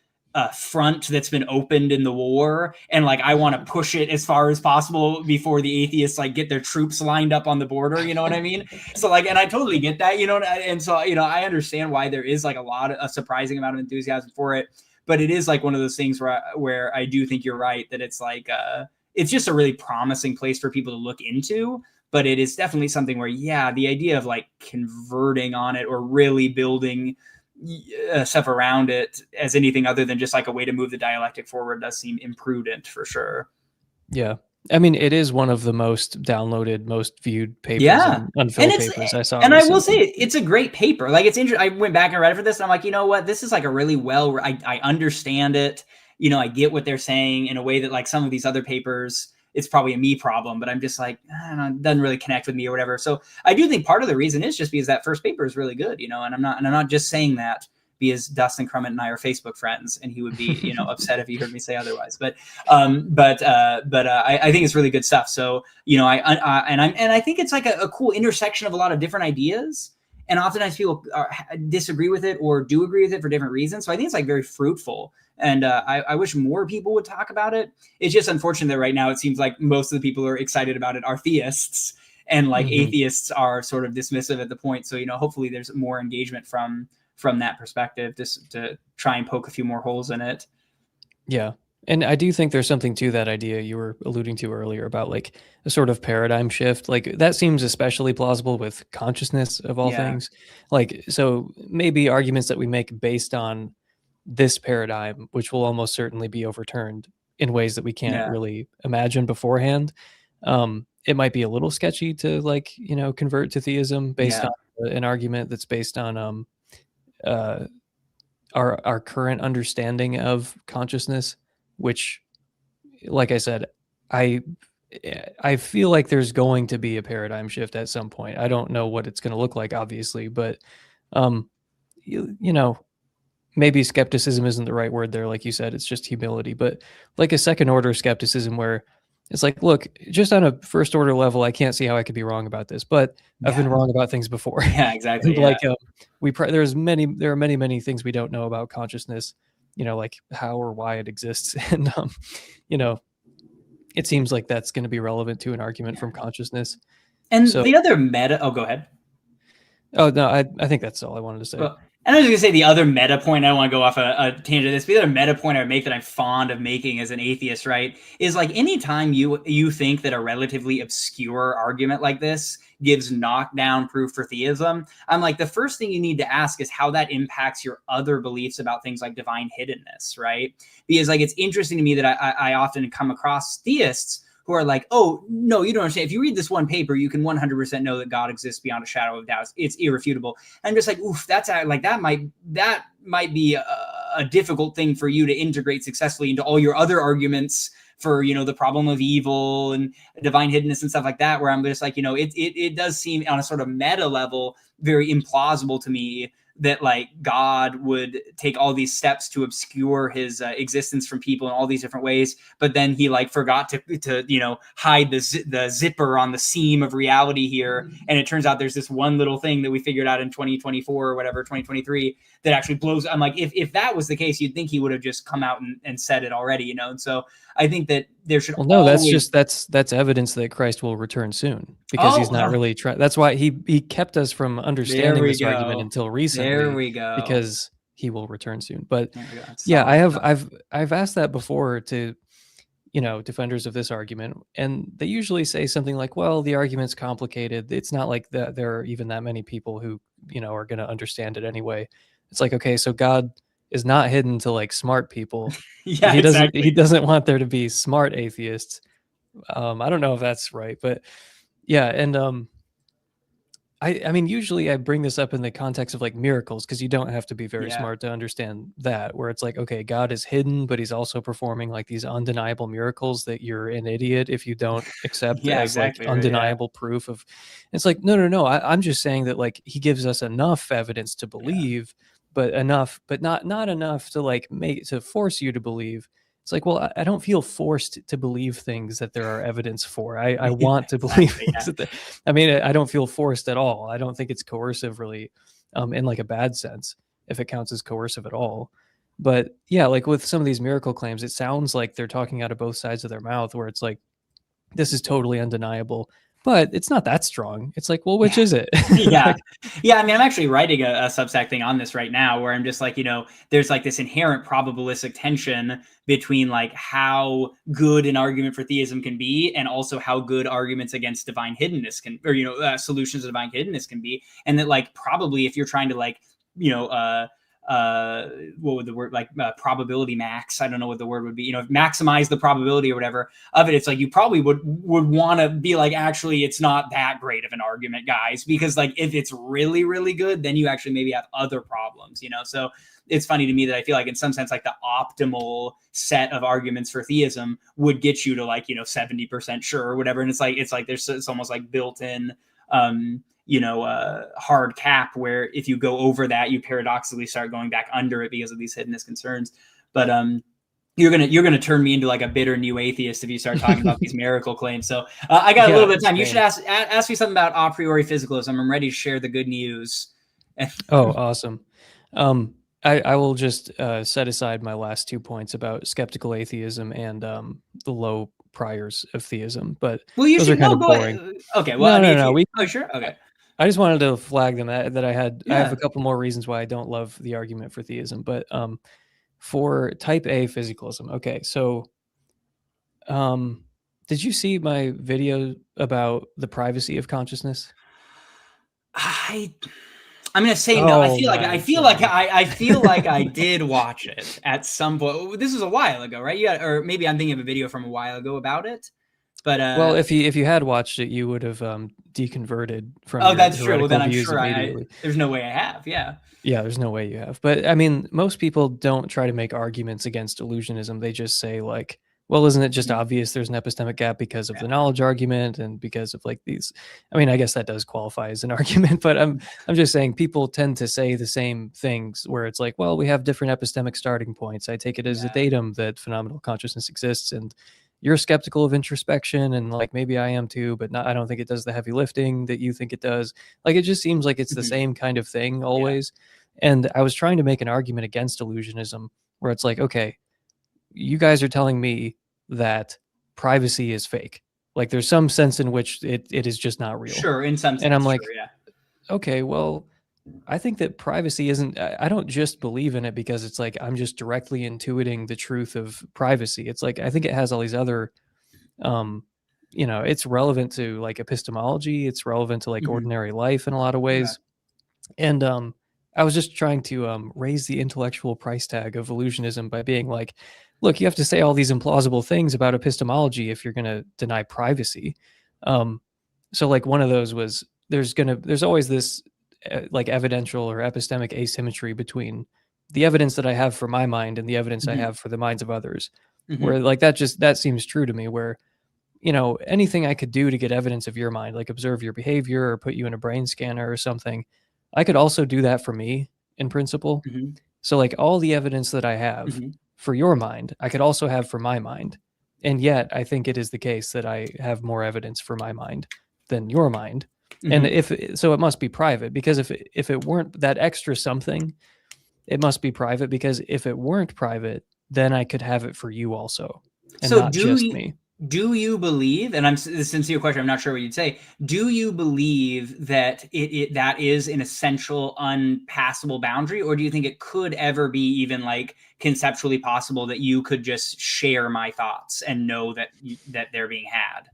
front that's been opened in the war, and like I want to push it as far as possible before the atheists like get their troops lined up on the border, you know what I mean? So like, and I totally get that, and so I understand why there is like a surprising amount of enthusiasm for it, but it is like one of those things where I do think you're right that it's like it's just a really promising place for people to look into. But it is definitely something where, yeah, the idea of like converting on it or really building stuff around it as anything other than just like a way to move the dialectic forward does seem imprudent for sure. Yeah. I mean, it is one of the most downloaded, most viewed papers and unfilled papers I saw. And recently. I will say it's a great paper. Like it's interesting. I went back and read it for this and I'm like, you know what? This is like a really I understand it. I get what they're saying in a way that like some of these other papers, it's probably a me problem, but I'm just like, I don't know, it doesn't really connect with me or whatever. So I do think part of the reason is just because that first paper is really good, and I'm not just saying that because Dustin Crummett and I are Facebook friends and he would be, upset if he heard me say otherwise. But I think it's really good stuff. So, I think it's like a cool intersection of a lot of different ideas. And oftentimes people disagree with it or do agree with it for different reasons. So I think it's like very fruitful. And I wish more people would talk about it. It's just unfortunate that right now it seems like most of the people who are excited about it are theists, and like atheists are sort of dismissive at the point. So, hopefully there's more engagement from that perspective, just to try and poke a few more holes in it. Yeah. And I do think there's something to that idea you were alluding to earlier about like a sort of paradigm shift. Like that seems especially plausible with consciousness of all things. Like, so maybe arguments that we make based on this paradigm, which will almost certainly be overturned in ways that we can't really imagine beforehand. It might be a little sketchy to like, convert to theism based on an argument that's based on our current understanding of consciousness, which, like I said, I feel like there's going to be a paradigm shift at some point. I don't know what it's going to look like, obviously, but maybe skepticism isn't the right word there. Like you said, it's just humility, but like a second order skepticism where it's like, look, just on a first order level, I can't see how I could be wrong about this, but I've been wrong about things before. Yeah, exactly. Like there are many things we don't know about consciousness, like how or why it exists. And, it seems like that's going to be relevant to an argument from consciousness. And so, the other go ahead. Oh, no, I think that's all I wanted to say. Well, and I was going to say the other meta point, I don't want to go off a tangent of this, but the other meta point I would make that I'm fond of making as an atheist, right, is like anytime you think that a relatively obscure argument like this gives knockdown proof for theism, I'm like, the first thing you need to ask is how that impacts your other beliefs about things like divine hiddenness, right? Because like it's interesting to me that I often come across theists who are like, oh, no, you don't understand. If you read this one paper, you can 100% know that God exists beyond a shadow of doubt. It's irrefutable. And I'm just like, oof, that's like, that might be a difficult thing for you to integrate successfully into all your other arguments for, the problem of evil and divine hiddenness and stuff like that, where I'm just like, it does seem on a sort of meta level very implausible to me that like God would take all these steps to obscure his existence from people in all these different ways, but then he like forgot to hide the zipper on the seam of reality here, and it turns out there's this one little thing that we figured out in 2024 or whatever, 2023, that actually blows. I'm like, if that was the case, you'd think he would have just come out and said it already, and so I think that there should. Well, no, that's evidence that Christ will return soon, because he's not really trying. That's why he kept us from understanding this argument until recently. There we go. Because he will return soon. But yeah, I've asked that before to defenders of this argument, and they usually say something like, well, the argument's complicated. It's not like that there are even that many people who are going to understand it anyway. It's like, okay, so God is not hidden to like smart people. Yeah, he doesn't want there to be smart atheists. I don't know if that's right, but yeah. And I mean, usually I bring this up in the context of like miracles, because you don't have to be very smart to understand that, where it's like, okay, God is hidden, but he's also performing like these undeniable miracles that you're an idiot if you don't accept as like undeniable proof of. It's like, no. I'm just saying that like he gives us enough evidence to believe but enough, but not enough to like to force you to believe. It's like, well, I don't feel forced to believe things that there are evidence for. I Yeah, want to believe exactly, things I mean, I don't feel forced at all. I don't think it's coercive really, in like a bad sense, if it counts as coercive at all. But yeah, like with some of these miracle claims, it sounds like they're talking out of both sides of their mouth, where it's like, this is totally undeniable, but it's not that strong. It's like, well, which yeah. is it? Yeah. Like, Yeah. I mean, I'm actually writing a Substack thing on this right now where I'm just like, there's like this inherent probabilistic tension between like how good an argument for theism can be and also how good arguments against divine hiddenness can, or, solutions to divine hiddenness can be. And that like, probably if you're trying to like, what would the word like probability max? I don't know what the word would be, maximize the probability or whatever of it. It's like, you probably would want to be like, actually, it's not that great of an argument, guys, because like, if it's really, really good, then you actually maybe have other problems, So it's funny to me that I feel like in some sense, like the optimal set of arguments for theism would get you to like, 70% sure or whatever. And it's like, it's almost like built in, hard cap where if you go over that, you paradoxically start going back under it because of these hiddenness concerns. But you're gonna turn me into like a bitter new atheist if you start talking about these miracle claims. So I got a little bit of time. You should ask me something about a priori physicalism. I'm ready to share the good news. oh, awesome. I will just set aside my last 2 points about skeptical atheism and the low priors of theism, but those are kind of boring. Okay, well, No. Oh, sure. Okay. I just wanted to flag them that I have a Yeah. couple more reasons why I don't love the argument for theism, but for type A physicalism. Okay, so did you see my video about the privacy of consciousness? I'm gonna say no. I Oh feel my like God. I feel like I did watch it at some point. This was a while ago, right? Yeah, or maybe I'm thinking of a video from a while ago about it. But Well, if you had watched it, you would have deconverted from oh, your that's true. Well, heretical then I'm views sure immediately. there's no way I have. Yeah. Yeah, there's no way you have. But I mean, most people don't try to make arguments against illusionism. They just say like, well, isn't it just Mhm. obvious there's an epistemic gap because of Yeah. the knowledge argument and because of like these. I mean, I guess that does qualify as an argument, but I'm just saying people tend to say the same things where it's like, well, we have different epistemic starting points. I take it as a Yeah. datum that phenomenal consciousness exists, and you're skeptical of introspection, and like maybe I am too, but not, I don't think it does the heavy lifting that you think it does. Like it just seems like it's the Mhm. same kind of thing Yeah. always. And I was trying to make an argument against illusionism where it's like, okay, you guys are telling me that privacy is fake. Like there's some sense in which it is just not real. Sure. In some And I'm sense, like, sure. Yeah. okay, well, I think that privacy isn't, I don't just believe in it because it's like I'm just directly intuiting the truth of privacy. It's like, I think it has all these other, um, it's relevant to like epistemology, it's relevant to like Mhm. ordinary life in a lot of Yeah. ways. And I was just trying to raise the intellectual price tag of illusionism by being like, look, you have to say all these implausible things about epistemology if you're going to deny privacy. Um, so like one of those was there's always this like evidential or epistemic asymmetry between the evidence that I have for my mind and the evidence I Mhm. have for the minds of others. Mhm. Where like that seems true to me. Where anything I could do to get evidence of your mind, like observe your behavior or put you in a brain scanner or something, I could also do that for me in principle. Mhm. So, like, all the evidence that I have Mhm. for your mind, I could also have for my mind. And yet, I think it is the case that I have more evidence for my mind than your mind. And Mhm. so, it must be private because if it weren't that extra something, it must be private because if it weren't private, then I could have it for you also, and So not just me. do you believe, and this is a sincere question, I'm not sure what you'd say, do you believe that that is an essential unpassable boundary, or do you think it could ever be even like conceptually possible that you could just share my thoughts and know that that they're being had?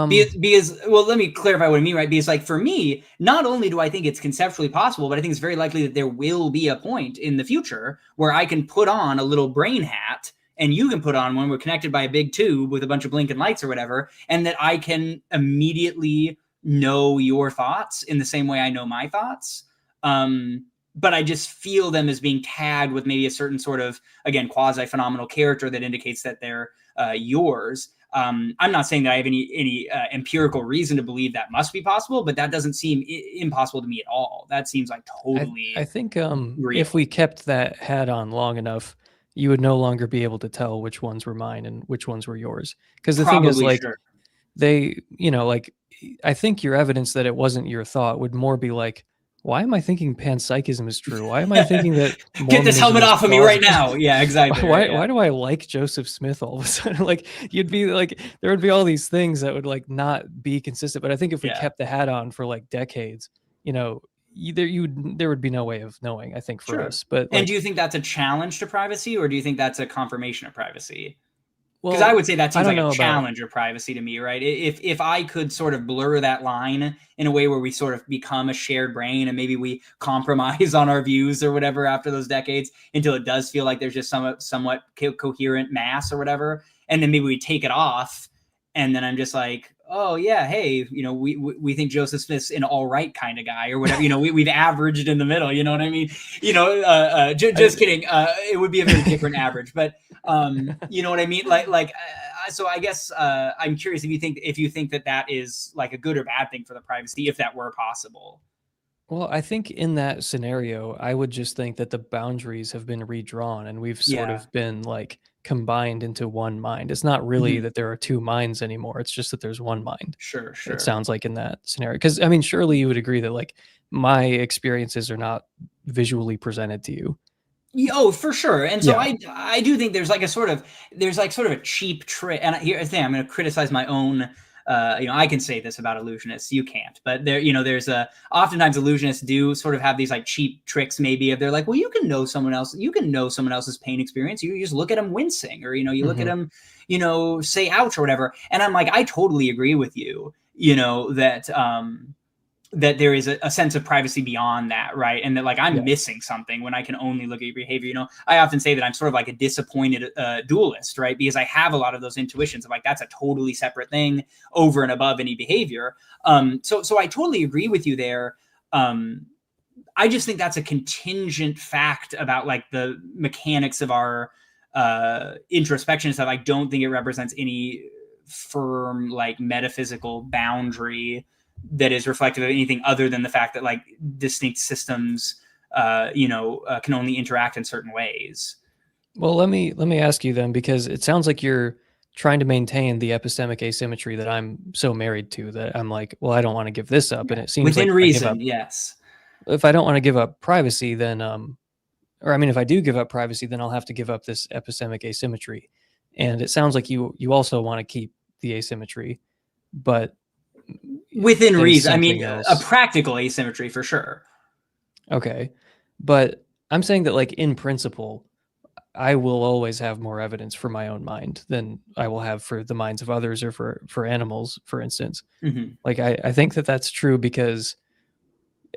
Because, well, let me clarify what I mean, right? Because, like, for me, not only do I think it's conceptually possible, but I think it's very likely that there will be a point in the future where I can put on a little brain hat and you can put on one. We're connected by a big tube with a bunch of blinking lights or whatever, and that I can immediately know your thoughts in the same way I know my thoughts. but I just feel them as being tagged with maybe a certain sort of, again, quasi-phenomenal character that indicates that they're yours. I'm not saying that I have any empirical reason to believe that must be possible, but that doesn't seem impossible to me at all. That seems like totally I think real. if we kept that hat on long enough, you would no longer be able to tell which ones were mine and which ones were yours. Because the thing is, like, sure. they, like, I think your evidence that it wasn't your thought would more be like, why am I thinking panpsychism is true? Why am I thinking that Get this Mormonism helmet is off of me right now? Yeah, exactly. Why do I like Joseph Smith all of a sudden? Like, you'd be like, there would be all these things that would like not be consistent. But I think if we kept the hat on for like decades, there would be no way of knowing, I think, for us. But and do you think that's a challenge to privacy, or do you think that's a confirmation of privacy? Because well, I would say that seems like a know challenge of privacy to me, right? If I could sort of blur that line in a way where we sort of become a shared brain and maybe we compromise on our views or whatever after those decades until it does feel like there's just somewhat coherent mass or whatever, and then maybe we take it off, and then I'm just like, oh yeah, hey, we think Joseph Smith's an all right kind of guy or whatever. We've averaged in the middle. You know what I mean? Just kidding. It would be a very different average, but you know what I mean? So I guess I'm curious if you think that is like a good or bad thing for the privacy, if that were possible. Well, I think in that scenario, I would just think that the boundaries have been redrawn and we've sort of been like combined into one mind. It's not really that there are two minds anymore. It's just that there's one mind. Sure. It sounds like in that scenario. Because, I mean, surely you would agree that like my experiences are not visually presented to you. Oh, for sure. And so I do think there's like sort of a cheap trick. And here's the thing, I'm going to criticize my own. I can say this about illusionists, you can't, but there's oftentimes illusionists do sort of have these like cheap tricks, maybe, if they're like, well, you can know someone else's pain experience. You just look at them wincing, or, you look at them, say ouch or whatever. And I'm like, I totally agree with you, that there is a sense of privacy beyond that, right? And that like I'm missing something when I can only look at your behavior. I often say that I'm sort of like a disappointed dualist, right? Because I have a lot of those intuitions of like, that's a totally separate thing over and above any behavior. So I totally agree with you there. I just think that's a contingent fact about like the mechanics of our introspection stuff. I don't think it represents any firm like metaphysical boundary that is reflective of anything other than the fact that like distinct systems, can only interact in certain ways. Well, let me ask you then, because it sounds like you're trying to maintain the epistemic asymmetry that I'm so married to, that I'm like, well, I don't want to give this up. And it seems within like reason, yes. If I don't want to give up privacy, then, or I mean, if I do give up privacy, then I'll have to give up this epistemic asymmetry. And it sounds like you also want to keep the asymmetry, but within reason. I mean, a practical asymmetry for sure. Okay. But I'm saying that like in principle, I will always have more evidence for my own mind than I will have for the minds of others, or for animals, for instance. Like, I think that that's true because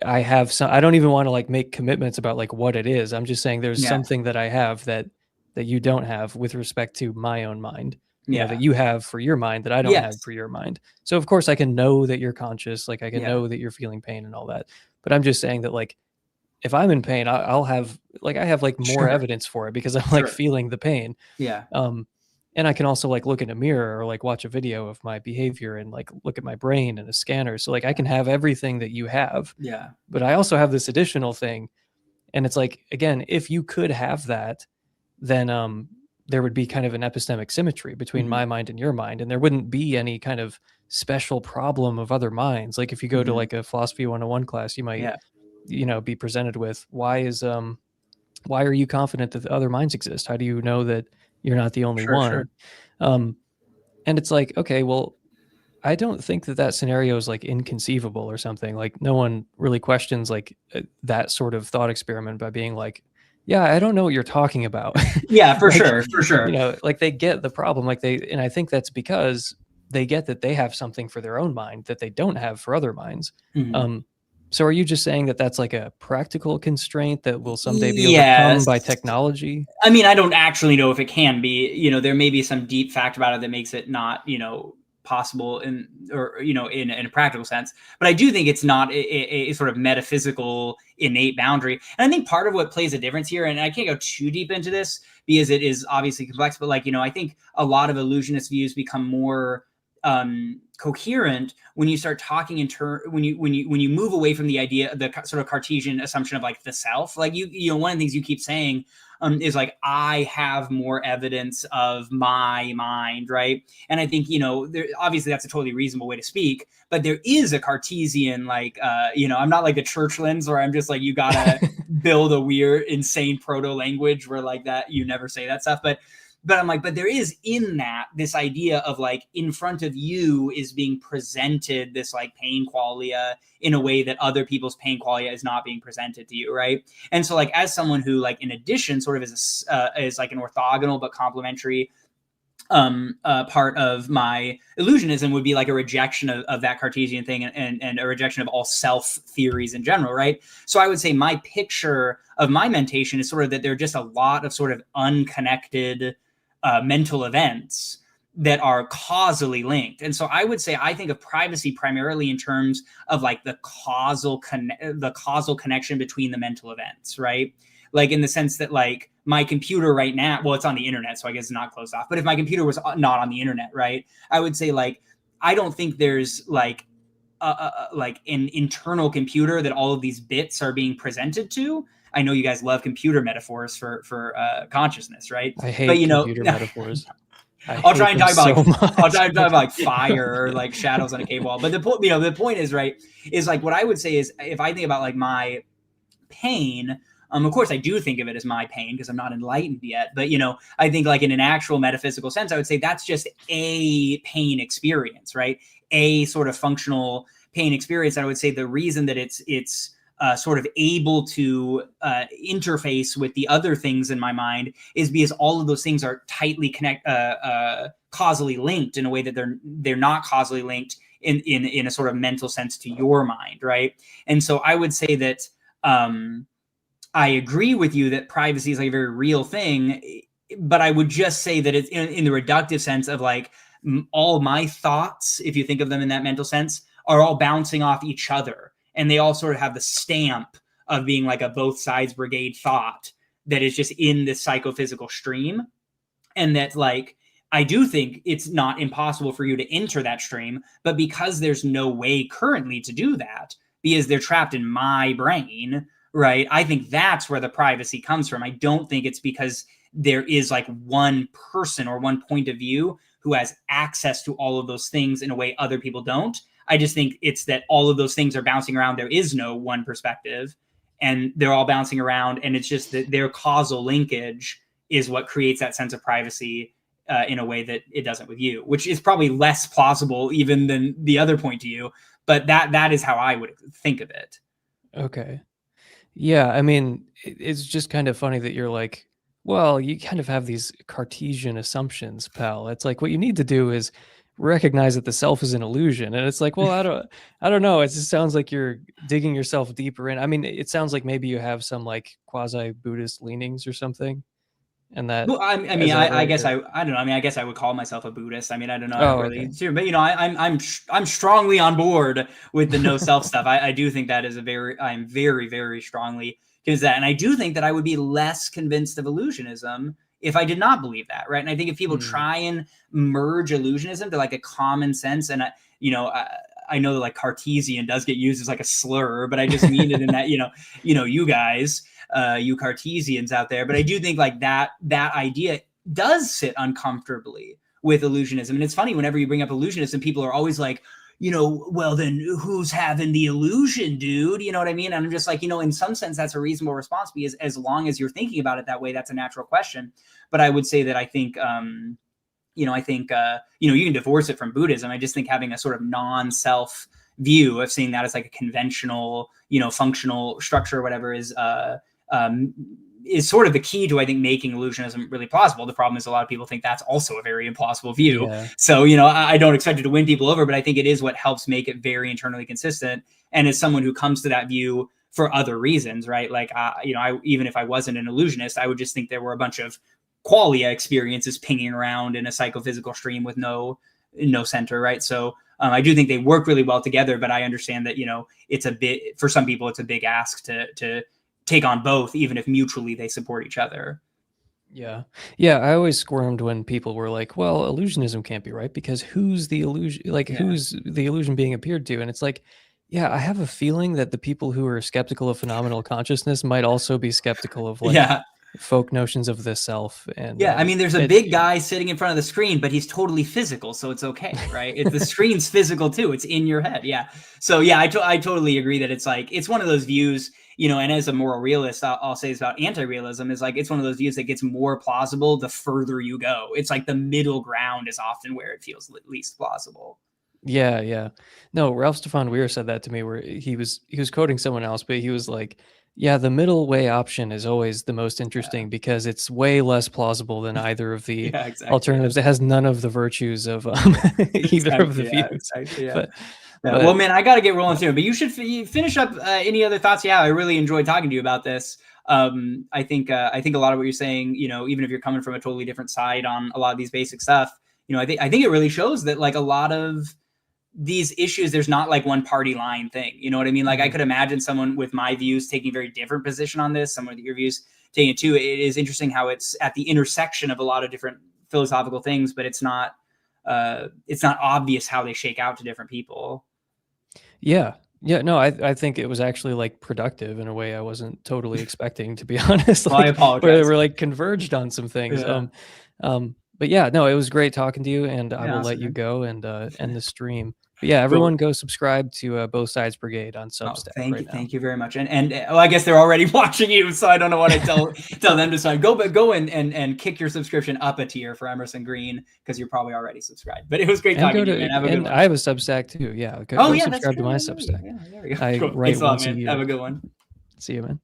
I have some, I don't even want to like make commitments about like what it is. I'm just saying there's something that I have that you don't have with respect to my own mind. That you have for your mind that I don't have for your mind. So of course I can know that you're conscious, like I can know that you're feeling pain and all that. But I'm just saying that like, if I'm in pain, I'll have like, I have like more evidence for it because I'm like feeling the pain. And I can also like look in a mirror or like watch a video of my behavior and like look at my brain and a scanner. So like I can have everything that you have. But I also have this additional thing. And it's like, again, if you could have that, then there would be kind of an epistemic symmetry between my mind and your mind, and there wouldn't be any kind of special problem of other minds. Like if you go to like a philosophy 101 class, you might be presented with, why are you confident that the other minds exist? How do you know that you're not the only one? And it's like, okay, well, I don't think that scenario is like inconceivable or something. Like no one really questions like that sort of thought experiment by being like, yeah, I don't know what you're talking about. Yeah, for like, sure. Like they get the problem. And I think that's because they get that they have something for their own mind that they don't have for other minds. So are you just saying that that's like a practical constraint that will someday be overcome by technology? I mean, I don't actually know if it can be. There may be some deep fact about it that makes it not, possible in a practical sense. But I do think it's not a sort of metaphysical innate boundary. And I think part of what plays a difference here, and I can't go too deep into this because it is obviously complex, but like, I think a lot of illusionist views become more coherent when you start talking when you move away from the idea, the sort of Cartesian assumption of like the self. Like one of the things you keep saying is like, I have more evidence of my mind, right? And I think obviously that's a totally reasonable way to speak, but there is a Cartesian like I'm not like the Churchlands where I'm just like, you gotta build a weird insane proto language where like that you never say that stuff, but I'm like, but there is in that this idea of like, in front of you is being presented this like pain qualia in a way that other people's pain qualia is not being presented to you, right? And so like, as someone who like, in addition, sort of is like an orthogonal but complementary part of my illusionism would be like a rejection of that Cartesian thing and a rejection of all self theories in general, right? So I would say my picture of my mentation is sort of that there are just a lot of sort of unconnected mental events that are causally linked. And so I would say I think of privacy primarily in terms of like the causal connection between the mental events, right? Like in the sense that like my computer right now, well, it's on the internet, so I guess it's not closed off. But if my computer was not on the internet, right, I would say like, I don't think there's like an internal computer that all of these bits are being presented to. I know you guys love computer metaphors for consciousness, right? I hate computer metaphors. I'll try and talk about like fire or like shadows on a cave wall. But the point is, right, is like what I would say is if I think about like my pain, of course I do think of it as my pain because I'm not enlightened yet. But I think like in an actual metaphysical sense, I would say that's just a pain experience, right? A sort of functional pain experience. I would say the reason that it's sort of able to interface with the other things in my mind is because all of those things are tightly causally linked in a way that they're not causally linked in a sort of mental sense to your mind, right? And so I would say that I agree with you that privacy is like a very real thing, but I would just say that it's in the reductive sense of like all my thoughts, if you think of them in that mental sense, are all bouncing off each other. And they all sort of have the stamp of being like a both sides brigade thought that is just in this psychophysical stream. And that like, I do think it's not impossible for you to enter that stream, but because there's no way currently to do that, because they're trapped in my brain, right? I think that's where the privacy comes from. I don't think it's because there is like one person or one point of view who has access to all of those things in a way other people don't. I just think it's that all of those things are bouncing around. There is no one perspective and they're all bouncing around. And it's just that their causal linkage is what creates that sense of privacy in a way that it doesn't with you, which is probably less plausible even than the other point to you. But that is how I would think of it. Okay. Yeah. I mean, it's just kind of funny that you're like, well, you kind of have these Cartesian assumptions, pal. It's like what you need to do is recognize that the self is an illusion. And it's like, well, I don't know. It just sounds like you're digging yourself deeper in. I mean, it sounds like maybe you have some like quasi-Buddhist leanings or something. And that, well, I mean, I guess I don't know. I mean, I guess I would call myself a Buddhist. I mean, I don't know. Okay. But I'm strongly on board with the no self stuff. I do think that is I'm very, very strongly convinced that. And I do think that I would be less convinced of illusionism if I did not believe that, right? And I think if people try and merge illusionism to like a common sense, and I know that like Cartesian does get used as like a slur, but I just mean it in that you guys, you Cartesians out there, but I do think like that idea does sit uncomfortably with illusionism. And it's funny whenever you bring up illusionism, people are always like, well, then who's having the illusion, dude? You know what I mean? And I'm just like, in some sense, that's a reasonable response because as long as you're thinking about it that way, that's a natural question. But I would say that I think, you can divorce it from Buddhism. I just think having a sort of non-self view of seeing that as like a conventional, functional structure or whatever is sort of the key to, I think, making illusionism really plausible. The problem is a lot of people think that's also a very implausible view. Yeah. So, I don't expect it to win people over, but I think it is what helps make it very internally consistent. And as someone who comes to that view for other reasons, right? Like, even if I wasn't an illusionist, I would just think there were a bunch of qualia experiences pinging around in a psychophysical stream with no no center, right? So I do think they work really well together, but I understand that, it's a bit, for some people, it's a big ask to take on both, even if mutually they support each other. Yeah. Yeah. I always squirmed when people were like, well, illusionism can't be right because who's the illusion, like who's the illusion being appeared to? And it's like, yeah, I have a feeling that the people who are skeptical of phenomenal consciousness might also be skeptical of like folk notions of the self. And I mean, there's a big guy sitting in front of the screen, but he's totally physical, so it's okay, right? The screen's physical too; it's in your head. Yeah. So yeah, I totally agree that it's like it's one of those views, And as a moral realist, I'll say this about anti-realism is like it's one of those views that gets more plausible the further you go. It's like the middle ground is often where it feels least plausible. Yeah, yeah. No, Ralph Stefan Weir said that to me where he was quoting someone else, but he was like, yeah, the middle way option is always the most interesting because it's way less plausible than either of the alternatives. It has none of the virtues of either of the views. But, well, man, I got to get rolling soon, but you should finish up any other thoughts you have. I really enjoyed talking to you about this. I think a lot of what you're saying, even if you're coming from a totally different side on a lot of these basic stuff, I think it really shows that like a lot of these issues, there's not like one party line thing. You know what I mean? Like I could imagine someone with my views taking a very different position on this, someone with your views taking it too. It is interesting how it's at the intersection of a lot of different philosophical things, but it's not obvious how they shake out to different people. Yeah. Yeah, no, I think it was actually like productive in a way I wasn't totally expecting, to be honest. Well, I apologize. We're like converged on some things. Yeah. But yeah, no, it was great talking to you, and I will let you go and end the stream. But yeah, everyone go subscribe to both Sides Brigade on Substack. Thank you very much. And I guess they're already watching you, so I don't know what I tell them to sign. Go and kick your subscription up a tier for Emerson Green because you're probably already subscribed. But it was great talking to you, man. Have a good one. I have a Substack too. Yeah. Go subscribe to my Substack. Yeah, there we go. I write once a year. Have a good one. See you, man.